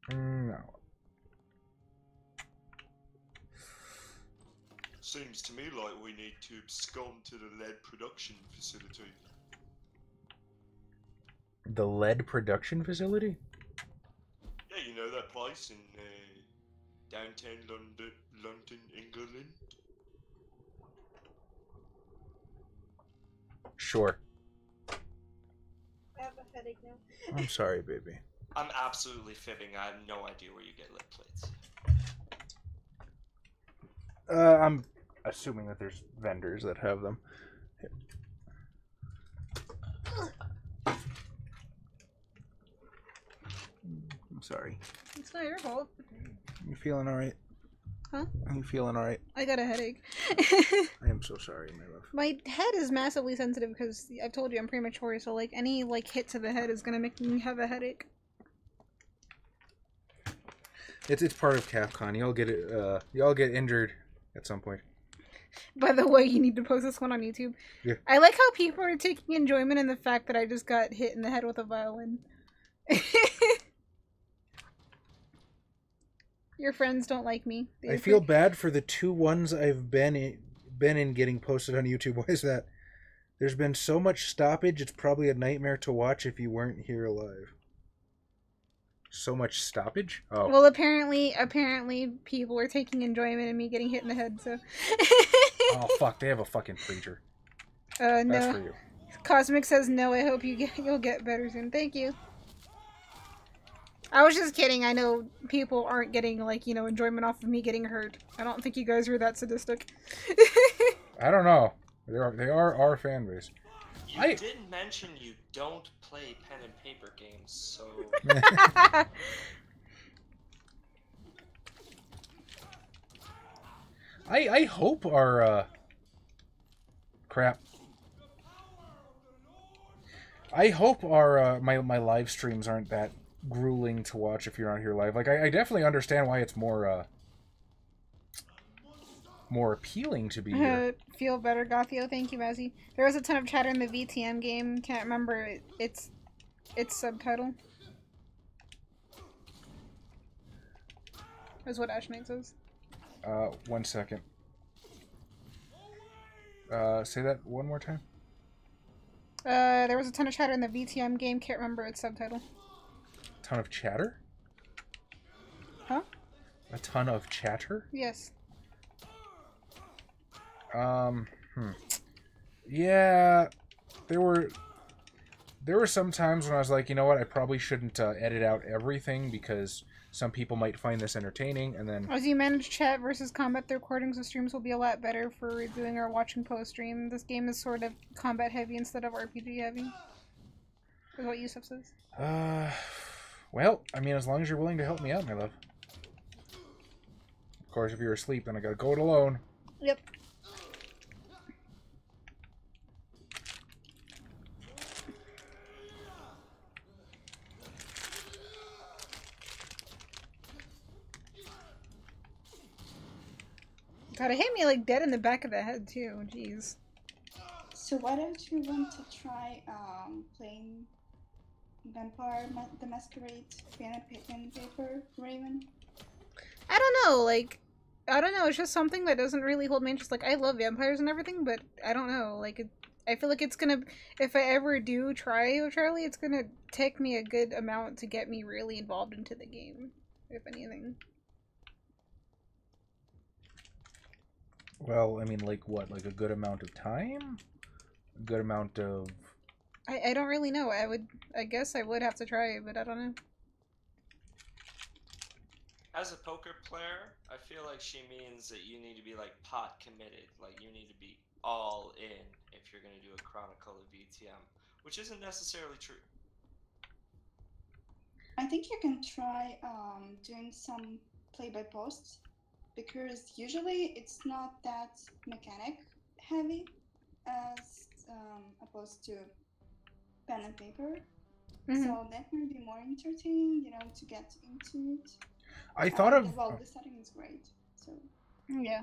No. Seems to me like we need to abscond to the lead production facility. The lead production facility? Yeah, you know that place in downtown London, England? Sure. I have a headache now. I'm sorry, baby. I'm absolutely fibbing. I have no idea where you get lead plates. I'm assuming that there's vendors that have them. I'm sorry. It's not your fault. You feeling alright? Huh? Are you feeling alright? I got a headache. I am so sorry, my love. My head is massively sensitive because I've told you I'm premature, so like any hit to the head is gonna make me have a headache. It's part of Capcom. Y'all get injured at some point. By the way, you need to post this one on YouTube. Yeah. I like how people are taking enjoyment in the fact that I just got hit in the head with a violin. Your friends don't like me. I feel bad for the 2 ones I've been in getting posted on YouTube. Why is that? There's been so much stoppage, it's probably a nightmare to watch if you weren't here alive. So much stoppage? Oh. Well, apparently people are taking enjoyment in me getting hit in the head, so... Oh, fuck, they have a fucking preacher. No. That's for you. Cosmic says no, I hope you'll get better soon. Thank you. I was just kidding. I know people aren't getting, like, you know, enjoyment off of me getting hurt. I don't think you guys are that sadistic. I don't know. They are our fan base. You didn't mention you don't play pen and paper games, so... I hope our, crap. I hope our, my live streams aren't that grueling to watch if you're not here live. Like, I definitely understand why it's more appealing to be here. Feel better, Gothio. Thank you, Mazzy. There was a ton of chatter in the VTM game. Can't remember its subtitle. Is what Ash Knight says. 1 second. Say that one more time. There was a ton of chatter in the VTM game. Can't remember its subtitle. Ton of chatter? Huh? A ton of chatter? Yes. Yeah, there were some times when I was like, you know what, I probably shouldn't edit out everything because some people might find this entertaining, and then... As you manage chat versus combat, the recordings of streams will be a lot better for doing our watching post-stream. This game is sort of combat heavy instead of RPG heavy. Is what Yusuf says. Well, I mean, as long as you're willing to help me out, my love. Of course, if you're asleep, then I gotta go it alone. Yep. God, it hit me like dead in the back of the head too. Jeez. So why don't you want to try playing Vampire the Masquerade pen and paper, Raven? I don't know, like, I don't know, it's just something that doesn't really hold my interest. Like, I love vampires and everything, but I don't know, like, I feel like it's gonna, if I ever do try with Charlie, it's gonna take me a good amount to get me really involved into the game, if anything. Well, I mean, like what? Like a good amount of time? A good amount of... I don't really know. I guess I would have to try it, but I don't know. As a poker player, I feel like she means that you need to be like pot committed. Like you need to be all in if you're going to do a Chronicle of VTM, which isn't necessarily true. I think you can try doing some play-by-post, because usually it's not that mechanic heavy as opposed to pen and paper. Mm-hmm. So that might be more entertaining, you know, to get into it. I thought of... Well, the setting is great, so... Yeah.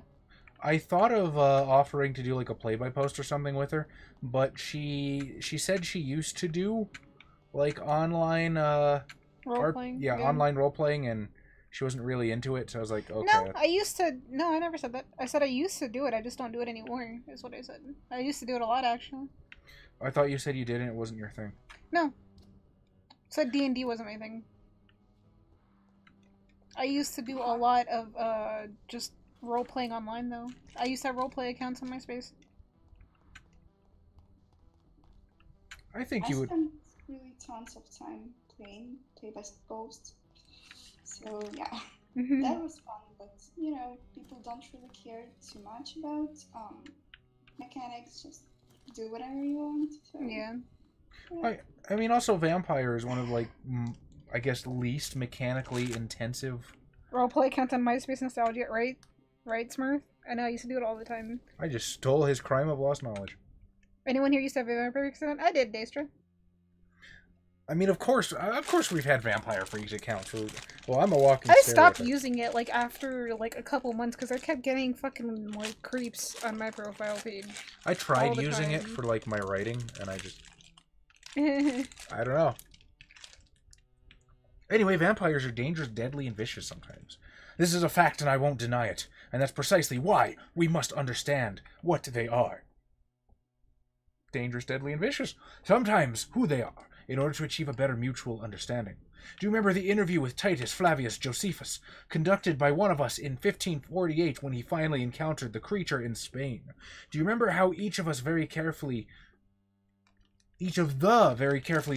I thought of offering to do like a play-by-post or something with her, but she said she used to do like online Role-playing? yeah, online role-playing, and she wasn't really into it, so I was like, okay. No, I never said that. I said I used to do it, I just don't do it anymore, is what I said. I used to do it a lot, actually. I thought you said you did and it wasn't your thing. No. I said D&D wasn't my thing. I used to do a lot of, just role-playing online, though. I used to have role-play accounts on MySpace. I think you would... I spent really tons of time playing play-by-post. So, yeah. That was fun, but, you know, people don't really care too much about mechanics. Just do whatever you want. So, yeah. I mean, also Vampyr is one of, like, I guess, least mechanically intensive... Roleplay account on MySpace Nostalgia, right? Right, Smurf? I know, I used to do it all the time. I just stole his crime of lost knowledge. Anyone here used to have a Vampyr account? I did, Daestra. I mean, of course we've had Vampire Freaks accounts. Well, I'm a walking I stopped stereotype. using it, like, after, like, a couple months, because I kept getting fucking, like, creeps on my profile page. I tried using it for, like, my writing, and I just... I don't know. Anyway, vampires are dangerous, deadly, and vicious sometimes. This is a fact, and I won't deny it. And that's precisely why we must understand what they are. Dangerous, deadly, and vicious. Sometimes who they are, in order to achieve a better mutual understanding. Do you remember the interview with Titus Flavius Josephus, conducted by one of us in 1548 when he finally encountered the creature in Spain? Do you remember how each of the very carefully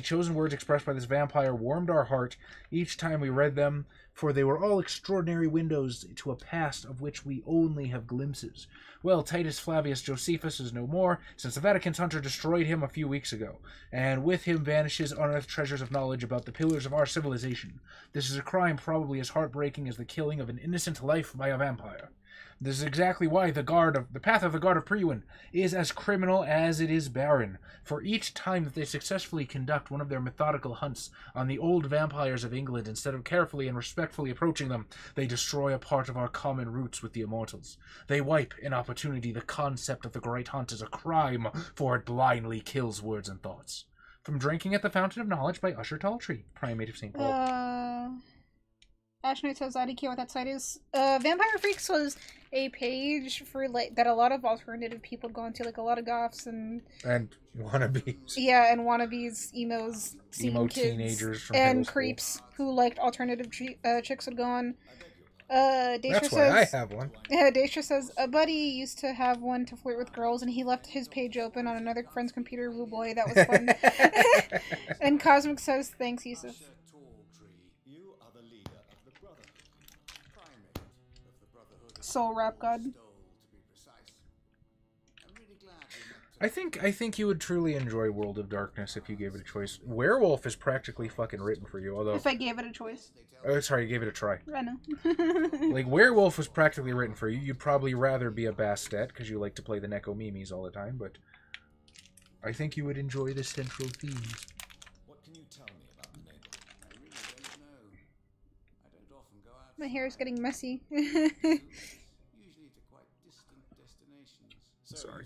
chosen words expressed by this vampire warmed our heart each time we read them, for they were all extraordinary windows to a past of which we only have glimpses? Well, Titus Flavius Josephus is no more, since the Vatican's hunter destroyed him a few weeks ago, and with him vanishes unearthed treasures of knowledge about the pillars of our civilization. This is a crime probably as heartbreaking as the killing of an innocent life by a vampire. This is exactly why the path of the Guard of Priwen is as criminal as it is barren, for each time that they successfully conduct one of their methodical hunts on the old vampires of England, instead of carefully and respectfully approaching them, they destroy a part of our common roots with the immortals. They wipe, in opportunity, the concept of the great hunt as a crime, for it blindly kills words and thoughts. From Drinking at the Fountain of Knowledge by Usher Talltree, Primate of St. Paul. Ash Knight says, I don't care what that site is. Vampire Freaks was a page for, like, that a lot of alternative people go into, like, a lot of goths and wannabes. Yeah, and wannabes, emos, emo kids, teenagers from and middle creeps school who liked alternative chicks would go on. Daestra That's says, why I have one. Daestra says, a buddy used to have one to flirt with girls, and he left his page open on another friend's computer. Woo boy, that was fun. And Cosmic says, thanks, Yusuf. Soul Rap God. I think you would truly enjoy World of Darkness if you gave it a choice. Werewolf is practically fucking written for you, although... If I gave it a choice. Oh, sorry, you gave it a try. I know. Like, Werewolf was practically written for you. You'd probably rather be a Bastet, because you like to play the Neko-Mimis all the time, but... I think you would enjoy the central themes. What can you tell me about the neighbor? I really don't know. I don't often go out. My hair is getting messy. Usually to quite distant destinations. Sorry.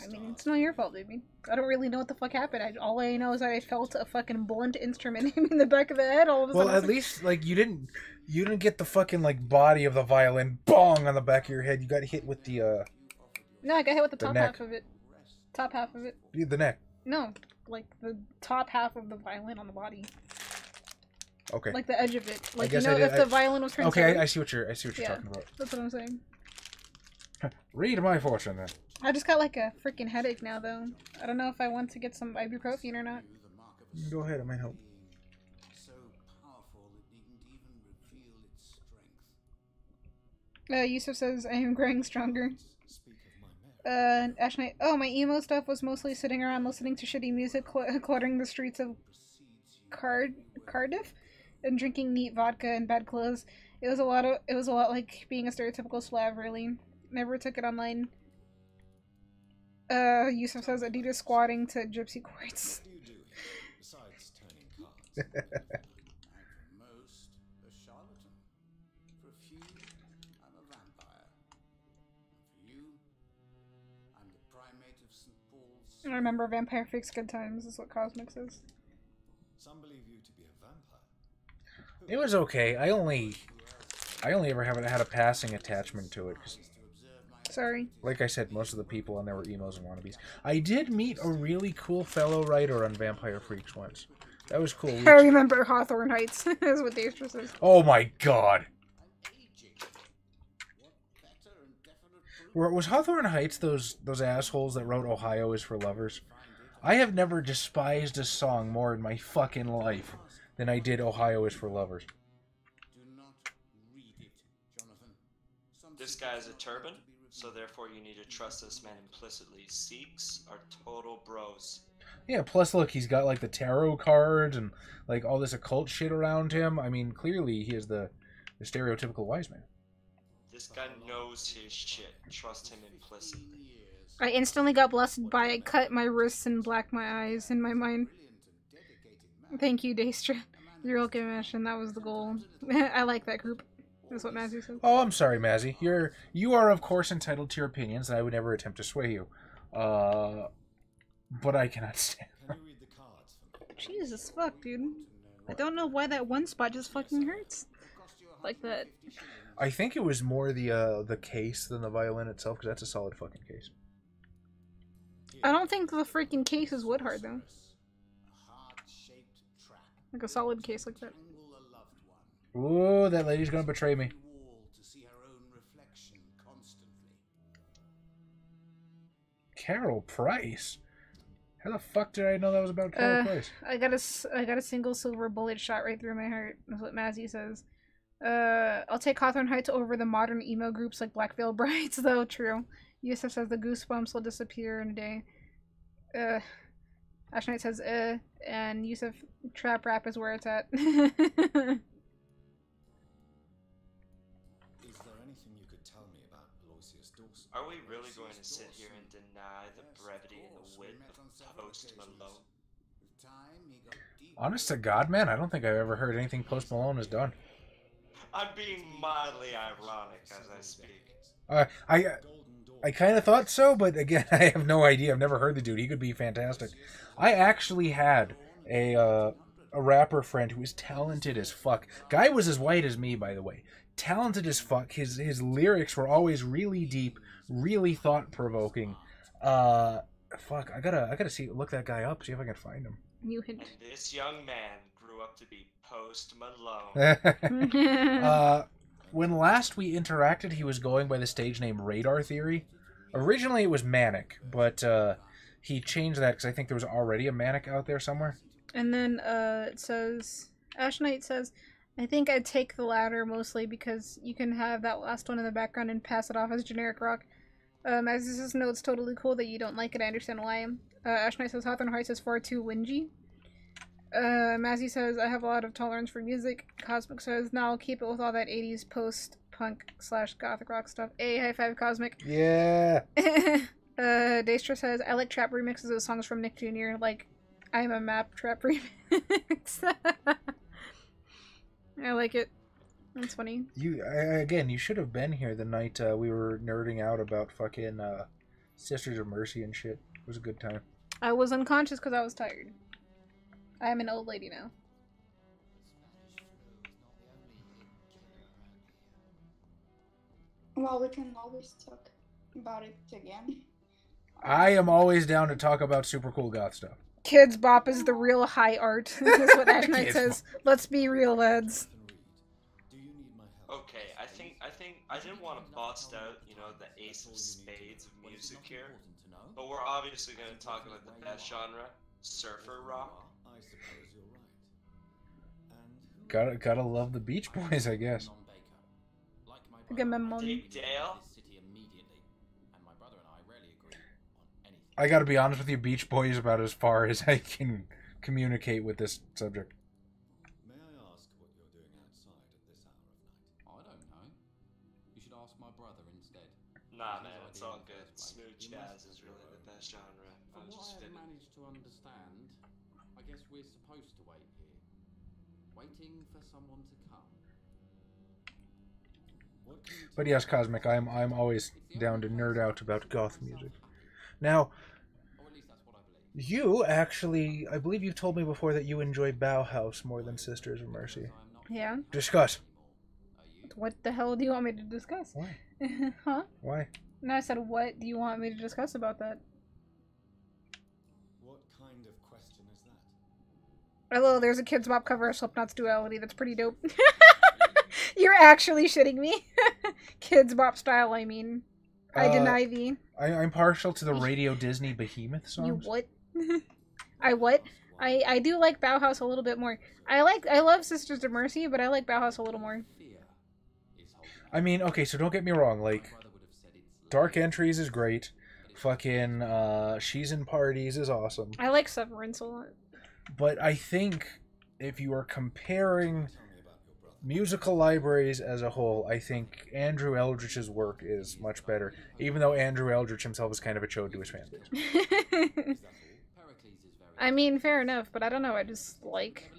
I mean, it's not your fault, baby. I don't really know what the fuck happened. All I know is that I felt a fucking blunt instrument hit me in the back of the head all of a sudden. Well, at least, like, you didn't get the fucking, like, body of the violin bong on the back of your head. You got hit with the, No, I got hit with the top neck. half of it. Top half of it. The neck. No, like, the top half of the violin on the body. Okay. Like, the edge of it. Like, I you know, guess if the violin was turned Okay, sideways. I see what you're talking about. That's what I'm saying. Read my fortune, then. I just got, like, a freaking headache now, though. I don't know if I want to get some ibuprofen or not. Go ahead, it might help. So powerful it needn't even reveal its strength. Yusuf says, I am growing stronger. Ash Knight, oh, my emo stuff was mostly sitting around listening to shitty music, cluttering the streets of Cardiff, and drinking neat vodka and bad clothes. It was a lot like being a stereotypical Slav, really. Never took it online. Yusuf says Adidas squatting to gypsy chords. What are you doing besides turning cards? I'm for most a charlatan. For a few, I'm a vampire. And for you, I'm the primate of St. Paul's. I remember Vampire Freaks Good Times, is what Cosmic says. Some believe you to be a vampire. It was okay. I only ever had a passing attachment to it. 'Cause, sorry. like I said, most of the people on there were emos and wannabes. I did meet a really cool fellow writer on Vampire Freaks once. That was cool. I remember Hawthorne Heights, is what Daestra says. Oh my god. Was Hawthorne Heights those assholes that wrote Ohio is for Lovers? I have never despised a song more in my fucking life than I did Ohio is for Lovers. Do not read it, Jonathan. This guy is a turban, so therefore you need to trust this man implicitly. Sikhs are total bros. Yeah, plus look, he's got like the tarot cards and like all this occult shit around him. I mean, clearly he is the stereotypical wise man. This guy knows his shit. Trust him implicitly. I instantly got blessed by it, cut my wrists and blacked my eyes in my mind. Thank you, Daestra. You're welcome, Ash, and that was the goal. I like that group. That's what Mazzy says. Oh, I'm sorry, Mazzy. You are of course entitled to your opinions, and I would never attempt to sway you. But I cannot stand them. Jesus fuck, dude. I don't know why that one spot just fucking hurts. Like that. I think it was more the case than the violin itself, because that's a solid fucking case. I don't think the freaking case is wood hard though. Like a solid case like that. Ooh, that lady's gonna betray me. Carol Price? How the fuck did I know that was about Carol Price? I got a single silver bullet shot right through my heart. That's what Mazzy says. I'll take Hawthorne Heights over the modern emo groups like Black Veil Brides, though. True. Yusuf says the goosebumps will disappear in a day. Ash Knight says, and Yusuf, trap rap is where it's at. Is there anything you could tell me about Aloysius Dawson? Are we really going to sit here and deny the brevity and the wit of Post Malone? Honest to God, man, I don't think I've ever heard anything Post Malone has done. I'm being mildly ironic as I speak. I kind of thought so, but again, I have no idea. I've never heard the dude. He could be fantastic. I actually had a rapper friend who was talented as fuck. Guy was as white as me, by the way. Talented as fuck. His lyrics were always really deep, really thought provoking. Fuck, I gotta look that guy up, see if I can find him. You hit. This young man grew up to be Post Malone. When last we interacted, he was going by the stage name Radar Theory. Originally, it was Manic, but he changed that because I think there was already a Manic out there somewhere. And then it says, Ash Knight says, I think I'd take the latter mostly because you can have that last one in the background and pass it off as generic rock. As this is, no, it's totally cool that you don't like it. I understand why. Ash Knight says Hawthorne Heights is far too whingy. Mazzy says, I have a lot of tolerance for music. Cosmic says, no, I'll keep it with all that 80s post-punk / gothic rock stuff. A high five, Cosmic. Yeah. Daestra says, I like trap remixes of songs from Nick Jr. Like, I'm a Map trap remix. I like it. That's funny. Again, you should have been here the night we were nerding out about fucking Sisters of Mercy and shit. It was a good time. I was unconscious because I was tired. I am an old lady now. Well, we can always talk about it again. I am always down to talk about super cool goth stuff. Kids Bop is the real high art. That's what Ash Knight says. Let's be real, lads. Okay, I didn't want to bust out, the ace of spades of music here, but we're obviously going to talk about the best genre, surfer rock. I suppose you're right. Gotta love the Beach Boys, I guess. Dig Dale? I gotta be honest with you, Beach Boys is about as far as I can communicate with this subject. May I ask what you're doing outside at this hour of night? I don't know. You should ask my brother instead. Nah, man, it's all good. Smooth jazz is really the best genre. From what I've managed to understand, I guess we're supposed to wait here. Waiting for someone to come. But yes, Cosmic, I'm always down to nerd out about goth music. Now, you actually, I believe you've told me before that you enjoy Bauhaus more than Sisters of Mercy. Yeah. Discuss. What the hell do you want me to discuss? Why? Huh? Why? No, I said, what do you want me to discuss about that? What kind of question is that? Hello, there's a Kids Bop cover of Slipknot's Duality. That's pretty dope. You're actually shitting me. Kids Bop style, I mean. I deny thee. I'm partial to the Radio Disney Behemoth songs. You what? I what? I do like Bauhaus a little bit more. I love Sisters of Mercy, but I like Bauhaus a little more. I mean, okay, so don't get me wrong, like, Dark Entries is great. Fucking She's in Parties is awesome. I like Severance a lot. But I think if you are comparing musical libraries as a whole, I think Andrew Eldritch's work is much better, even though Andrew Eldritch himself is kind of a chode to his fan base. I mean, fair enough, but I don't know, I just like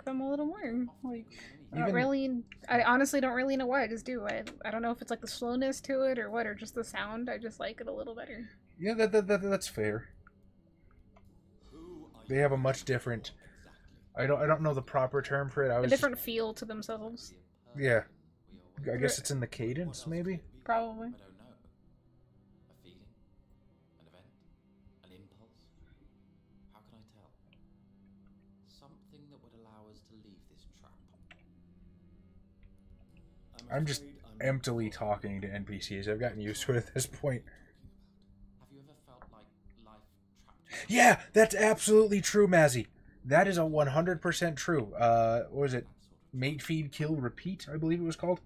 them a little more. Like, I honestly don't really know why, I just do. I don't know if it's like the slowness to it or what, or just the sound, I just like it a little better. Yeah, that's fair. They have a much different... I don't know the proper term for it. I A was different feel to themselves. yeah. I guess it's in the cadence, maybe. Probably. I don't know. A feeling? An event? An impulse? How can I tell? Something that would allow us to leave this trap. I'm just emptily talking to NPCs. I've gotten used to it at this point. Have you ever felt like life trapped? Yeah, that's absolutely true, Mazzy. That is a 100% true. What was it? Mate, feed, kill, repeat, I believe it was called.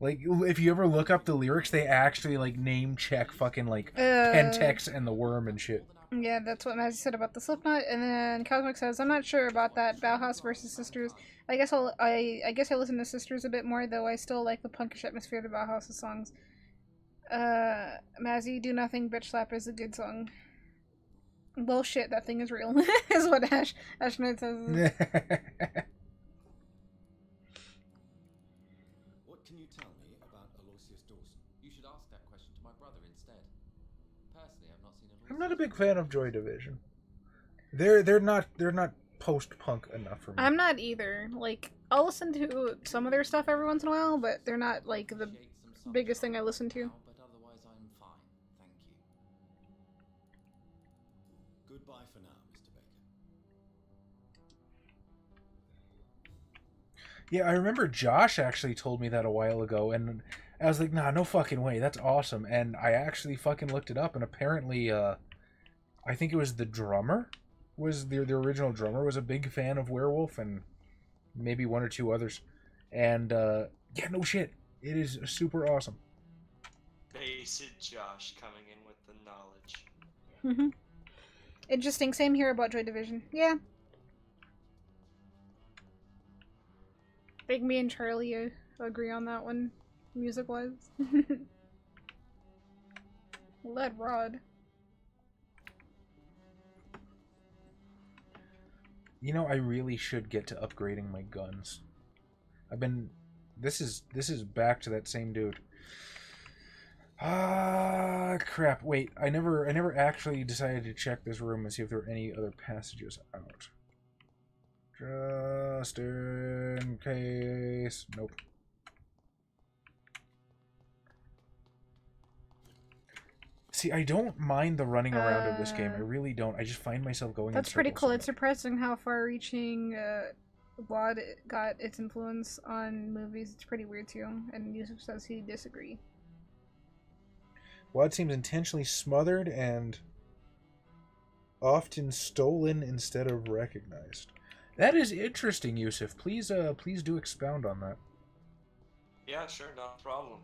Like, if you ever look up the lyrics, they actually, like, name check fucking, like, Pentex and the Worm and shit. Yeah, that's what Mazzy said about the Slipknot. And then Cosmic says, I'm not sure about that Bauhaus versus Sisters. I guess I listen to Sisters a bit more, though I still like the punkish atmosphere of Bauhaus' songs. Mazzy, Do Nothing, Bitch Slap is a good song. Well, shit, that thing is real, is what Ash Knight says. What can you tell me about Aloysius Dawson? You should ask that question to my brother instead. Personally, I've not seen a. I'm not a big fan of Joy Division. They're not post-punk enough for me. I'm not either. Like, I'll listen to some of their stuff every once in a while, but they're not, like, the biggest thing I listen to. But otherwise, I'm fine. Thank you. Goodbye for now, Mr. Baker. Yeah, I remember Josh actually told me that a while ago, and I was like, nah, no fucking way, that's awesome. And I actually fucking looked it up, and apparently, I think it was the drummer, was the original drummer, was a big fan of Werewolf, and maybe one or two others. And, yeah, no shit, it is super awesome. Basic Josh coming in with the knowledge. Mm-hmm. Interesting, same here about Joy Division. Yeah. I think me and Charlie agree on that one, music-wise. Lead Rod. You know, I really should get to upgrading my guns. This is back to that same dude. Ah, crap. Wait, I never actually decided to check this room and see if there were any other passages out. Just in case. Nope. See, I don't mind the running around of this game. I really don't. I just find myself going in That's pretty circles cool. so It's surprising how far-reaching WAD got its influence on movies. It's pretty weird too. And Yusuf says he disagree. WAD seems intentionally smothered and often stolen instead of recognized. That is interesting, Yusuf. Please do expound on that. Yeah, sure, no problem.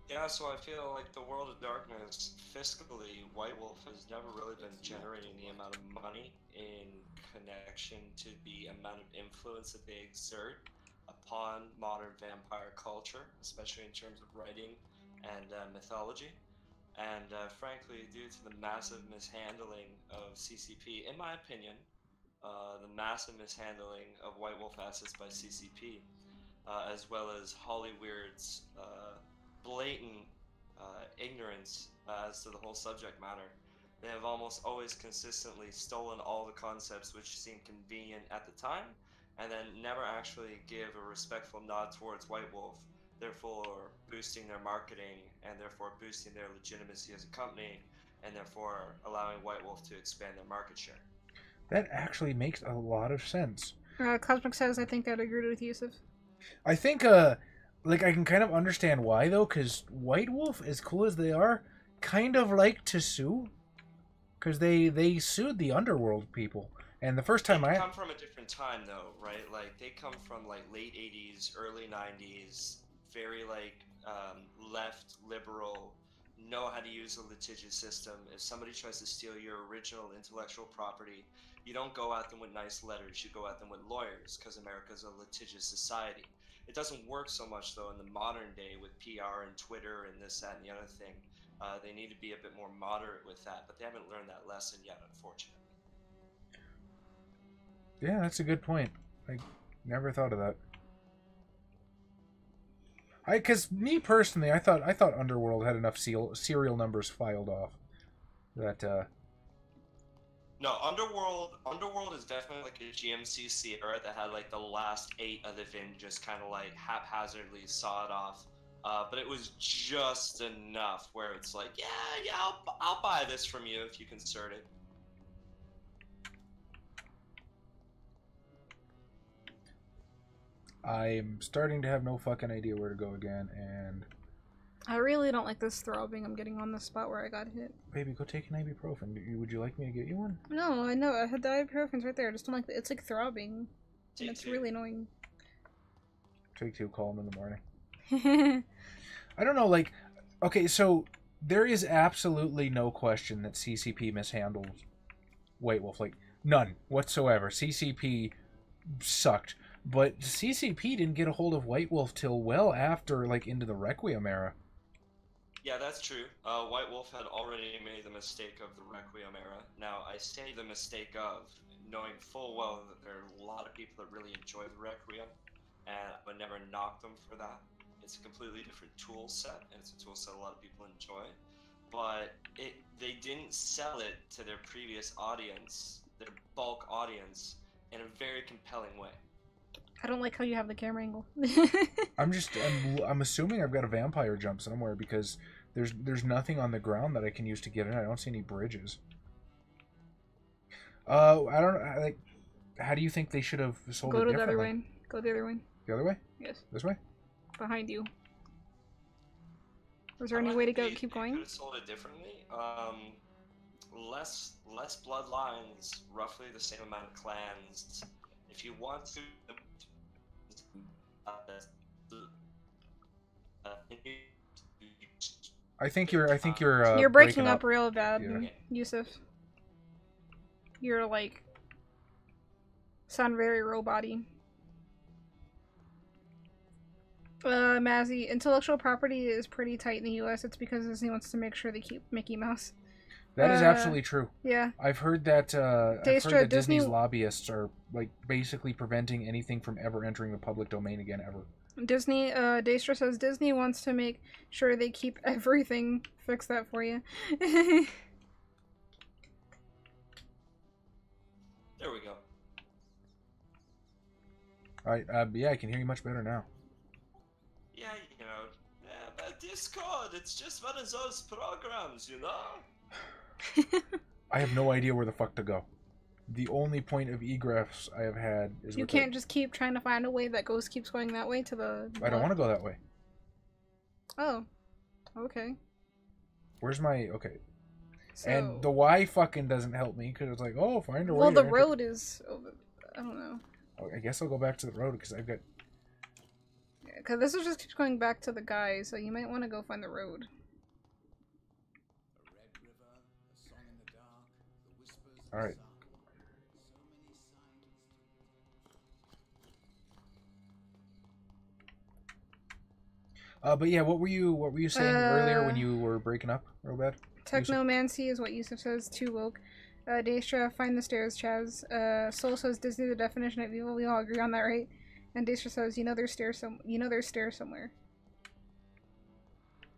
Yeah, so I feel like the World of Darkness, fiscally, White Wolf has never really been generating the amount of money in connection to the amount of influence that they exert upon modern vampire culture, especially in terms of writing and mythology. And frankly, due to the massive mishandling of CCP, in my opinion, the massive mishandling of White Wolf assets by CCP, as well as Hollyweird's blatant ignorance as to the whole subject matter, they have almost always consistently stolen all the concepts which seem convenient at the time, and then never actually give a respectful nod towards White Wolf, therefore boosting their marketing and therefore boosting their legitimacy as a company, and therefore allowing White Wolf to expand their market share. That actually makes a lot of sense. Cosmic says, I think I'd agree with Yusuf. I think, like, I can kind of understand why, though, because White Wolf, as cool as they are, kind of like to sue. Because they sued the Underworld people. And the first time They come from a different time, though, right? Like, they come from, like, late 80s, early 90s, very, like, left, liberal, know how to use a litigious system. If somebody tries to steal your original intellectual property, you don't go at them with nice letters, you go at them with lawyers, because America's a litigious society. It doesn't work so much, though, in the modern day with PR and Twitter and this, that, and the other thing. They need to be a bit more moderate with that, but they haven't learned that lesson yet, unfortunately. Yeah, that's a good point. I never thought of that. Because me personally, I thought Underworld had enough serial numbers filed off that No, Underworld is definitely like a GMC Sierra that had like the last 8 of the VIN just kind of like haphazardly sawed off. But it was just enough where it's like, yeah, I'll buy this from you if you concert it. I'm starting to have no fucking idea where to go again, and... I really don't like this throbbing I'm getting on the spot where I got hit. Baby, go take an ibuprofen. Would you like me to get you one? No, I know. I had the ibuprofens right there. I just don't like it's like throbbing. And it's really annoying. Take 2, call him in the morning. I don't know, like... Okay, so there is absolutely no question that CCP mishandled White Wolf. Like, none whatsoever. CCP sucked. But CCP didn't get a hold of White Wolf till well after, like, into the Requiem era. Yeah, that's true. White Wolf had already made the mistake of the Requiem era. Now, I say the mistake of, knowing full well that there are a lot of people that really enjoy the Requiem, and I would never knock them for that. It's a completely different tool set, and it's a tool set a lot of people enjoy. But they didn't sell it to their previous audience, their bulk audience, in a very compelling way. I don't like how you have the camera angle. I'm assuming I've got a vampire jump somewhere because there's nothing on the ground that I can use to get in. I don't see any bridges. I don't like. How do you think they should have sold it differently? Go the other way. Go the other way. The other way? Yes. This way? Behind you. Was there any way to go? Keep going? Could have sold it differently. Less bloodlines, roughly the same amount of clans. If you want to. I think you're. You're breaking up real bad, yeah. Yusuf. You're like sound very robot-y. Mazzy, intellectual property is pretty tight in the U.S. It's because Disney wants to make sure they keep Mickey Mouse. That is absolutely true. Yeah. I've heard that, Daestra, Disney's lobbyists are, like, basically preventing anything from ever entering the public domain again, ever. Daestra says Disney wants to make sure they keep everything. Fix that for you. There we go. Alright, yeah, I can hear you much better now. Yeah, you know, but Discord, it's just one of those programs, you know? I have no idea where the fuck to go. The only point of egress I have had is you can't just keep trying to find a way that keeps going that way to the... I don't want to go that way. Oh. Okay. Where's my... Okay. So... And the Y fucking doesn't help me, because it's like, oh, find a way. Well, the road is... I don't know. Oh, I guess I'll go back to the road, because I've got... Yeah, because this just keeps going back to the guy, so you might want to go find the road. Alright. But yeah, what were you saying earlier when you were breaking up real bad? Technomancy is what Yusuf says, too woke. Daestra, find the stairs, Chaz. Soul says Disney the definition of evil. We all agree on that, right? And Daestra says, there's stairs somewhere.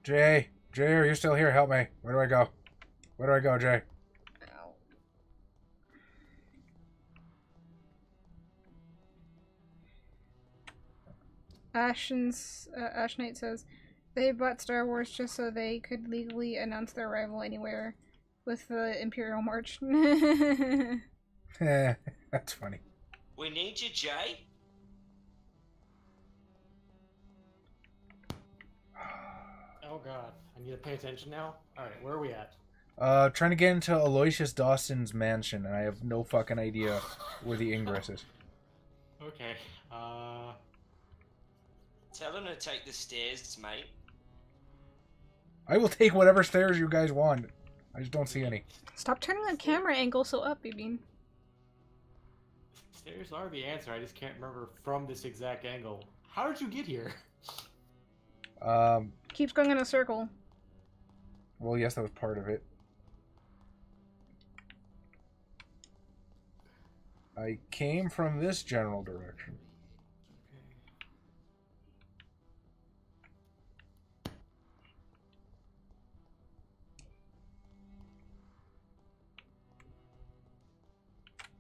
Jay, are you still here? Help me. Where do I go? Where do I go, Jay? Ash Knight says, they bought Star Wars just so they could legally announce their arrival anywhere with the Imperial March. That's funny. We need you, Jay. Oh god, I need to pay attention now? Alright, where are we at? Trying to get into Aloysius Dawson's mansion, and I have no fucking idea where the ingress is. Okay, Tell him to take the stairs, mate. I will take whatever stairs you guys want. I just don't see any. Stop turning the camera angle so up, baby. Stairs are the answer, I just can't remember from this exact angle. How did you get here? Keeps going in a circle. Well, yes, that was part of it. I came from this general direction.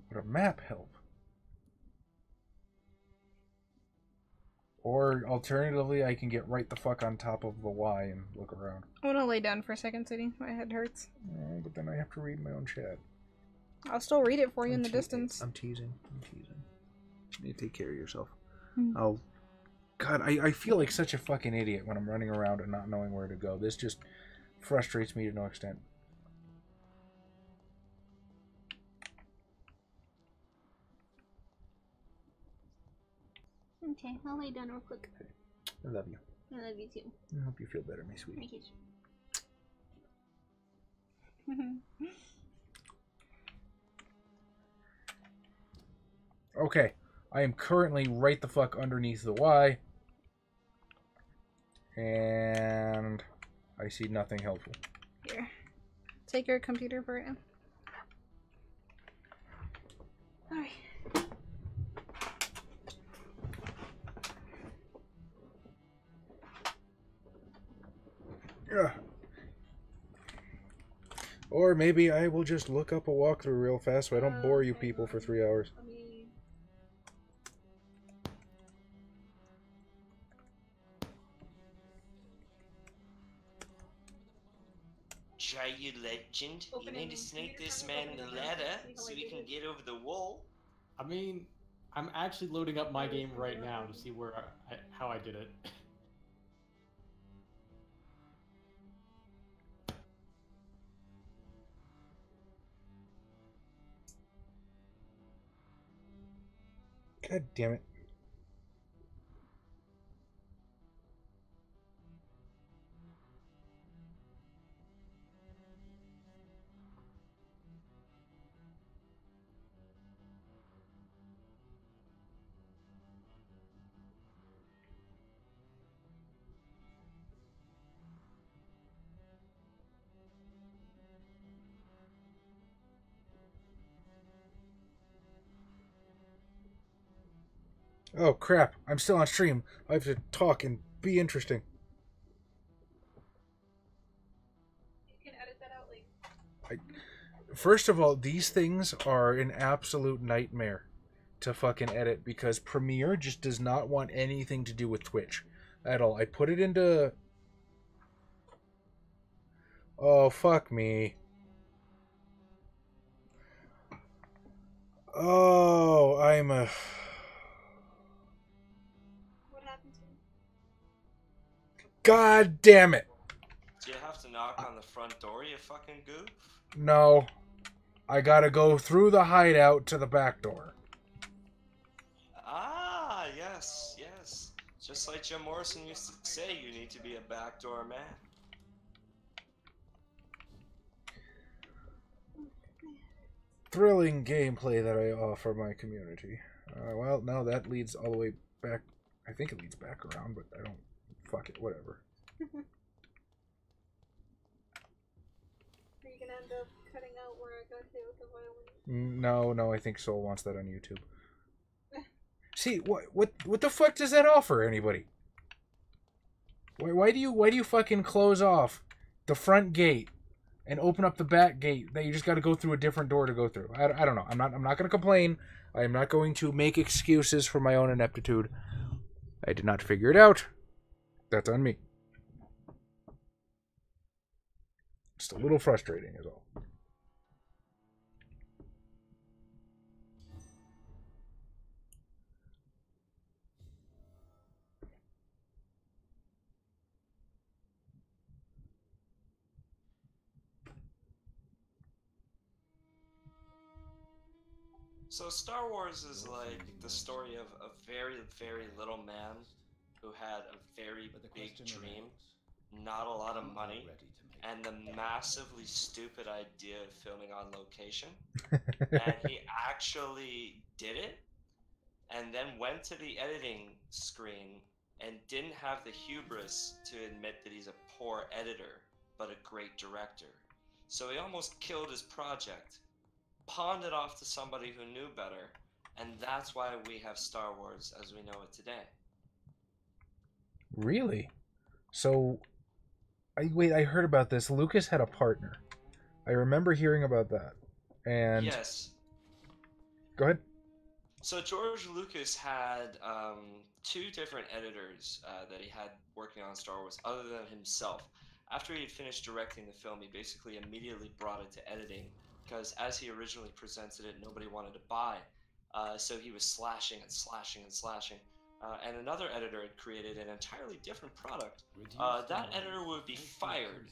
Would a map help? Or alternatively, I can get right the fuck on top of the Y and look around. I want to lay down for a second, City. My head hurts. Oh, but then I have to read my own chat. I'll still read it for you in the distance. I'm teasing. You need to take care of yourself. Oh, God, I feel like such a fucking idiot when I'm running around and not knowing where to go. This just frustrates me to no extent. Okay, I'll lay down real quick. I love you. I love you too. I hope you feel better, my sweetie. Thank you. Okay, I am currently right the fuck underneath the Y. And I see nothing helpful. Here. Take your computer for it. Alright. Yeah. Or maybe I will just look up a walkthrough real fast so I don't bore you people for 3 hours. Try you legend. You need to sneak this man the ladder so he can get over the wall. I mean, I'm actually loading up my game right now to see where how I did it. God damn it. Oh crap, I'm still on stream. I have to talk and be interesting. You can edit that out later. First of all, these things are an absolute nightmare to fucking edit because Premiere just does not want anything to do with Twitch at all. I put it into... Oh, fuck me. Oh, I'm a... God damn it! Do you have to knock on the front door, you fucking goof? No. I gotta go through the hideout to the back door. Ah, yes, yes. Just like Jim Morrison used to say, you need to be a backdoor man. Thrilling gameplay that I offer my community. Well, no, that leads all the way back. I think it leads back around, but I don't... Fuck it, whatever. Are you gonna end up cutting out where I got hit with the violin? No, I think Soul wants that on YouTube. See, what the fuck does that offer anybody? Why do you fucking close off the front gate and open up the back gate that you just got to go through a different door to go through? I don't know. I'm not going to complain. I am not going to make excuses for my own ineptitude. I did not figure it out. That's on me. Just a little frustrating is all. So Star Wars is like the story of a very, very little man who had a very big dream, not a lot of money, and the massively stupid idea of filming on location. And he actually did it, and then went to the editing screen and didn't have the hubris to admit that he's a poor editor, but a great director. So he almost killed his project, pawned it off to somebody who knew better, and that's why we have Star Wars as we know it today. Really? So, I heard about this. Lucas had a partner. I remember hearing about that. And yes. Go ahead. So George Lucas had 2 different editors that he had working on Star Wars other than himself. After he had finished directing the film, he basically immediately brought it to editing because as he originally presented it, nobody wanted to buy. So he was slashing and slashing and slashing. And another editor had created an entirely different product. That editor would be fired.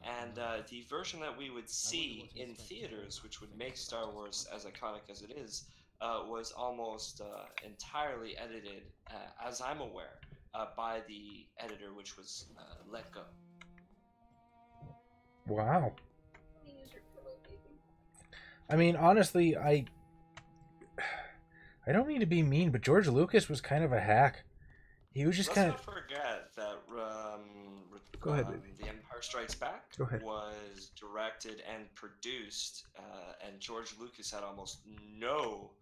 And the version that we would see in theaters, which would make Star Wars as iconic as it is, was almost entirely edited, as I'm aware, by the editor, which was let go. Wow. I mean, honestly, I don't mean to be mean, but George Lucas was kind of a hack. He was just kind of... Let's not forget that Go ahead, baby. The Empire Strikes Back was directed and produced, and George Lucas had almost no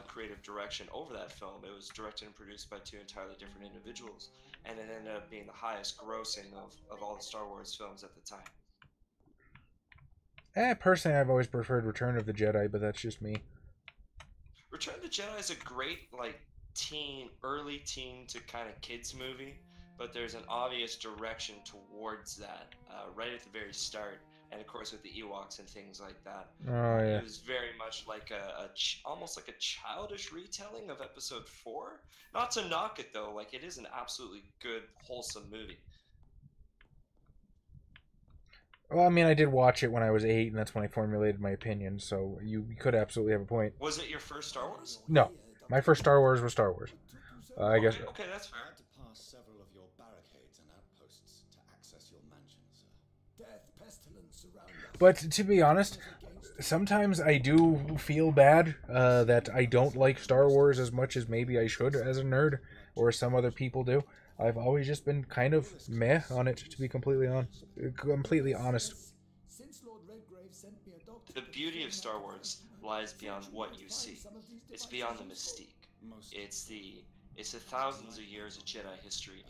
creative direction over that film. It was directed and produced by 2 entirely different individuals, and it ended up being the highest grossing of all the Star Wars films at the time. Personally, I've always preferred Return of the Jedi, but that's just me. Return of the Jedi is a great, like, early teen to kind of kids movie, but there's an obvious direction towards that right at the very start, and of course with the Ewoks and things like that. Oh yeah. It was very much like almost like a childish retelling of Episode 4. Not to knock it though, like it is an absolutely good, wholesome movie. Well, I mean, I did watch it when I was 8, and that's when I formulated my opinion, so you could absolutely have a point. Was it your first Star Wars? No. My first Star Wars was Star Wars. I guess. Okay, that's fair. To pass several of your barricades and outposts to access your mansion, sir. Death, pestilence around us. But to be honest, sometimes I do feel bad that I don't like Star Wars as much as maybe I should as a nerd, or some other people do. I've always just been kind of meh on it, to be completely honest. The beauty of Star Wars lies beyond what you see. It's beyond the mystique. It's the thousands of years of Jedi history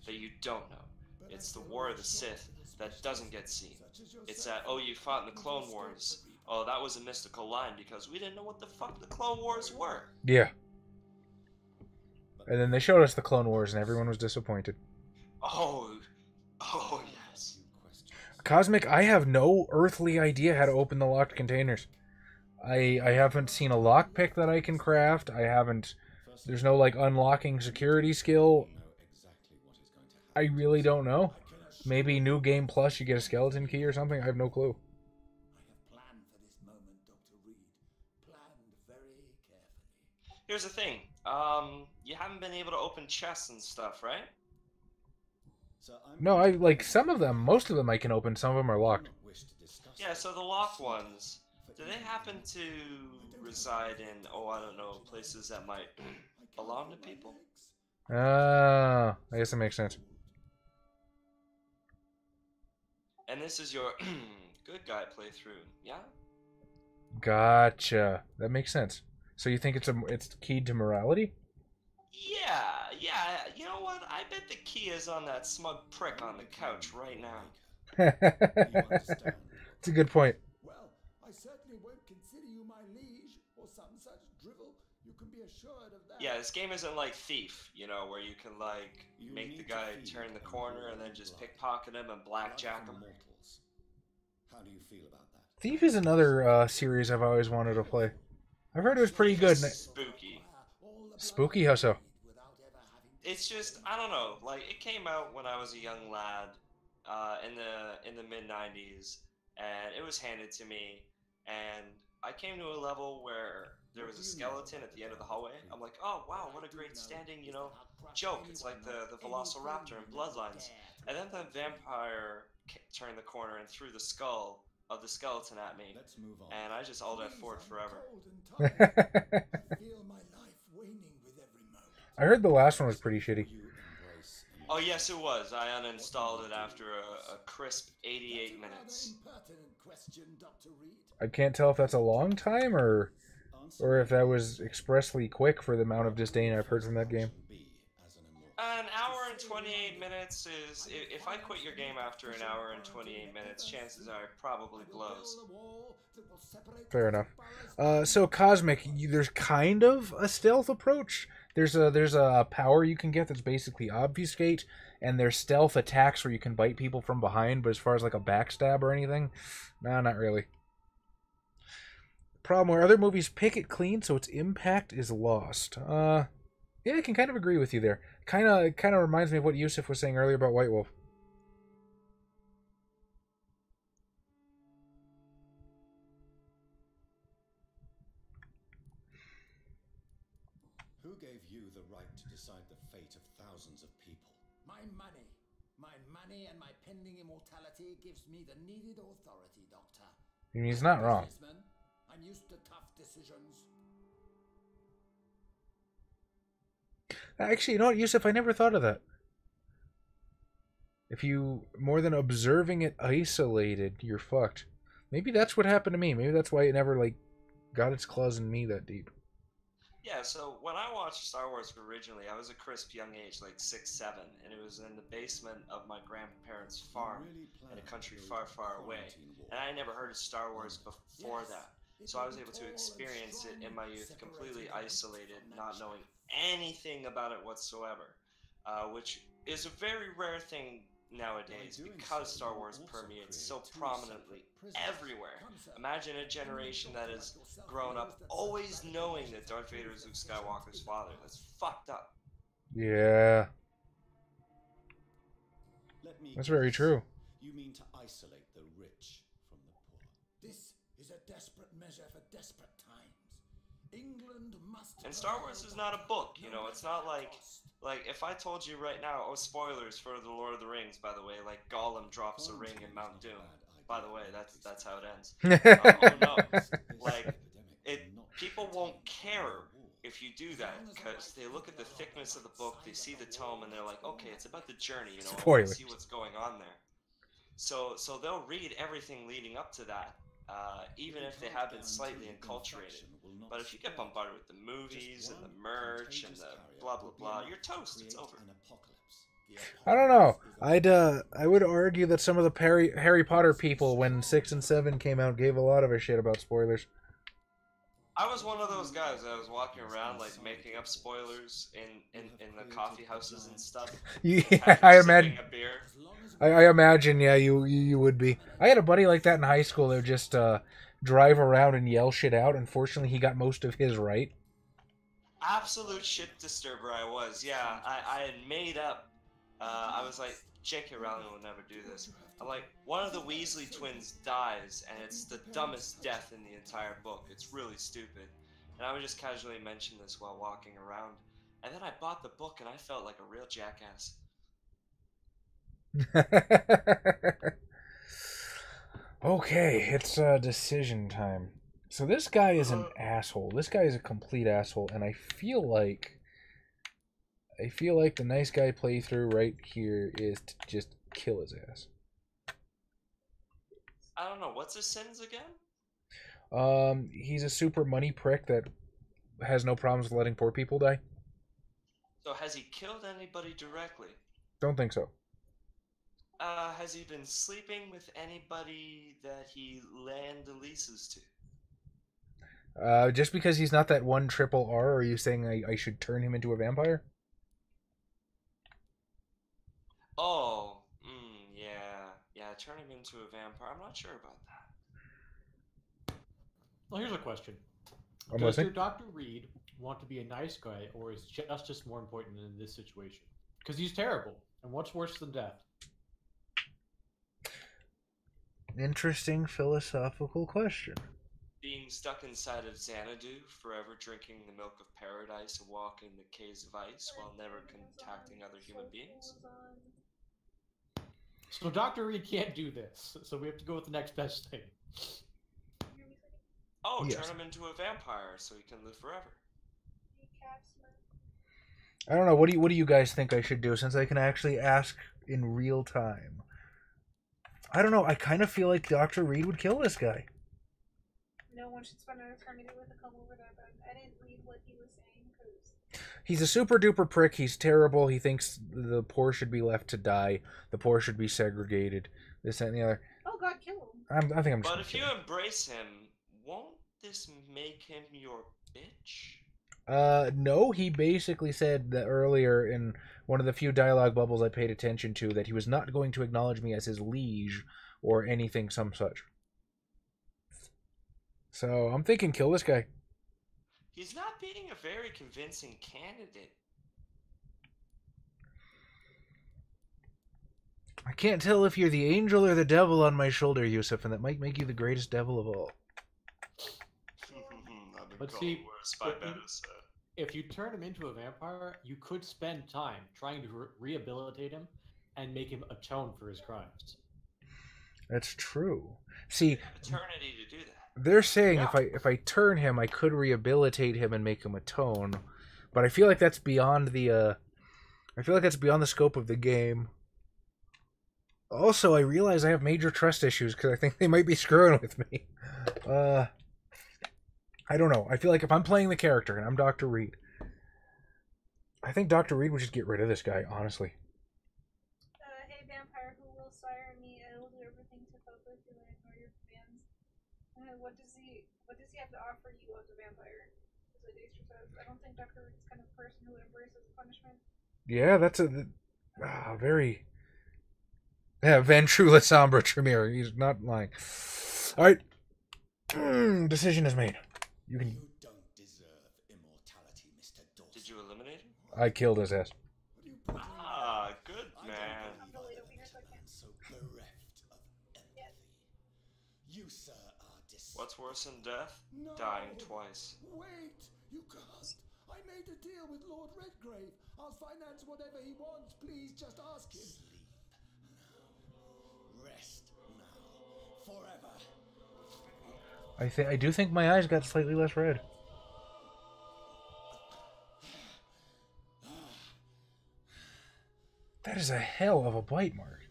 that you don't know. It's the War of the Sith that doesn't get seen. It's that, oh, you fought in the Clone Wars. Oh, that was a mystical line because we didn't know what the fuck the Clone Wars were. Yeah. And then they showed us the Clone Wars and everyone was disappointed. Oh yes. Cosmic, I have no earthly idea how to open the locked containers. I haven't seen a lockpick that I can craft. There's no, like, unlocking security skill. I really don't know. Maybe New Game Plus you get a skeleton key or something. I have no clue. I have planned for this moment, Dr. Reed. Planned very carefully. Here's the thing. You haven't been able to open chests and stuff, right? No, I like some of them. Most of them I can open. Some of them are locked. Yeah, so the locked ones, do they happen to reside in, I don't know, places that might belong to people? I guess that makes sense. And this is your good guy playthrough, yeah? Gotcha. That makes sense. So you think it's keyed to morality? Yeah. You know what? I bet the key is on that smug prick on the couch right now. It's a good point. Well, I certainly won't consider you my liege or some such drivel. You can be assured of that. Yeah, this game isn't like Thief, you know, where you can, like, make the guy turn the corner and then just pickpocket him and blackjack him. How do you feel about that? Thief is another series I've always wanted to play. I've heard it was pretty good. Spooky. Spooky? How so? It's just, I don't know, like, it came out when I was a young lad, in the mid-90s, and it was handed to me, and I came to a level where there was a skeleton at the end of the hallway. I'm like, oh wow, what a great standing, you know, joke. It's like the Velociraptor in Bloodlines. And then the vampire turned the corner and threw the skull of the skeleton at me, and I just Alt F4'd forever. I heard the last one was pretty shitty. Oh yes, it was. I uninstalled it after a crisp 88 minutes. I can't tell if that's a long time or if that was expressly quick for the amount of disdain I've heard from that game. An hour and 28 minutes is... If I quit your game after an hour and 28 minutes, chances are it probably blows. Fair enough. So Cosmic, there's kind of a stealth approach. There's a power you can get that's basically obfuscate, and there's stealth attacks where you can bite people from behind, but as far as like a backstab or anything, nah, not really. Problem where other movies pick it clean, so its impact is lost. Yeah, I can kind of agree with you there. Kind of reminds me of what Yusuf was saying earlier about White Wolf. Who gave you the right to decide the fate of thousands of people? My money. My money and my pending immortality gives me the needed authority, Doctor. I mean, he's not wrong. I'm used to tough decisions. Actually, you know what, Yusuf? I never thought of that. If you, more than observing it isolated, you're fucked. Maybe that's what happened to me. Maybe that's why it never, like, got its claws in me that deep. Yeah, so when I watched Star Wars originally, I was a crisp young age, like 6, 7, and it was in the basement of my grandparents' farm in a country far, far away. And I never heard of Star Wars before that. So I was able to experience it in my youth completely isolated, not knowing anything about it whatsoever, which is a very rare thing nowadays because Star Wars permeates so prominently everywhere. Imagine a generation that has grown up always knowing that Darth Vader is Luke Skywalker's father. That's fucked up. Yeah. That's very true. You mean to isolate the rich from the poor? This is a desperate measure for desperate times. England must... And Star Wars is not a book, you know, it's not like if I told you right now, oh, spoilers for The Lord of the Rings, by the way, like Gollum drops a ring in Mount Doom. By the way, that's how it ends. Oh no, like, people won't care if you do that, because they look at the thickness of the book, they see the tome, and they're like, okay, it's about the journey, you know, I want to see what's going on there. So they'll read everything leading up to that, even if they have been slightly enculturated. But if you get bombarded with the movies and the merch and the blah blah blah, you're toast. It's over. I don't know. I would argue that some of the Harry Potter people, when 6 and 7 came out, gave a lot of a shit about spoilers. I was one of those guys that was walking around like making up spoilers in the coffee houses and stuff. Yeah, I imagine. I imagine, yeah, you would be. I had a buddy like that in high school that would just drive around and yell shit out. Unfortunately, he got most of his right. Absolute shit disturber I was. Yeah, I had made up. I was like, J.K. Rowling will never do this. I'm like, one of the Weasley twins dies, and it's the dumbest death in the entire book. It's really stupid. And I would just casually mention this while walking around. And then I bought the book, and I felt like a real jackass. Okay, it's decision time. So this guy is an asshole. This guy is a complete asshole, and I feel like the nice guy playthrough right here is to just kill his ass. I don't know. What's his sins again? He's a super money prick that has no problems with letting poor people die. So has he killed anybody directly? Don't think so. Has he been sleeping with anybody that he land the leases to? Just because he's not that one triple R, are you saying I should turn him into a vampire? Oh, yeah, turn him into a vampire. I'm not sure about that. Well, here's a question. I'm Does listening. your Dr. Reed want to be a nice guy, or is justice more important in this situation? Because he's terrible, and what's worse than death? Interesting philosophical question. Being stuck inside of Xanadu, forever drinking the milk of paradise and walking the caves of ice while never contacting other human beings? So Dr. Reed can't do this, so we have to go with the next best thing. Oh, Yes. turn him into a vampire so he can live forever. I don't know. What do you guys think I should do, since I can actually ask in real time? I don't know. I kind of feel like Dr. Reed would kill this guy. No one should spend an eternity with a comb over their bed. I didn't read what he was saying because He's a super duper prick. He's terrible. He thinks the poor should be left to die. The poor should be segregated. This and the other. Oh God, kill him. I think I'm just. But if you embrace him, won't this make him your bitch? No, he basically said that earlier in one of the few dialogue bubbles I paid attention to that he was not going to acknowledge me as his liege or anything some such. So I'm thinking kill this guy. He's not being a very convincing candidate. I can't tell if you're the angel or the devil on my shoulder, Yusuf, and that might make you the greatest devil of all. But see, if you turn him into a vampire, you could spend time trying to rehabilitate him and make him atone for his crimes. That's true. See, eternity to do that. They're saying if I turn him, I could rehabilitate him and make him atone, but I feel like that's beyond the scope of the game. Also, I realize I have major trust issues because I think they might be screwing with me. I don't know. I feel like if I'm playing the character and I'm Dr. Reed, I think Dr. Reed would just get rid of this guy, honestly. Hey vampire, who will sire me? I will do everything to help if you ignore your commands. What does he have to offer you as a vampire? As Daestra says. I don't think Dr. Reed's kind of person who embraces punishment. Yeah, that's a very... Yeah, Ventrula Sombra Tremere. He's not lying. Alright. Decision is made. You don't deserve immortality, Mr. Dawson. Did you eliminate him? I killed his ass. Ah, good man. So bereft of empathy. You, sir, are What's worse than death? Dying twice. Wait! You can't! I made a deal with Lord Redgrave. I'll finance whatever he wants. Please just ask him. Sleep now. Rest now. Forever. I do think my eyes got slightly less red. That is a hell of a bite mark.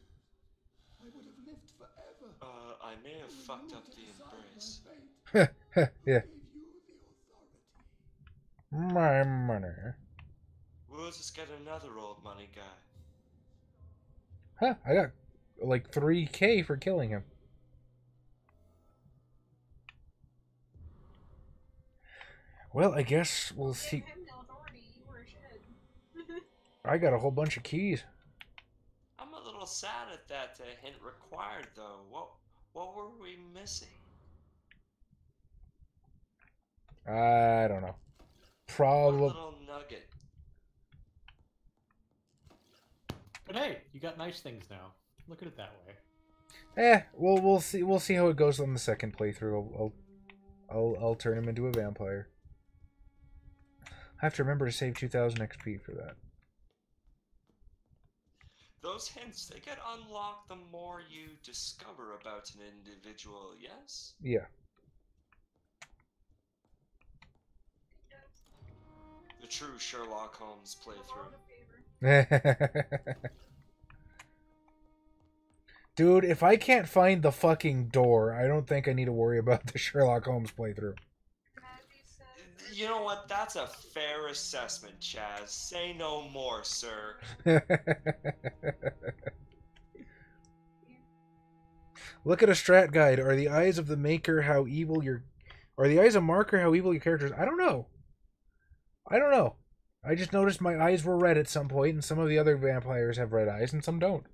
I would have lived forever. I may have fucked up the embrace. Yeah. My money. We'll just get another old money guy. Huh, I got like 3K for killing him. Well, I guess we'll see. I got a whole bunch of keys. I'm a little sad at that hint required, though. What were we missing? I don't know. Probably. Little nugget. But hey, you got nice things now. Look at it that way. Well, we'll see. We'll see how it goes on the second playthrough. I'll turn him into a vampire. I have to remember to save 2,000 XP for that. Those hints, they get unlocked the more you discover about an individual, yes? Yeah. The true Sherlock Holmes playthrough. Dude, if I can't find the fucking door, I don't think I need to worry about the Sherlock Holmes playthrough. You know what? That's a fair assessment, Chaz. Say no more, sir. Look at a strat guide. Are the eyes of the maker how evil your... Are the eyes a marker how evil your character is? I don't know. I just noticed my eyes were red at some point, and some of the other vampires have red eyes, and some don't.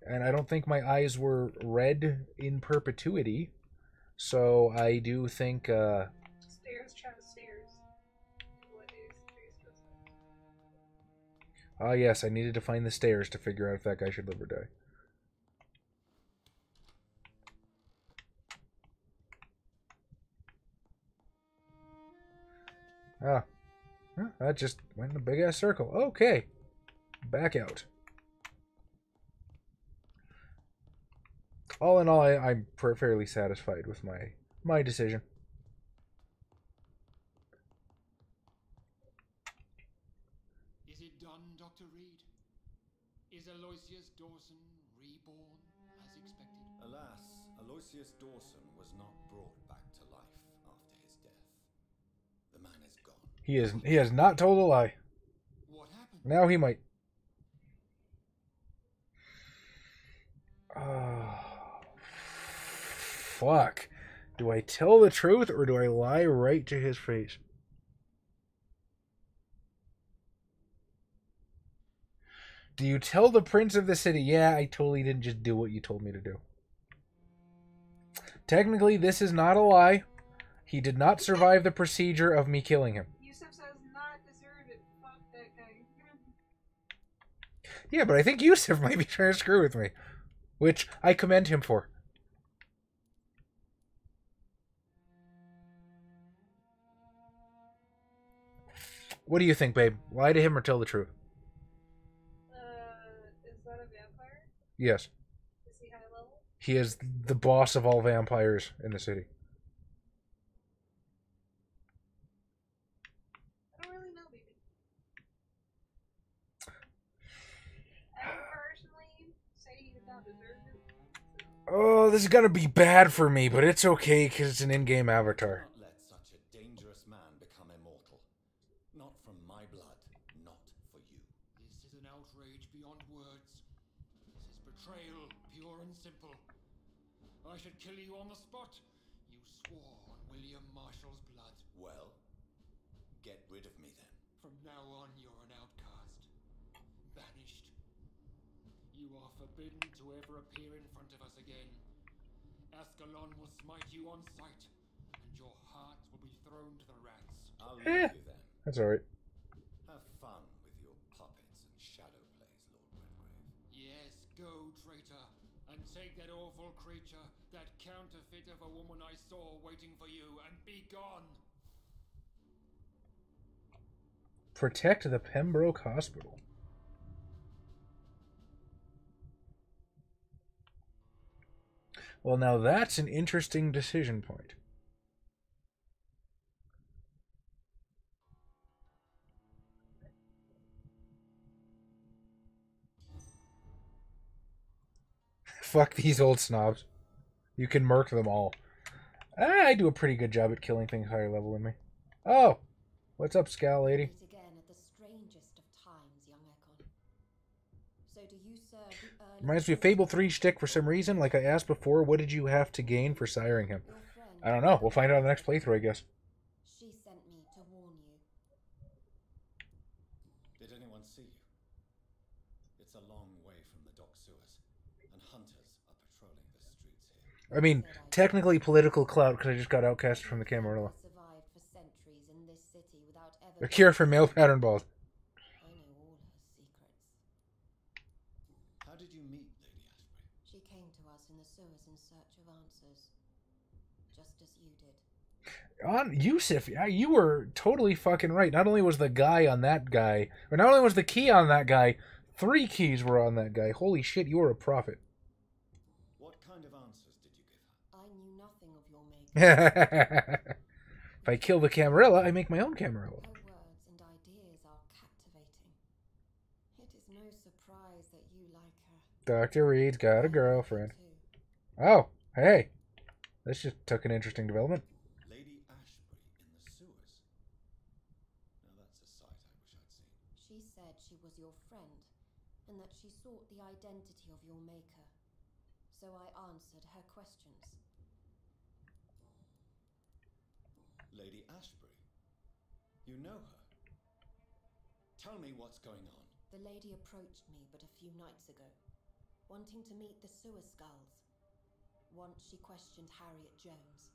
And I don't think my eyes were red in perpetuity. So I do think... Stairs, Chaz, stairs. What is stairs? Ah, yes, I needed to find the stairs to figure out if that guy should live or die. Ah. That just went in a big-ass circle. Okay. Back out. All in all, I'm fairly satisfied with my decision. Is it done, Dr. Reed? Is Aloysius Dawson reborn as expected? Alas, Aloysius Dawson was not brought back to life after his death. The man is gone. He has not told a lie. What happened? Now he might. Oh, fuck. Do I tell the truth or do I lie right to his face? Do you tell the prince of the city? Yeah, I totally didn't just do what you told me to do. Technically, this is not a lie. He did not survive the procedure of me killing him. Yusuf says not deserve it. Fuck that guy. Yeah, but I think Yusuf might be trying to screw with me. Which I commend him for. What do you think, babe? Lie to him or tell the truth? Is that a vampire? Yes. Is he high level? He is the boss of all vampires in the city. I don't really know, baby. I would personally say he did not deserve it. Oh, this is gonna be bad for me, but it's okay because it's an in-game avatar. Not let such a dangerous man become immortal. Not from my blood, not for you. This is an outrage beyond words. This is betrayal, pure and simple. I should kill you on the spot. You swore on William Marshall's blood. Well, get rid of me then. From now on, you're an outcast. Banished. You are forbidden to ever appear in front of us again. Ascalon will smite you on sight, and your heart will be thrown to the rats. I'll leave you then. That's alright. Have fun with your puppets and shadow plays, Lord Redgrave. Yes, go, traitor, and take that awful creature, that counterfeit of a woman I saw waiting for you, and be gone. Protect the Pembroke Hospital. Well, now that's an interesting decision point. Fuck these old snobs. You can murk them all. I do a pretty good job at killing things higher level than me. Oh! What's up, Scowl Lady? Meet again at the strangest of times, young Ekon. So do you serve the early... Reminds me of Fable 3 shtick for some reason. Like I asked before, what did you have to gain for siring him? I don't know. We'll find out in the next playthrough, I guess. She sent me to warn you. Did anyone see you? It's a long way from the dock sewers, and hunters are patrolling the streets here. I mean, technically political clout because I just got outcast from the Camarilla. Survived for centuries in this city without ever... A cure for male pattern bald. I know all her secrets. How did you meet Lady Ashbury? She came to us in the sewers in search of answers. Just as you did. On Yusuf, yeah, you were totally fucking right. Not only was the guy on that guy, or not only was the key on that guy, 3 keys were on that guy. Holy shit, you were a prophet. What kind of answers did you give her? I knew nothing of your maker. If I kill the Camarilla, I make my own Camarilla. Her words and ideas are captivating. It is no surprise that you like her. Dr. Reed's got a girlfriend. Oh, hey. This just took an interesting development. Lady Ashbury in the sewers. Now that's a sight I wish I'd seen. She said she was your friend, and that she sought the identity of your maker. So I answered her questions. Lady Ashbury? You know her? Tell me what's going on. The lady approached me but a few nights ago, wanting to meet the sewer skulls. Once she questioned Harriet Jones.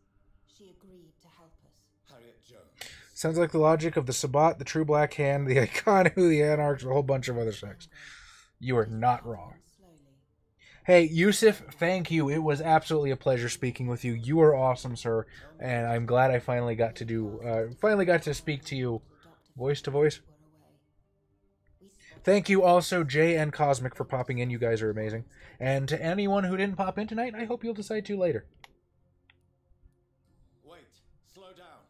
She agreed to help us. Harriet Jones. Sounds like the logic of the Sabbat, the True Black Hand, the Iconu, the Anarchs, a whole bunch of other sects. You are not wrong. Hey, Yusuf, thank you. It was absolutely a pleasure speaking with you. You are awesome, sir, and I'm glad I finally got to speak to you voice to voice. Thank you also, Jay and Cosmic, for popping in. You guys are amazing. And to anyone who didn't pop in tonight, I hope you'll decide to later. Wait, slow down.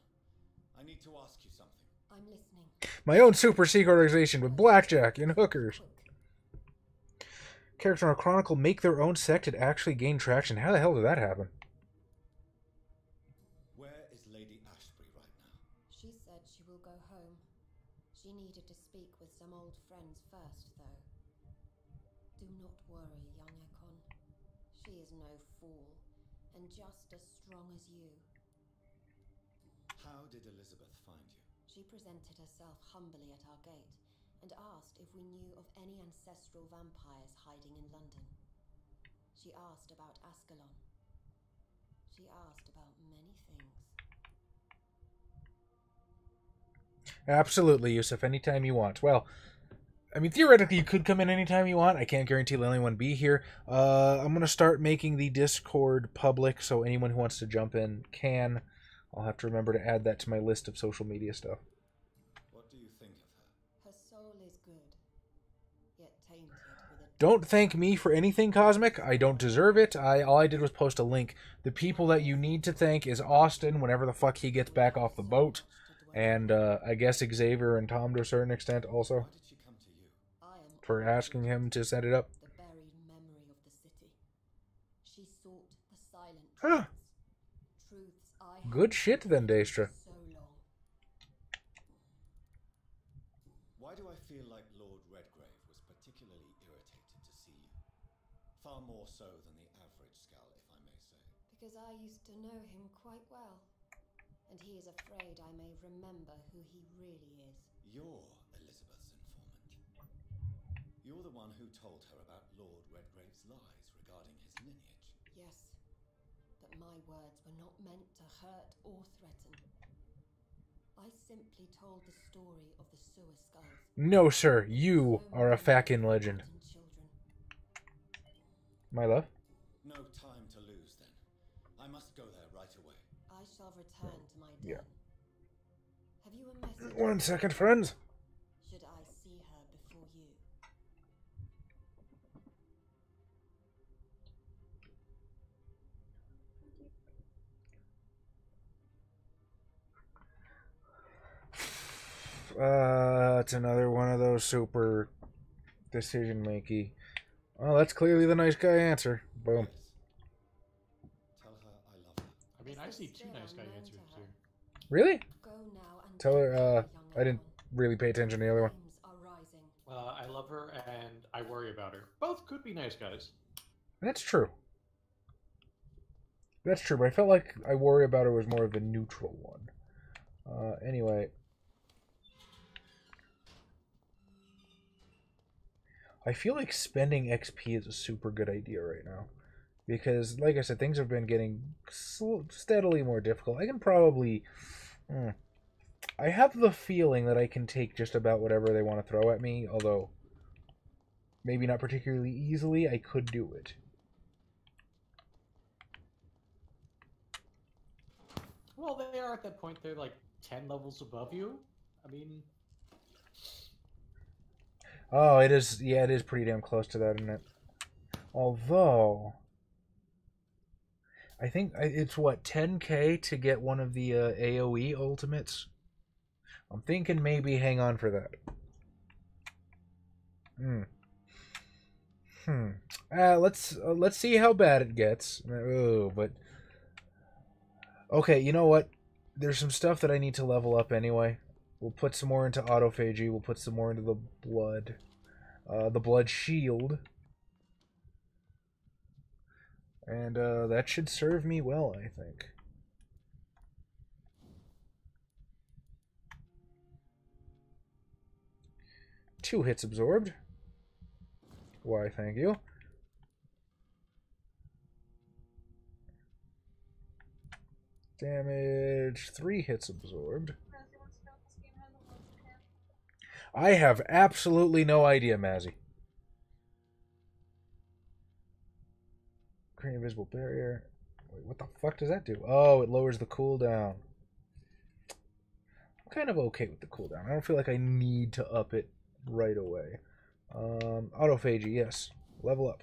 I need to ask you something. I'm listening. My own super secret organization with blackjack and hookers. Characters on a chronicle make their own sect and actually gain traction. How the hell did that happen? Where is Lady Ashbury right now? She said she will go home. She needed to speak with some old friends first, though. Do not worry, young Ekon. She is no fool, and just as strong as you. How did Elizabeth find you? She presented herself humbly at our gate, and asked if we knew of any ancestral vampires hiding in London. She asked about Ascalon. She asked about many things. Absolutely, Yusuf. Anytime you want. Well, I mean, theoretically, you could come in anytime you want. I can't guarantee let anyone be here. I'm going to start making the Discord public, so anyone who wants to jump in can. I'll have to remember to add that to my list of social media stuff. What do you think of her? Her soul is good, yet tainted with a... Don't thank me for anything, Cosmic. I don't deserve it. All I did was post a link. The people that you need to thank is Austin, whenever the fuck he gets back off the boat. And I guess Xavier and Tom to a certain extent also. Why did she come to you? For asking him to set it up. The buried memory of the city. She sought the silent Huh. truths I have Good shit then, Daestra. so long. Why do I feel like Lord Redgrave was particularly irritated to see you? Far more so than the average Skull, if I may say. Because I used to know him quite well. And he is afraid I may remember who he really is. You're Elizabeth's informant. You're the one who told her about Lord Redgrave's lies regarding his lineage. Yes, but my words were not meant to hurt or threaten. I simply told the story of the sewer skulls. No, sir. You are a fucking legend. Children. My love? No time to lose, then. I must go there right away. I shall return to my den. Yeah. Have you a message? 1 second, friends. Should I see her before you? It's another one of those super decision-making. Well, that's clearly the nice guy answer. Boom. Tell her I love her. I mean, I see two nice guy answers too. Really? Go now and Tell her, young I didn't really pay attention to the other one. flames are rising. I love her and I worry about her. Both could be nice guys. That's true. That's true, but I felt like I worry about her was more of a neutral one. Anyway. I feel like spending XP is a super good idea right now. Because, like I said, things have been getting steadily more difficult. I can probably... I have the feeling that I can take just about whatever they want to throw at me, although maybe not particularly easily. I could do it. Well, they are at that point. They're like 10 levels above you. I mean... Oh, it is. Yeah, it is pretty damn close to that, isn't it? Although... I think it's, what, 10k to get one of the AoE ultimates? I'm thinking maybe hang on for that. Let's see how bad it gets. Oh, but... Okay, you know what? There's some stuff that I need to level up anyway. We'll put some more into autophagy. We'll put some more into the blood shield. And that should serve me well, I think. Two hits absorbed. Why, thank you. Damage, 3 hits absorbed. I have absolutely no idea, Mazzy. Create invisible barrier. Wait, what the fuck does that do? Oh, it lowers the cooldown. I'm kind of okay with the cooldown. I don't feel like I need to up it right away. Autophagy, yes. Level up.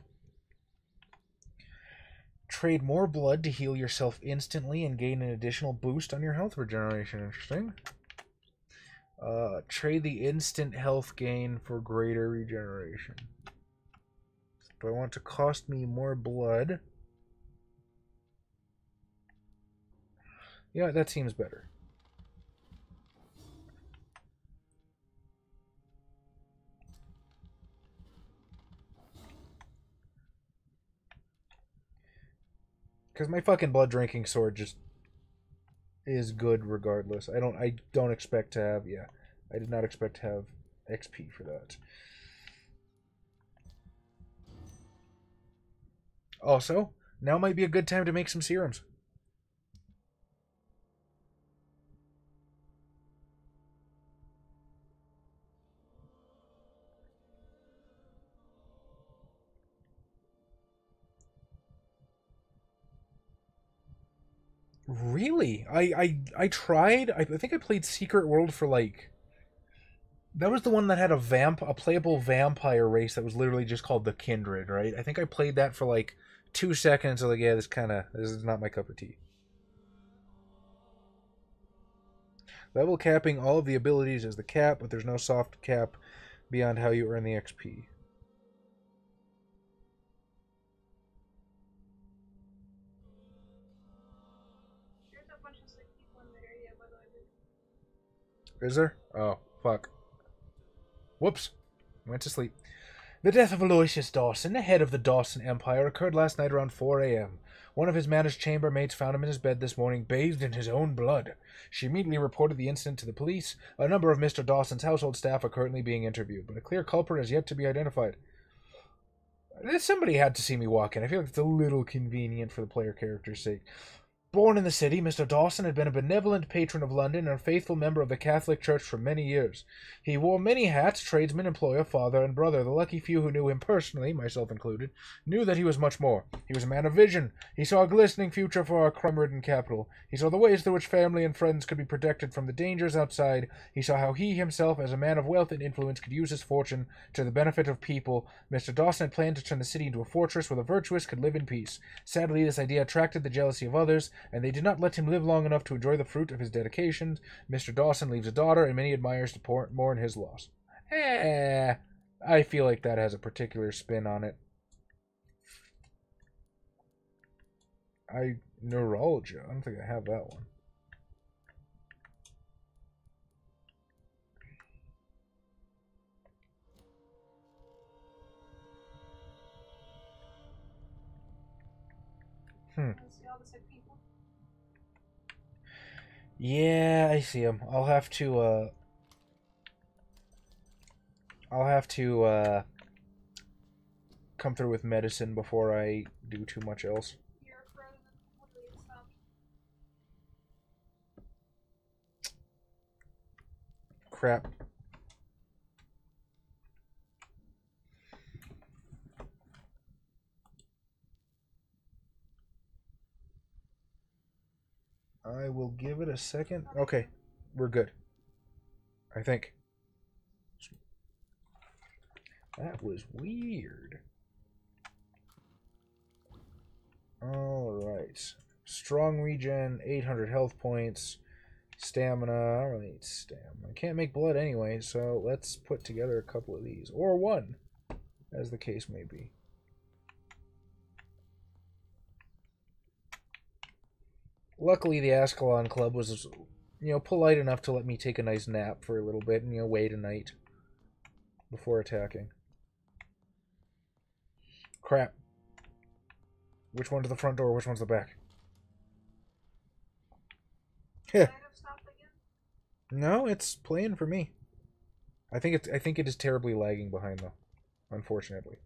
Trade more blood to heal yourself instantly and gain an additional boost on your health regeneration. Interesting. Trade the instant health gain for greater regeneration. Do I want to cost me more blood? Yeah, that seems better. Because my fucking blood drinking sword just is good regardless. I don't expect to have, yeah. I did not expect to have XP for that. Also, now might be a good time to make some serums. Really? I tried. I think I played Secret World for like... That was the one that had a playable vampire race that was literally just called the Kindred, right? I think I played that for like 2 seconds. I was like, yeah, this is not my cup of tea. Level capping all of the abilities is the cap, but there's no soft cap beyond how you earn the XP. There's a bunch of sick people in the area, by the way. Is there? Oh, fuck. Whoops. Went to sleep. The death of Aloysius Dawson, the head of the Dawson Empire, occurred last night around 4 a.m. One of his managed chambermaids found him in his bed this morning, bathed in his own blood. She immediately reported the incident to the police. A number of Mr. Dawson's household staff are currently being interviewed, but a clear culprit has yet to be identified. Somebody had to see me walk in. I feel like it's a little convenient for the player character's sake. Born in the city, Mr. Dawson had been a benevolent patron of London and a faithful member of the Catholic Church for many years. He wore many hats, tradesman, employer, father, and brother. The lucky few who knew him personally, myself included, knew that he was much more. He was a man of vision. He saw a glistening future for our crime-ridden capital. He saw the ways through which family and friends could be protected from the dangers outside. He saw how he himself, as a man of wealth and influence, could use his fortune to the benefit of people. Mr. Dawson had planned to turn the city into a fortress where the virtuous could live in peace. Sadly, this idea attracted the jealousy of others, and they did not let him live long enough to enjoy the fruit of his dedication. Mr. Dawson leaves a daughter, and many admirers to mourn his loss. I feel like that has a particular spin on it. Neurology. I don't think I have that one. Yeah, I see him. I'll have to come through with medicine before I do too much else. Crap. I will give it a second. Okay, we're good. I think. That was weird. Alright. Strong regen, 800 health points. Stamina. I don't really need stamina. I can't make blood anyway, so let's put together a couple of these. Or one, as the case may be. Luckily, the Ascalon Club was, polite enough to let me take a nice nap for a little bit and, wait a night before attacking. Crap. Which one's the front door? Which one's the back? No, it's playing for me. I think it is terribly lagging behind though, unfortunately.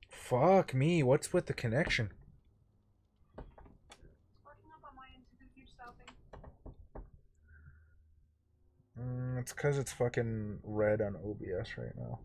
Fuck me, what's with the connection? It's because it's fucking red on OBS right now.